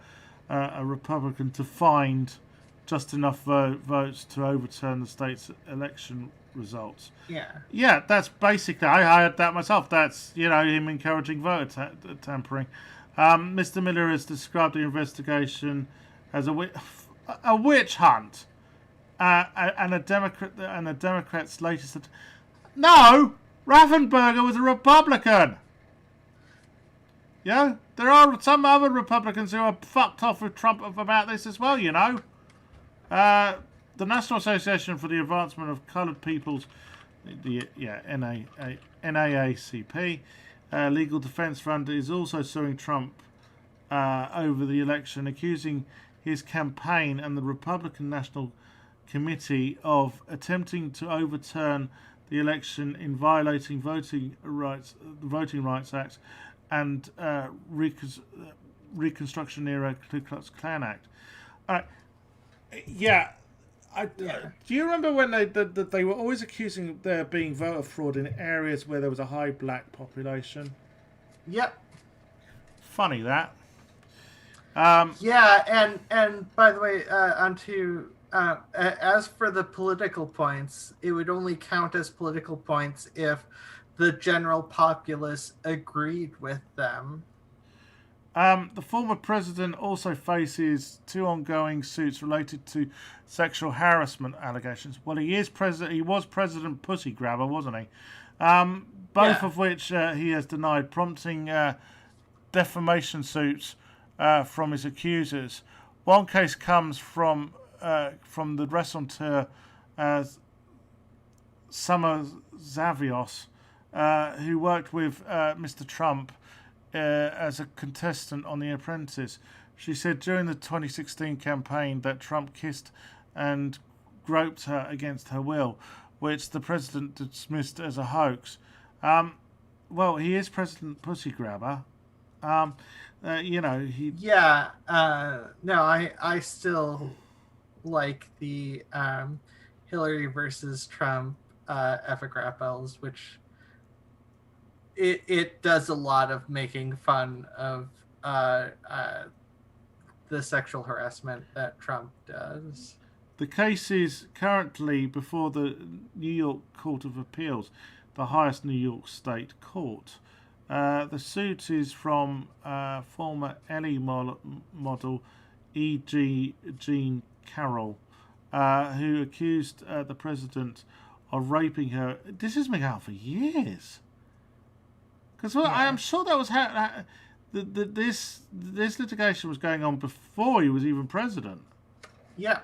a Republican, to find just enough votes to overturn the state's election results. Yeah, that's basically, I heard that myself. That's, him encouraging voter tampering. Mr. Miller has described the investigation as a witch hunt, and a Democrat's latest. No, Raffensperger was a Republican. Yeah, there are some other Republicans who are fucked off with Trump about this as well. The National Association for the Advancement of Coloured Peoples, NAACP, Legal Defence Fund, is also suing Trump over the election, accusing his campaign and the Republican National Committee of attempting to overturn the election in violating the Voting Rights Act and Reconstruction Era Ku Klux Klan Act. Do you remember when they were always accusing there being voter fraud in areas where there was a high black population? Yep. Funny that. And by the way, as for the political points, it would only count as political points if the general populace agreed with them. The former president also faces 2 ongoing suits related to sexual harassment allegations. Well, he was President Pussy Grabber, wasn't he? Both of which he has denied, prompting defamation suits from his accusers. One case comes from the restaurateur Summer Zavios, who worked with Mr. Trump as a contestant on The Apprentice. She said during the 2016 campaign that Trump kissed and groped her against her will, which the president dismissed as a hoax. Well, he is President Pussy Grabber. No, I still like the Hillary versus Trump epigraphels, which it does a lot of making fun of the sexual harassment that Trump does. The case is currently before the New York Court of Appeals, the highest New York state court. The suit is from former Ellie model E.G. Jean Carroll, who accused the president of raping her. This has been out for years. Because I am sure that was this litigation was going on before he was even president. Yeah.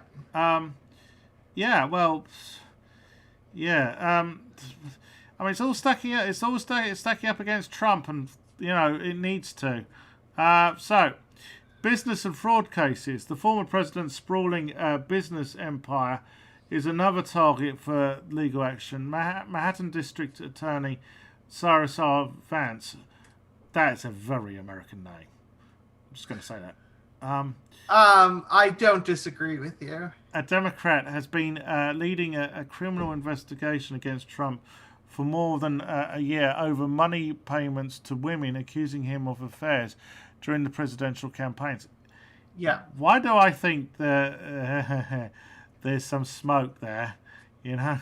It's all stacking up. It's all stacking up against Trump, and it needs to. So, business and fraud cases. The former president's sprawling business empire is another target for legal action. Manhattan District Attorney Cyrus R. Vance. That is a very American name. I'm just going to say that. I don't disagree with you. A Democrat has been leading a criminal investigation against Trump for more than a year over money payments to women, accusing him of affairs during the presidential campaigns. Yeah. Why do I think that there's some smoke there? Yeah,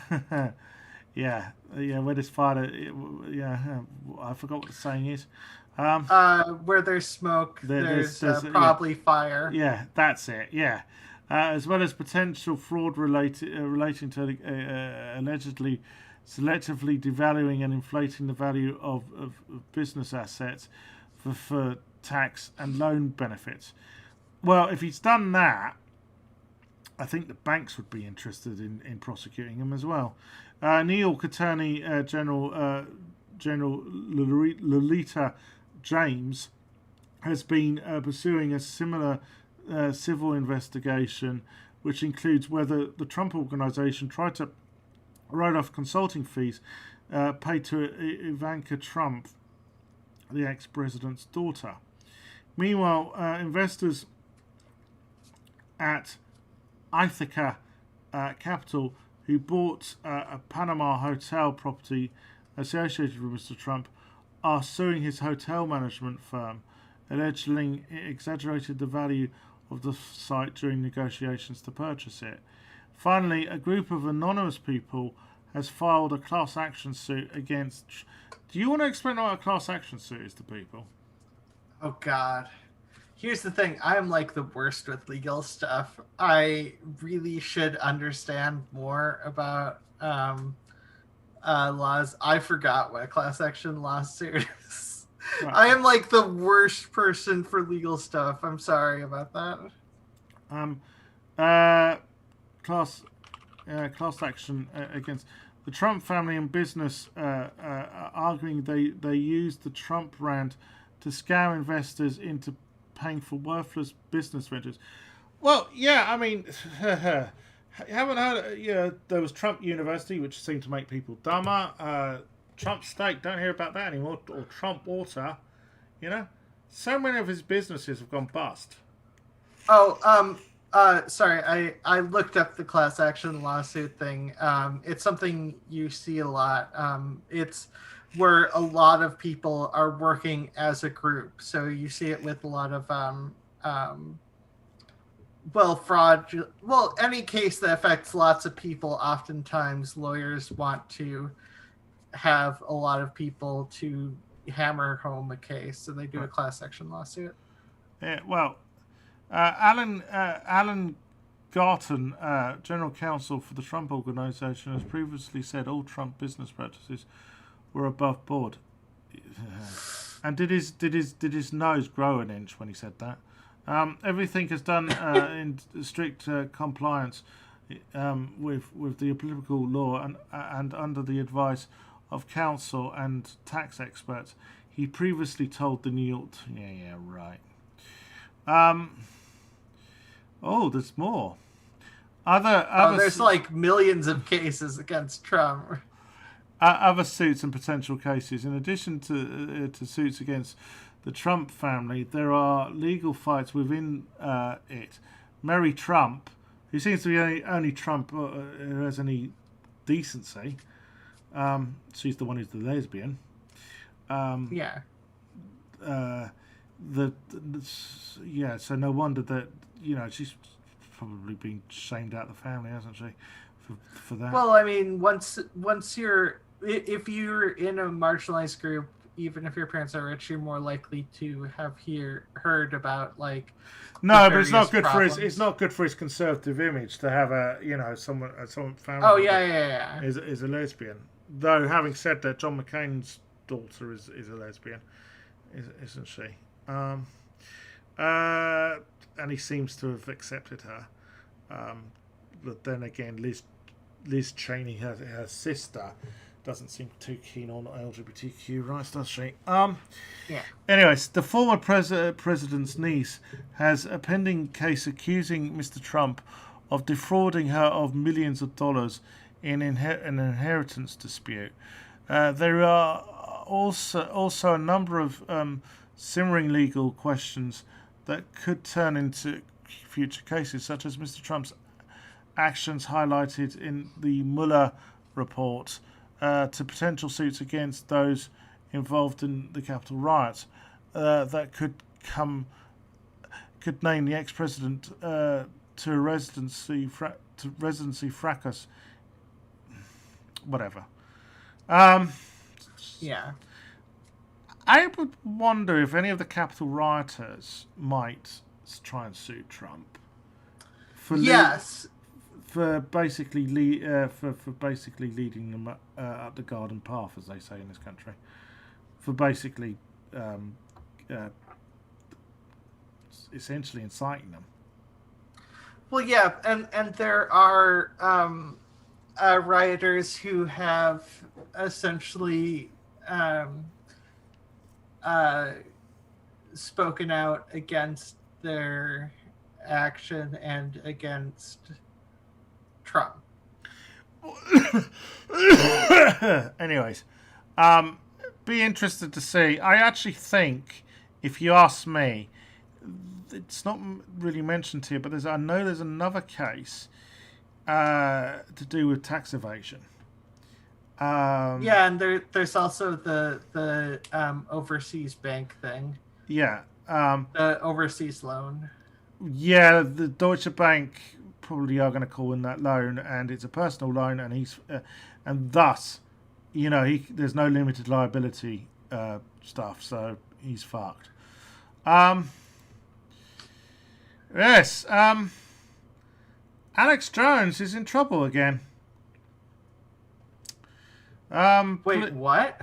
where there's fire, I forgot what the saying is. Where there's smoke, there's probably fire. Yeah, that's it. Yeah, as well as potential fraud relating to allegedly selectively devaluing and inflating the value of business assets for tax and loan benefits. Well, if he's done that, I think the banks would be interested in prosecuting him as well. New York Attorney General General Lolita James has been pursuing a similar civil investigation, which includes whether the Trump Organization tried to write off consulting fees paid to Ivanka Trump, the ex-president's daughter. Meanwhile, investors at Ithaca Capital, who bought a Panama hotel property associated with Mr. Trump, are suing his hotel management firm, allegedly exaggerated the value of the site during negotiations to purchase it. Finally, a group of anonymous people has filed a class action suit against... Do you want to explain what a class action suit is to people? Oh, God. Here's the thing. I am like the worst with legal stuff. I really should understand more about laws. I forgot what a class action lawsuit is. Right. I am like the worst person for legal stuff. I'm sorry about that. Class action against the Trump family and business, arguing they used the Trump rant to scare investors into paying for worthless business ventures. Well, yeah, I mean, haven't heard. There was Trump University, which seemed to make people dumber. Trump Steak, don't hear about that anymore. Or Trump Water, so many of his businesses have gone bust. Oh, sorry, I looked up the class action lawsuit thing. It's something you see a lot. It's where a lot of people are working as a group. So you see it with a lot of fraud. Well, any case that affects lots of people, oftentimes lawyers want to have a lot of people to hammer home a case, so they do a class action lawsuit. Yeah, well, Alan Garton, General Counsel for the Trump Organization, has previously said all Trump business practices were above board. And did his nose grow an inch when he said that? Everything is done in strict compliance with the applicable law and under the advice of counsel and tax experts. He previously told the New York... Yeah, right. There's more. There's like millions of cases against Trump. Other suits and potential cases. In addition to suits against the Trump family, there are legal fights within it. Mary Trump, who seems to be only Trump who has any decency, she's the one who's the lesbian. Yeah. So no wonder that she's probably been shamed out of the family, hasn't she, for that? Well, I mean, once if you're in a marginalized group, even if your parents are rich, you're more likely to have heard about like. No, but it's not good problems. It's not good for his conservative image to have someone family. Oh yeah. Is a lesbian. Though having said that, John McCain's daughter is a lesbian, isn't she? And he seems to have accepted her. But then again, Liz Cheney, her sister, doesn't seem too keen on LGBTQ rights, does she? Yeah. Anyways, the former president's niece has a pending case accusing Mr. Trump of defrauding her of millions of dollars in an inheritance dispute. There are also a number of simmering legal questions that could turn into future cases, such as Mr. Trump's actions highlighted in the Mueller report, to potential suits against those involved in the Capitol riots that could name the ex-president to residency fracas, whatever. Yeah. I would wonder if any of the Capitol rioters might try and sue Trump. For basically leading them up the garden path, as they say in this country. For basically essentially inciting them. Well, yeah, and there are rioters who have essentially spoken out against their action and against Trump. Anyways, be interested to see. I actually think, if you ask me, it's not really mentioned here, but I know there's another case to do with tax evasion. Yeah, and there's also the overseas bank thing. Yeah. The overseas loan. Yeah, the Deutsche Bank probably are going to call in that loan, and it's a personal loan, and he's and thus, there's no limited liability stuff, so he's fucked. Yes. Alex Jones is in trouble again. Wait, what?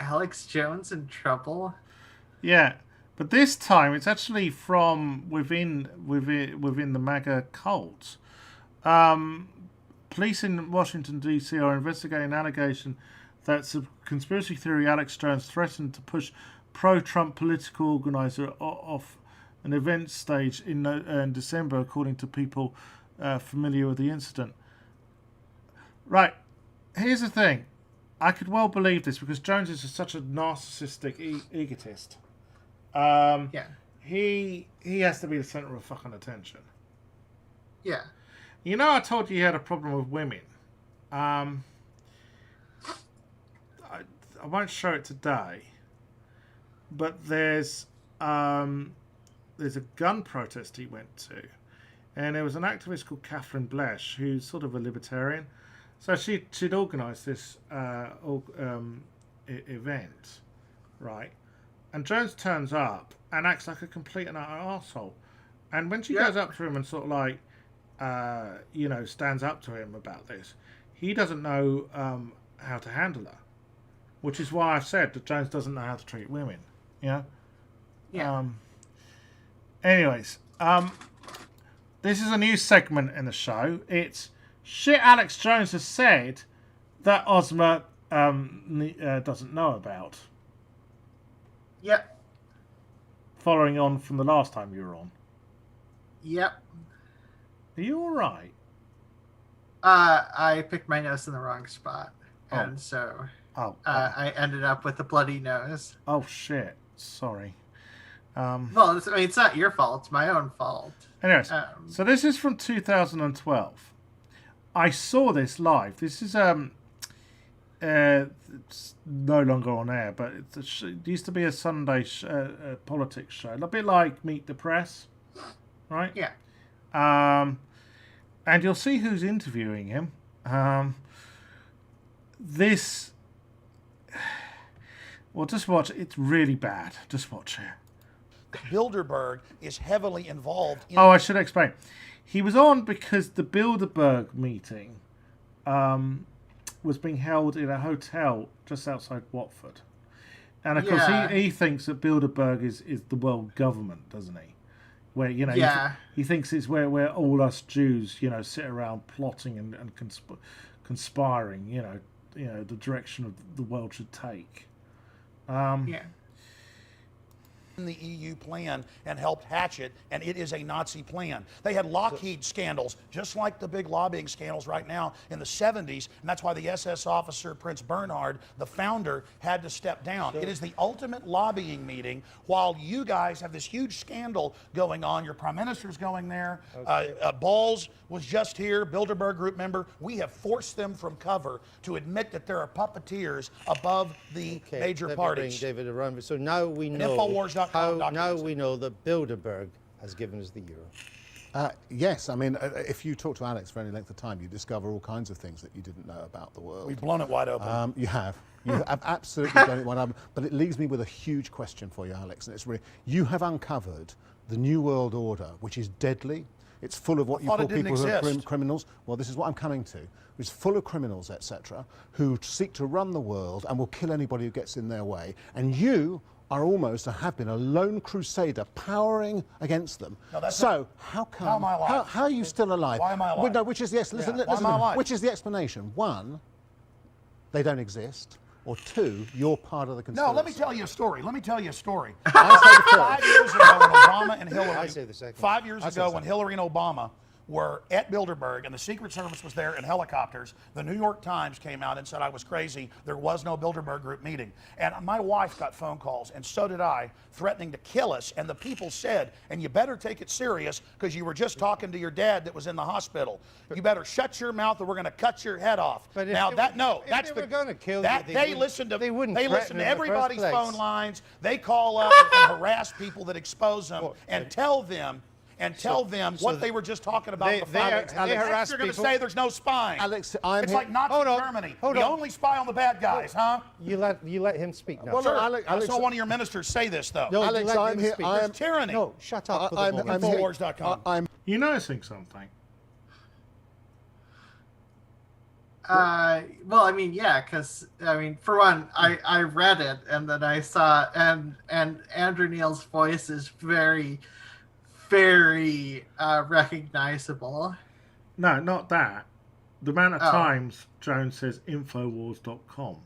Alex Jones in trouble? Yeah, but this time it's actually from within the MAGA cult. Police in Washington D.C. are investigating an allegation that conspiracy theory Alex Jones threatened to push pro-Trump political organizer off an event stage in December, according to people familiar with the incident. Right, here's the thing. I could well believe this because Jones is such a narcissistic egotist. Yeah. He has to be the center of fucking attention. Yeah. I told you he had a problem with women. I won't show it today, but there's a gun protest he went to, and there was an activist called Catherine Blesh, who's sort of a libertarian. So she'd organised this event, right? And Jones turns up and acts like a complete and utter arsehole. And when she goes up to him and sort of like, stands up to him about this, he doesn't know how to handle her. Which is why I've said that Jones doesn't know how to treat women. Yeah. Anyways, this is a new segment in the show. It's shit Alex Jones has said that Ozma doesn't know about. Yep. Following on from the last time you were on. Yep. Are you all right? I picked my nose in the wrong spot, and so I ended up with a bloody nose. Oh shit! Sorry. Well, it's not your fault; it's my own fault. Anyways, so this is from 2012. I saw this live. This is it's no longer on air, but it used to be a Sunday politics show, a bit like Meet the Press, right? Yeah. And you'll see who's interviewing him. Well, just watch it. It's really bad. Just watch it. Bilderberg is heavily involved in... I should explain. He was on because the Bilderberg meeting was being held in a hotel just outside Watford. And of course, he thinks that Bilderberg is the world government, doesn't he? Where, he thinks it's where all us Jews, sit around plotting and conspiring, the direction of the world should take. In the EU plan and helped hatch it, and it is a Nazi plan. They had Lockheed scandals, just like the big lobbying scandals right now in the 70s, and that's why the SS officer, Prince Bernhard, the founder, had to step down. It is the ultimate lobbying meeting while you guys have this huge scandal going on. Your prime minister's going there. Balls was just here, Bilderberg group member. We have forced them from cover to admit that there are puppeteers above the major parties. David around. So now we know. Now we know that Bilderberg has given us the euro. Yes, I mean, if you talk to Alex for any length of time, you discover all kinds of things that you didn't know about the world. We've blown it wide open. You have. You have absolutely blown it wide open. But it leaves me with a huge question for you, Alex. And it's really, you have uncovered the New World Order, which is deadly. It's full of what you call people who are criminals. Well, this is what I'm coming to. It's full of criminals, etc., who seek to run the world and will kill anybody who gets in their way. And you are almost, and have been, a lone crusader powering against them. So how come? How am I alive? How are you still alive? Why am I alive? No, which is the Why am I alive? Which is the explanation? One, they don't exist, or 2, you're part of the conspiracy. No, let me tell you a story. Let me tell you a story. I say the 5 years ago when Obama and Hillary, I say the second. 5 years ago when Hillary and Obama were at Bilderberg and the Secret Service was there in helicopters, the New York Times came out and said I was crazy. There was no Bilderberg group meeting. And my wife got phone calls, and so did I, threatening to kill us. And the people said, and you better take it serious because you were just talking to your dad that was in the hospital. You better shut your mouth or we're going to cut your head off. But now if that's they were going to kill that you, they listen to they wouldn't they listen threaten to in the first everybody's place. phone lines. They call up and harass people that expose them and tell them what they were just talking about. They harass You're going to people. say there's no spying. Alex, It's like Nazi Germany. We only spy on the bad guys, huh? You let him speak now. Well, Sure. no, Alex, I saw one of your ministers say this, though. No, Alex, you let I'm him here. speak. I am It's tyranny. No, shut up. I'm Infowars.com. You noticing something? Well, I mean, yeah, because for one, I read it and then I saw and Andrew Neil's voice is very, very recognizable. No, not that. The amount of times Jones says Infowars.com.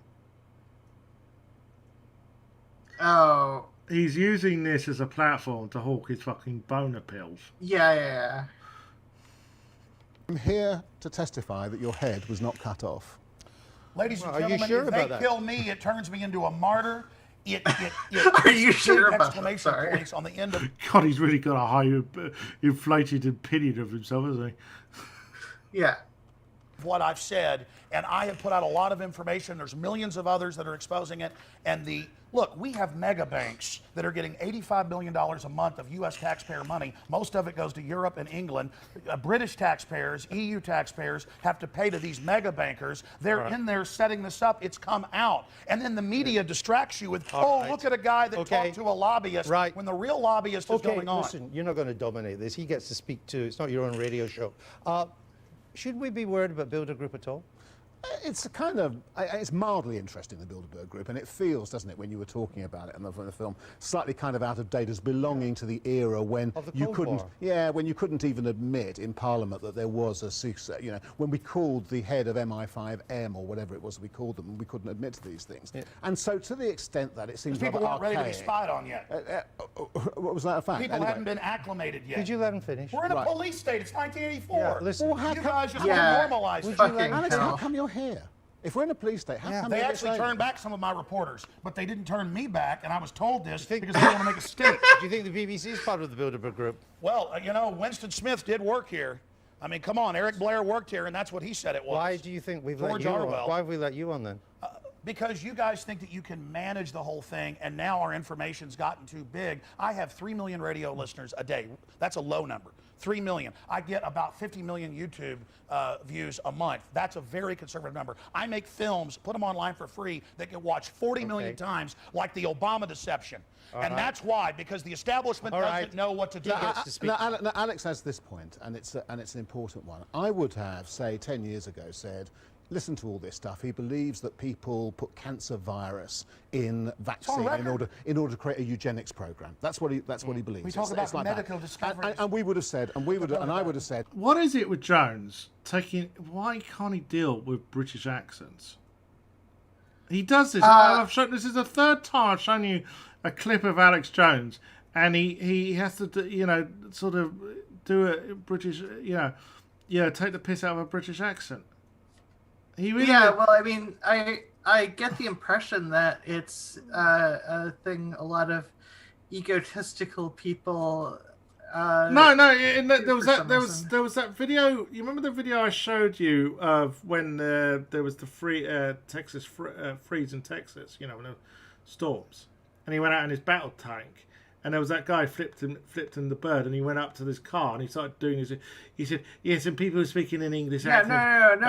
Oh. He's using this as a platform to hawk his fucking boner pills. Yeah. I'm here to testify that your head was not cut off. Ladies and Are you gentlemen, sure if about they that? kill me, it turns me into a martyr. Are you sure about that? Exclamation points on the end of God, he's really got a high inflated opinion of himself, hasn't he? Yeah. what I've said, and I have put out a lot of information. There's millions of others that are exposing it. And look, we have mega banks that are getting $85 billion a month of U.S. taxpayer money. Most of it goes to Europe and England. British taxpayers, EU taxpayers have to pay to these mega bankers. They're in there setting this up. It's come out. And then the media distracts you with, look at a guy that talked to a lobbyist when the real lobbyist is going on. Listen, you're not going to dominate this. He gets to speak too. It's not your own radio show. Should we be worried about Bilder Group at all? It's it's mildly interesting, the Bilderberg Group, and it feels, doesn't it, when you were talking about it in the film, slightly kind of out of date, as belonging to the era when you couldn't, when you couldn't even admit in Parliament that there was a, when we called the head of MI5M or whatever it was we called them, we couldn't admit to these things. Yeah. And so, to the extent that it seems people rather weren't ready to be spied on yet. What was that a fact? People hadn't been acclimated yet. Did you let him finish? We're in a police state. It's 1984. Yeah, listen, you guys just want to normalize it. Alex, how come you're here? If we're in a police state, how come they actually turned back some of my reporters, but they didn't turn me back, and I was told this because they want to make a stink. Do you think the BBC is part of the Bilderberg Group? Well, Winston Smith did work here. I mean, come on, Eric Blair worked here, and that's what he said it was. Why do you think we've George let you Orwell. on? Why have we let you on then? Because you guys think that you can manage the whole thing, and now our information's gotten too big. I have 3 million radio listeners a day. That's a low number. 3 million. I get about 50 million YouTube views a month. That's a very conservative number. I make films, put them online for free, that get watched 40 million times, like the Obama deception. And that's why, because the establishment doesn't know what to do. Now, Alex has this point, and it's an important one. I would have, say, 10 years ago said, listen to all this stuff. He believes that people put cancer virus in vaccine in order to create a eugenics program. That's what he believes. We talk about like medical discoveries. And we would have said, and I would have said, what is it with Jones why can't he deal with British accents? He does this. This is the third time I've shown you a clip of Alex Jones, and he has to sort of do a British take the piss out of a British accent. Well, I mean, I get the impression that it's a thing a lot of egotistical people. There was that video. You remember the video I showed you of when there was the Texas freeze in Texas? When there were storms, and he went out in his battle tank. And there was that guy flipped him the bird, and he went up to this car and he started doing his. He said, "Yes, and people who speaking in English." Yeah, no.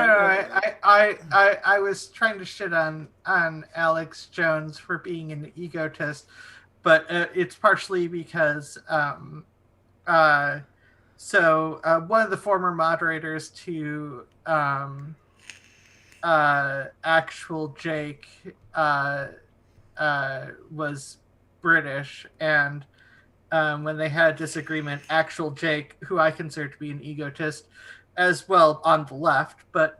I was trying to shit on Alex Jones for being an egotist, but it's partially because one of the former moderators to Actual Jake was British, and when they had a disagreement, Actual Jake, who I consider to be an egotist as well on the left, but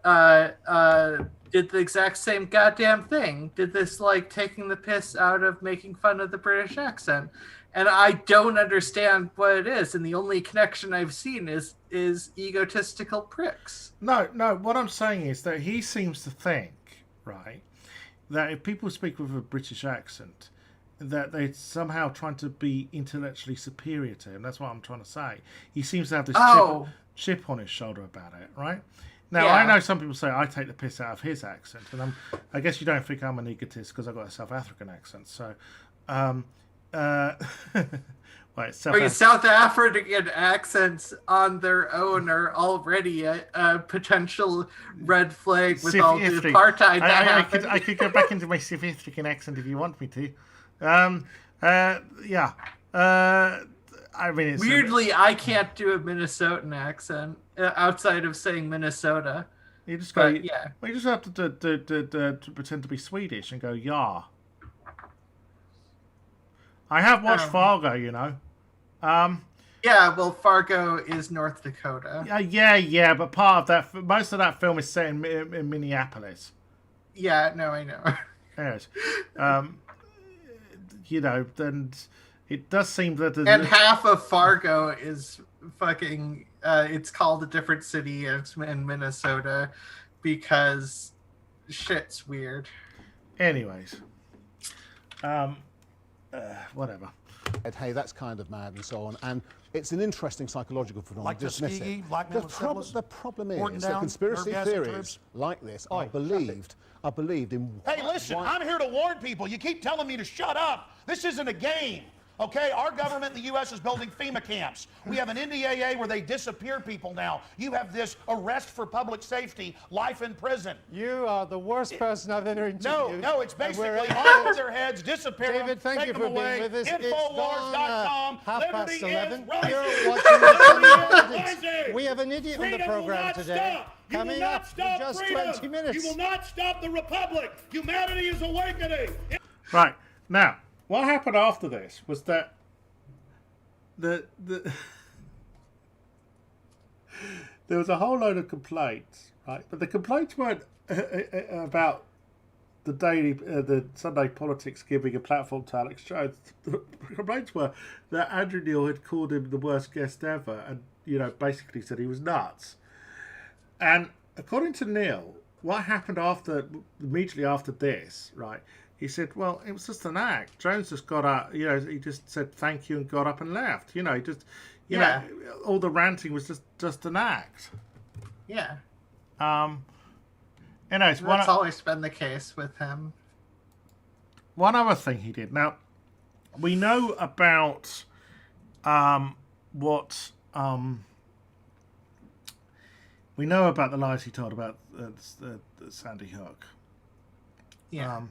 did the exact same goddamn thing. Did this, like, taking the piss out of making fun of the British accent. And I don't understand what it is. And the only connection I've seen is egotistical pricks. No, what I'm saying is that he seems to think, right, that if people speak with a British accent, that they're somehow trying to be intellectually superior to him. That's what I'm trying to say. He seems to have this chip on his shoulder about it, right? Now, I know some people say I take the piss out of his accent, and I guess you don't think I'm an egotist because I've got a South African accent. So, wait, South African accents on their own are already a potential red flag with all the apartheid that happened. I could go back into my South African accent if you want me to. I mean, it's weirdly, I can't do a Minnesotan accent outside of saying Minnesota. You just go, yeah. Well, you just have to pretend to be Swedish and go, yeah. I have watched Fargo, you know. Yeah, well, Fargo is North Dakota. Yeah, but part of that, most of that film is set in Minneapolis. Yeah, no, I know. Yes. You know, and it does seem that... And half of Fargo is fucking... it's called a different city in Minnesota because shit's weird. Anyways. Whatever. Hey, that's kind of mad and so on. And it's an interesting psychological phenomenon. Like Tuskegee, the problem is that conspiracy theories like this are believed in... Hey, listen, I'm here to warn people. You keep telling me to shut up. This isn't a game. Okay, our government in the U.S. is building FEMA camps. We have an NDAA where they disappear people now. You have this arrest for public safety, life in prison. You are the worst person I've ever interviewed. No, it's basically off with their heads, disappear David, them, thank you for being with us. Infowars.com. It's 11:30. Liberty You're watching We have an idiot on the program today. Coming up in just 20 minutes. You will not stop the Republic. Humanity is awakening. Right, now... What happened after this was that there was a whole load of complaints, right? But the complaints weren't about the Sunday Politics giving a platform to Alex Jones. The complaints were that Andrew Neil had called him the worst guest ever, and basically said he was nuts. And according to Neil, what happened immediately after this, right? He said, well, it was just an act. Jones just got up, he just said thank you and got up and left. You know, all the ranting was just an act. Yeah. Anyways, that's always been the case with him. One other thing he did. Now, we know about we know about the lies he told about Sandy Hook. Yeah.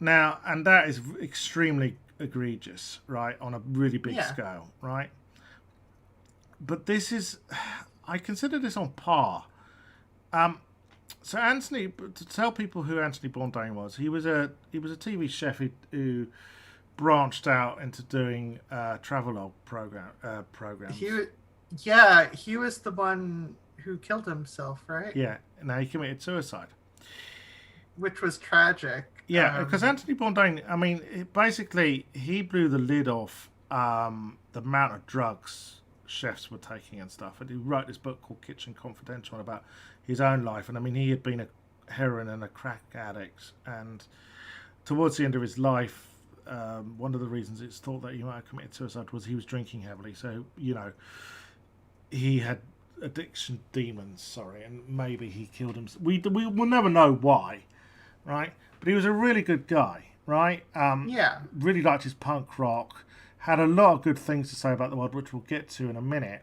Now, and that is extremely egregious, right, on a really big scale, right? But this is, I consider this on par. So Anthony, to tell people who Anthony Bourdain was, he was a TV chef who branched out into doing travelogue programs. He was the one who killed himself, right? Yeah, no, he committed suicide. Which was tragic. Yeah, because Anthony Bourdain, I mean, basically, he blew the lid off the amount of drugs chefs were taking and stuff. And he wrote this book called Kitchen Confidential about his own life. And I mean, he had been a heroin and a crack addict. And towards the end of his life, one of the reasons it's thought that he might have committed suicide was he was drinking heavily. So, he had addiction demons, and maybe he killed himself. We will never know why, right? But he was a really good guy, right? Really liked his punk rock. Had a lot of good things to say about the world, which we'll get to in a minute.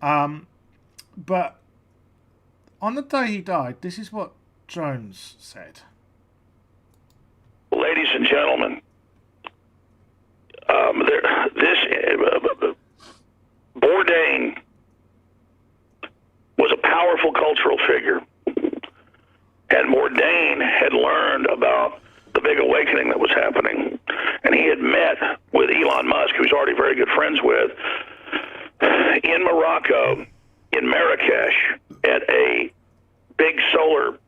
But on the day he died, this is what Jones said. Ladies and gentlemen, Bourdain was a powerful cultural figure. And Bourdain had learned about the big awakening that was happening. And he had met with Elon Musk, who he's already very good friends with, in Morocco, in Marrakesh, at a big solar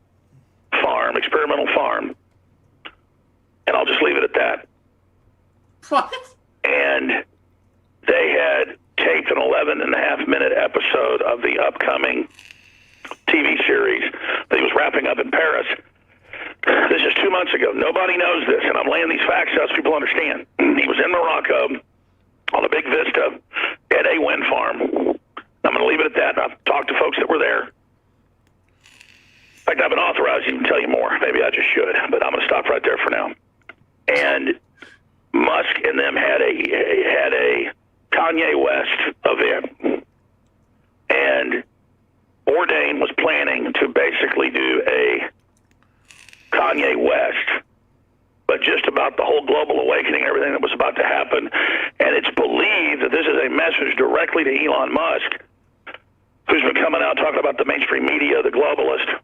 farm, experimental farm, and I'll just leave it at that. What? And they had taped an 11.5-minute episode of the upcoming TV series that he was wrapping up in Paris. This is 2 months ago. Nobody knows this, and I'm laying these facts out so people understand. He was in Morocco on a big vista at a wind farm. I'm going to leave it at that. I've talked to folks that were there. In fact, I've been authorized to even tell you more. Maybe I just should, but I'm going to stop right there for now. And Musk and them had a Kanye West event, and Bourdain was planning to basically do a Kanye West, but just about the whole global awakening, everything that was about to happen. And it's believed that this is a message directly to Elon Musk, who's been coming out talking about the mainstream media, the globalist,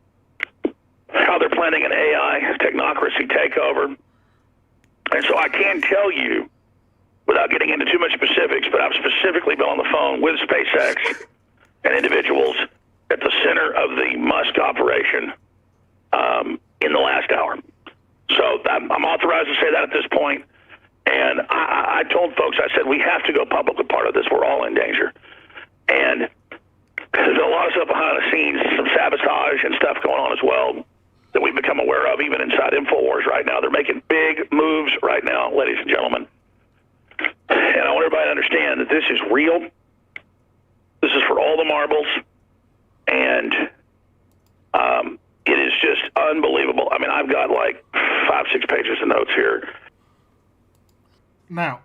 how they're planning an AI technocracy takeover. And so I can tell you, without getting into too much specifics, but I've specifically been on the phone with SpaceX and individuals at the center of the Musk operation in the last hour. So I'm authorized to say that at this point. And I told folks, I said, we have to go public with part of this. We're all in danger. And there's a lot of stuff behind the scenes, some sabotage and stuff going on as well that we've become aware of, even inside InfoWars right now. They're making big moves right now, ladies and gentlemen. And I want everybody to understand that this is real. This is for all the marbles. And it is just unbelievable. I mean, I've got like 5-6 pages of notes here. Now,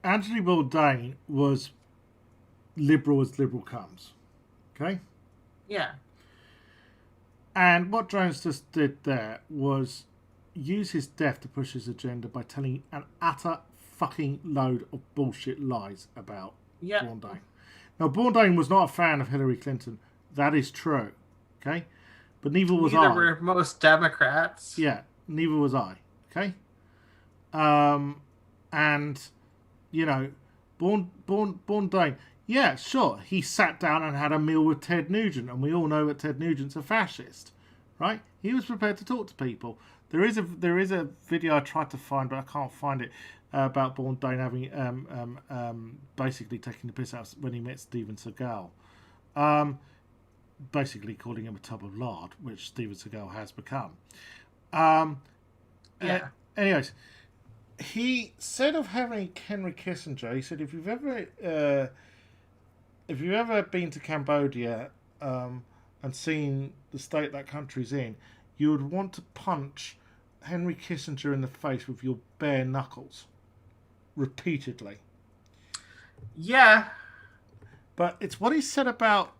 Anthony Bourdain was liberal as liberal comes. Okay? Yeah. And what Jones just did there was use his death to push his agenda by telling an utter fucking load of bullshit lies about Bourdain. Now, Bourdain was not a fan of Hillary Clinton. That is true. Okay? But neither was I. Neither were most Democrats. Yeah, neither was I. Okay? And, you know, Bourdain, yeah, sure, he sat down and had a meal with Ted Nugent, and we all know that Ted Nugent's a fascist, right? He was prepared to talk to people. There is a video I tried to find, but I can't find it, about Bourdain having basically taking the piss out when he met Steven Seagal, basically calling him a tub of lard, which Steven Seagal has become. Anyways, he said of Henry Kissinger, he said, if you've ever been to Cambodia and seen the state that country's in, you would want to punch Henry Kissinger in the face with your bare knuckles repeatedly. Yeah. But it's what he said about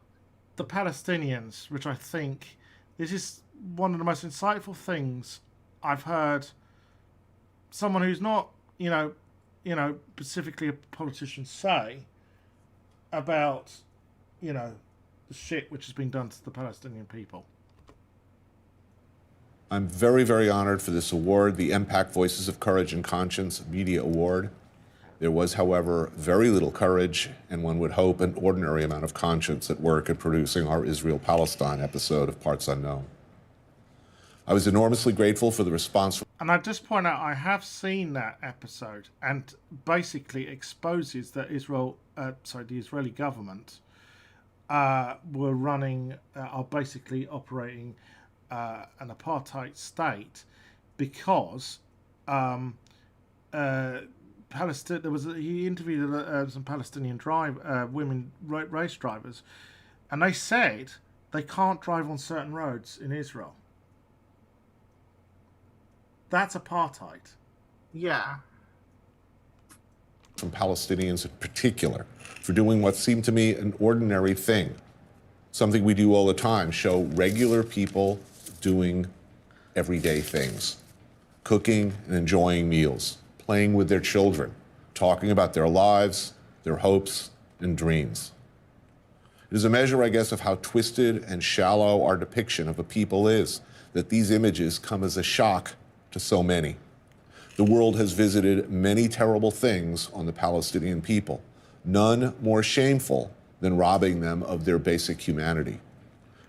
the Palestinians, which I think this is one of the most insightful things I've heard someone who's not, you know, specifically a politician say about, you know, the shit which has been done to the Palestinian people. I'm very, very honored for this award, the MPAC Voices of Courage and Conscience Media Award. There was, however, very little courage, and one would hope an ordinary amount of conscience at work at producing our Israel-Palestine episode of Parts Unknown. I was enormously grateful for the response. And I just point out, I have seen that episode, and basically exposes that the Israeli government are basically operating an apartheid state because he interviewed some Palestinian women race drivers, and they said they can't drive on certain roads in Israel. That's apartheid. Yeah. From Palestinians in particular for doing what seemed to me an ordinary thing, something we do all the time, show regular people doing everyday things, cooking and enjoying meals, playing with their children, talking about their lives, their hopes and dreams. It is a measure, I guess, of how twisted and shallow our depiction of a people is, that these images come as a shock to so many. The world has visited many terrible things on the Palestinian people, none more shameful than robbing them of their basic humanity.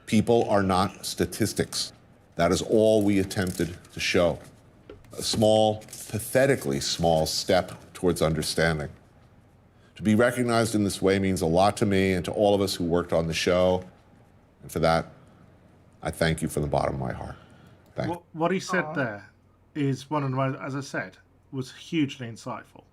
People are not statistics. That is all we attempted to show. A small, pathetically small step towards understanding. To be recognized in this way means a lot to me and to all of us who worked on the show. And for that, I thank you from the bottom of my heart. Thank you. What he said there is one of the most, as I said, was hugely insightful.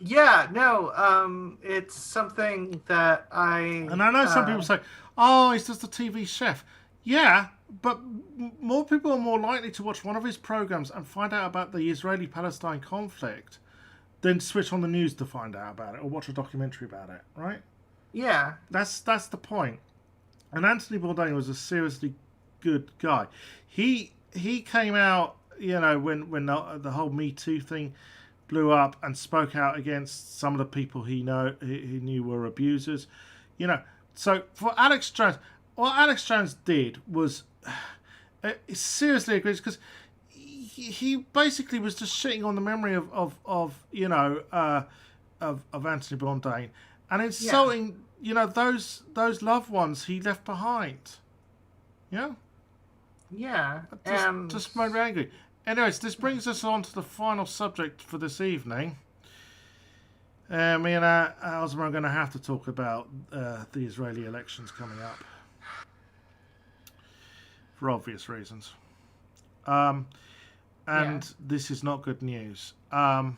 Yeah, no, it's something that And I know some people say, oh, he's just a TV chef. Yeah, but more people are more likely to watch one of his programs and find out about the Israeli-Palestine conflict than switch on the news to find out about it or watch a documentary about it, right? Yeah. That's the point. And Anthony Bourdain was a seriously good guy. He came out, you know, when the whole Me Too thing blew up and spoke out against some of the people he knew were abusers. You know, so for Alex Jones, what Alex Jones did was seriously egregious because he basically was just shitting on the memory of Anthony Bourdain and insulting those loved ones he left behind. Yeah. Yeah. Just made me angry. Anyways, this brings us on to the final subject for this evening. Me and Ozma are going to have to talk about the Israeli elections coming up for obvious reasons. This is not good news. The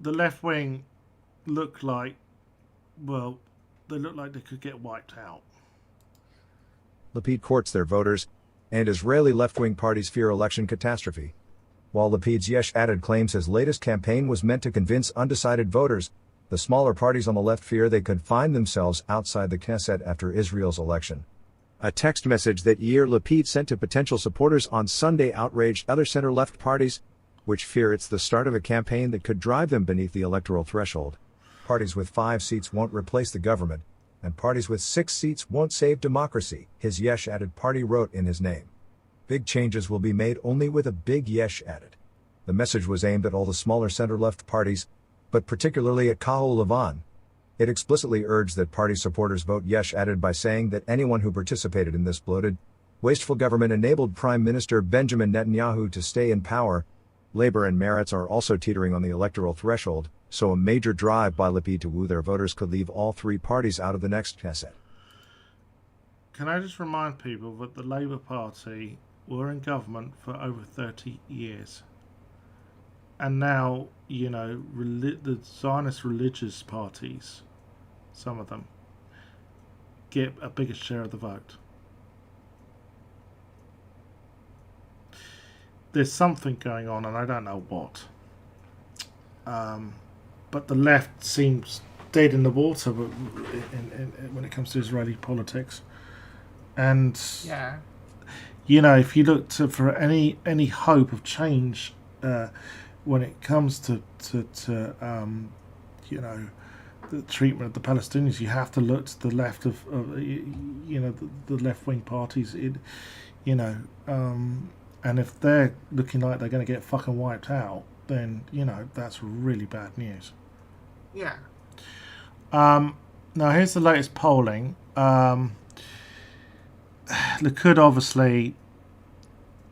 left wing look like they could get wiped out. Lapid courts their voters, and Israeli left-wing parties fear election catastrophe. While Lapid's Yesh Atid claims his latest campaign was meant to convince undecided voters, the smaller parties on the left fear they could find themselves outside the Knesset after Israel's election. A text message that Yair Lapid sent to potential supporters on Sunday outraged other center-left parties, which fear it's the start of a campaign that could drive them beneath the electoral threshold. Parties with 5 seats won't replace the government, and parties with 6 seats won't save democracy, his Yesh Atid party wrote in his name. Big changes will be made only with a big Yesh Atid. The message was aimed at all the smaller center-left parties, but particularly at Kahol Lavan. It explicitly urged that party supporters vote Yesh Atid by saying that anyone who participated in this bloated, wasteful government enabled Prime Minister Benjamin Netanyahu to stay in power. Labor and Meretz are also teetering on the electoral threshold, so a major drive by Lapid to woo their voters could leave all 3 parties out of the next Knesset. Can I just remind people that the Labour Party were in government for over 30 years. And now, the Zionist religious parties, some of them, get a bigger share of the vote. There's something going on, and I don't know what. But the left seems dead in the water when it comes to Israeli politics. And, if you look for any hope of change when it comes to the treatment of the Palestinians, you have to look to the left of the left-wing parties. And if they're looking like they're going to get fucking wiped out, then, that's really bad news. Yeah. Now, here's the latest polling. Likud, obviously,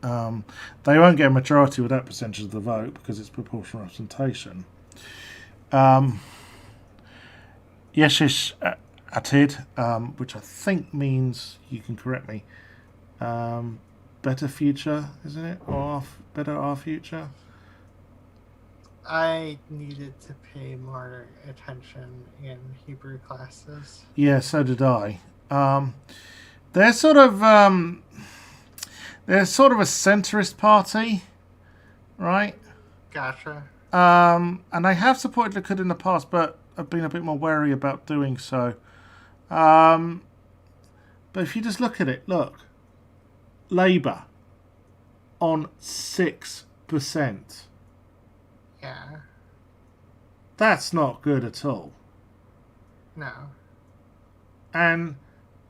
they won't get a majority with that percentage of the vote because it's proportional representation. Yesh Atid, which I think means, you can correct me, better future, isn't it? Or better our future? I needed to pay more attention in Hebrew classes. Yeah, so did I. They're sort of a centrist party, right? Gotcha. And they have supported Likud in the past, but have been a bit more wary about doing so. But if you just look at it, Labour on 6%. Yeah. That's not good at all. No. And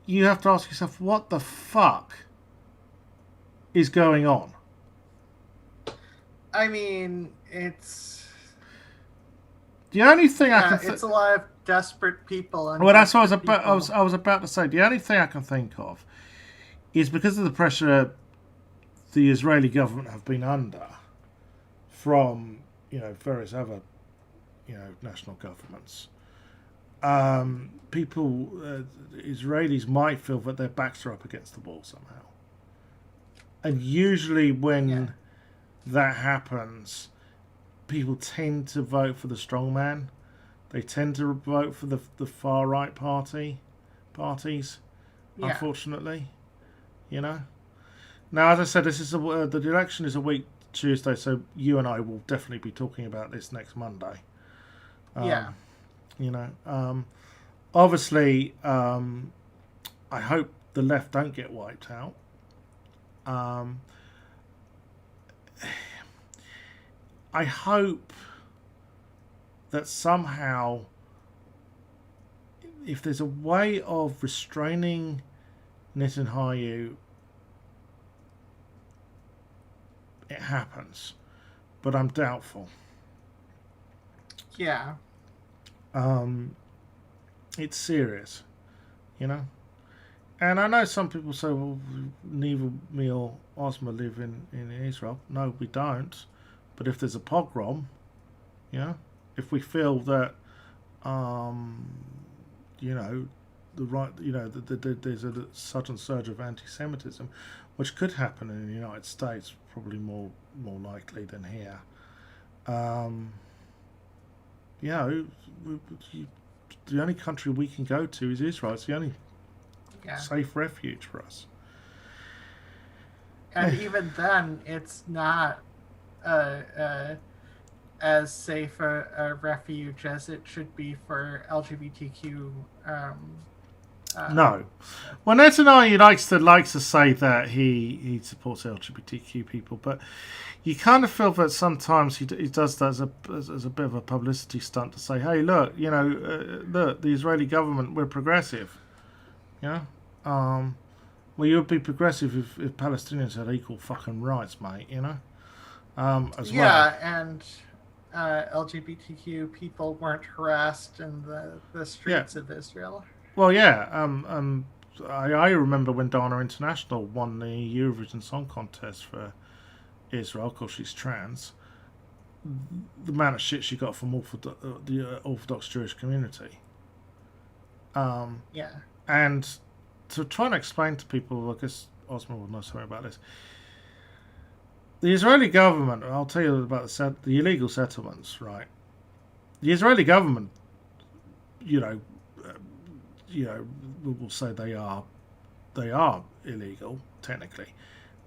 you have to ask yourself, what the fuck is going on? I mean, it's... The only thing it's a lot of desperate people. Well, that's what I was about to say. The only thing I can think of is because of the pressure the Israeli government have been under from various other national governments. People, Israelis might feel that their backs are up against the wall somehow, and usually when that happens, people tend to vote for the strongman. They tend to vote for the far right parties. Unfortunately, Now, as I said, this is the election is a week Tuesday, so you and I will definitely be talking about this next Monday. Obviously, I hope the left don't get wiped out. I hope that somehow, if there's a way of restraining Netanyahu, it happens, but I'm doubtful. Yeah. It's serious, And I know some people say, well, neither me or Ozma live in Israel. No, we don't. But if there's a pogrom, if we feel that, the right, there's a sudden surge of anti-Semitism, which could happen in the United States, probably more likely than here. The only country we can go to is Israel. It's the only safe refuge for us. And even then, it's not as safe a refuge as it should be for LGBTQ. No. Well, Netanyahu likes to say that he supports LGBTQ people, but you kind of feel that sometimes he does that as a bit of a publicity stunt to say, hey, look, look, the Israeli government, we're progressive. Well, you would be progressive if Palestinians had equal fucking rights, mate, as well. And LGBTQ people weren't harassed in the streets of Israel. Well, I remember when Dana International won the Eurovision Song Contest for Israel, because she's trans. The amount of shit she got from the Orthodox Jewish community. And to try and explain to people, I guess Osman will know something about this. The Israeli government, I'll tell you about the illegal settlements, right? The Israeli government, will say they are illegal technically,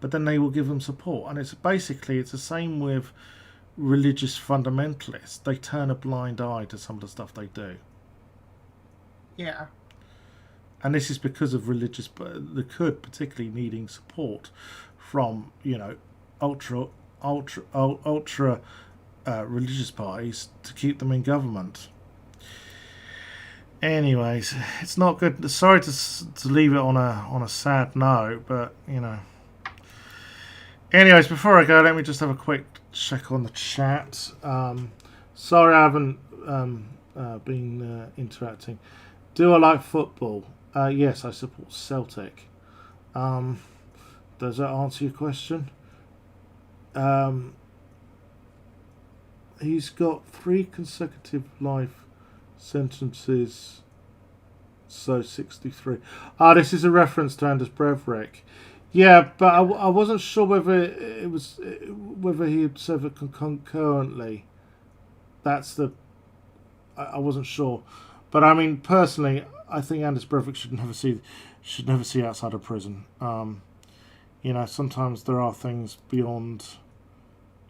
but then they will give them support, and it's the same with religious fundamentalists. They turn a blind eye to some of the stuff they do. Yeah. And this is because of the Kurd particularly needing support from ultra religious parties to keep them in government. Anyways, it's not good. Sorry to leave it on a sad note, but Anyways, before I go, let me just have a quick check on the chat. Sorry I haven't been interacting. Do I like football? Yes, I support Celtic. Does that answer your question? He's got 3 consecutive life sentences, so 63. This is a reference to Anders Breivik. Yeah, but I wasn't sure whether he had served it concurrently. I wasn't sure, but I mean personally, I think Anders Breivik should never see outside of prison. Sometimes there are things beyond.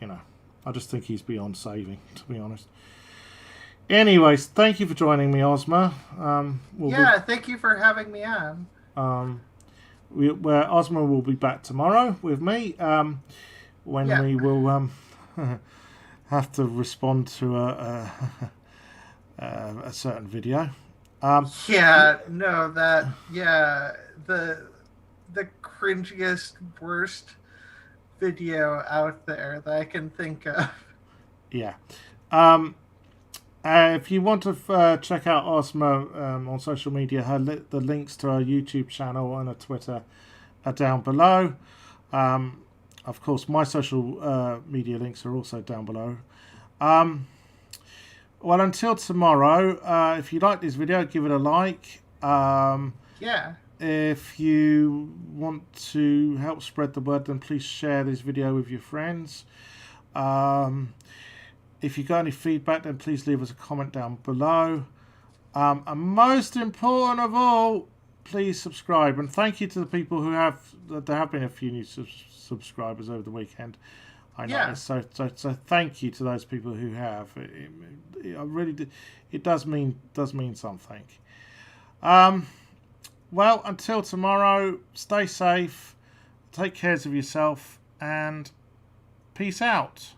I just think he's beyond saving, to be honest. Anyways, thank you for joining me, Ozma. Thank you for having me on. Ozma will be back tomorrow with me, when we will have to respond to a certain video. The cringiest, worst video out there that I can think of. Yeah. If you want to check out OZMA on social media, the links to her YouTube channel and her Twitter are down below. Of course, my social media links are also down below. Well, until tomorrow, if you like this video, give it a like. Yeah. If you want to help spread the word, then please share this video with your friends. If you got any feedback, then please leave us a comment down below. And most important of all, please subscribe. And thank you to the people who have. There have been a few new subscribers over the weekend. I know. So thank you to those people who have. I really do. It does mean something. Well, until tomorrow, stay safe, take care of yourself, and peace out.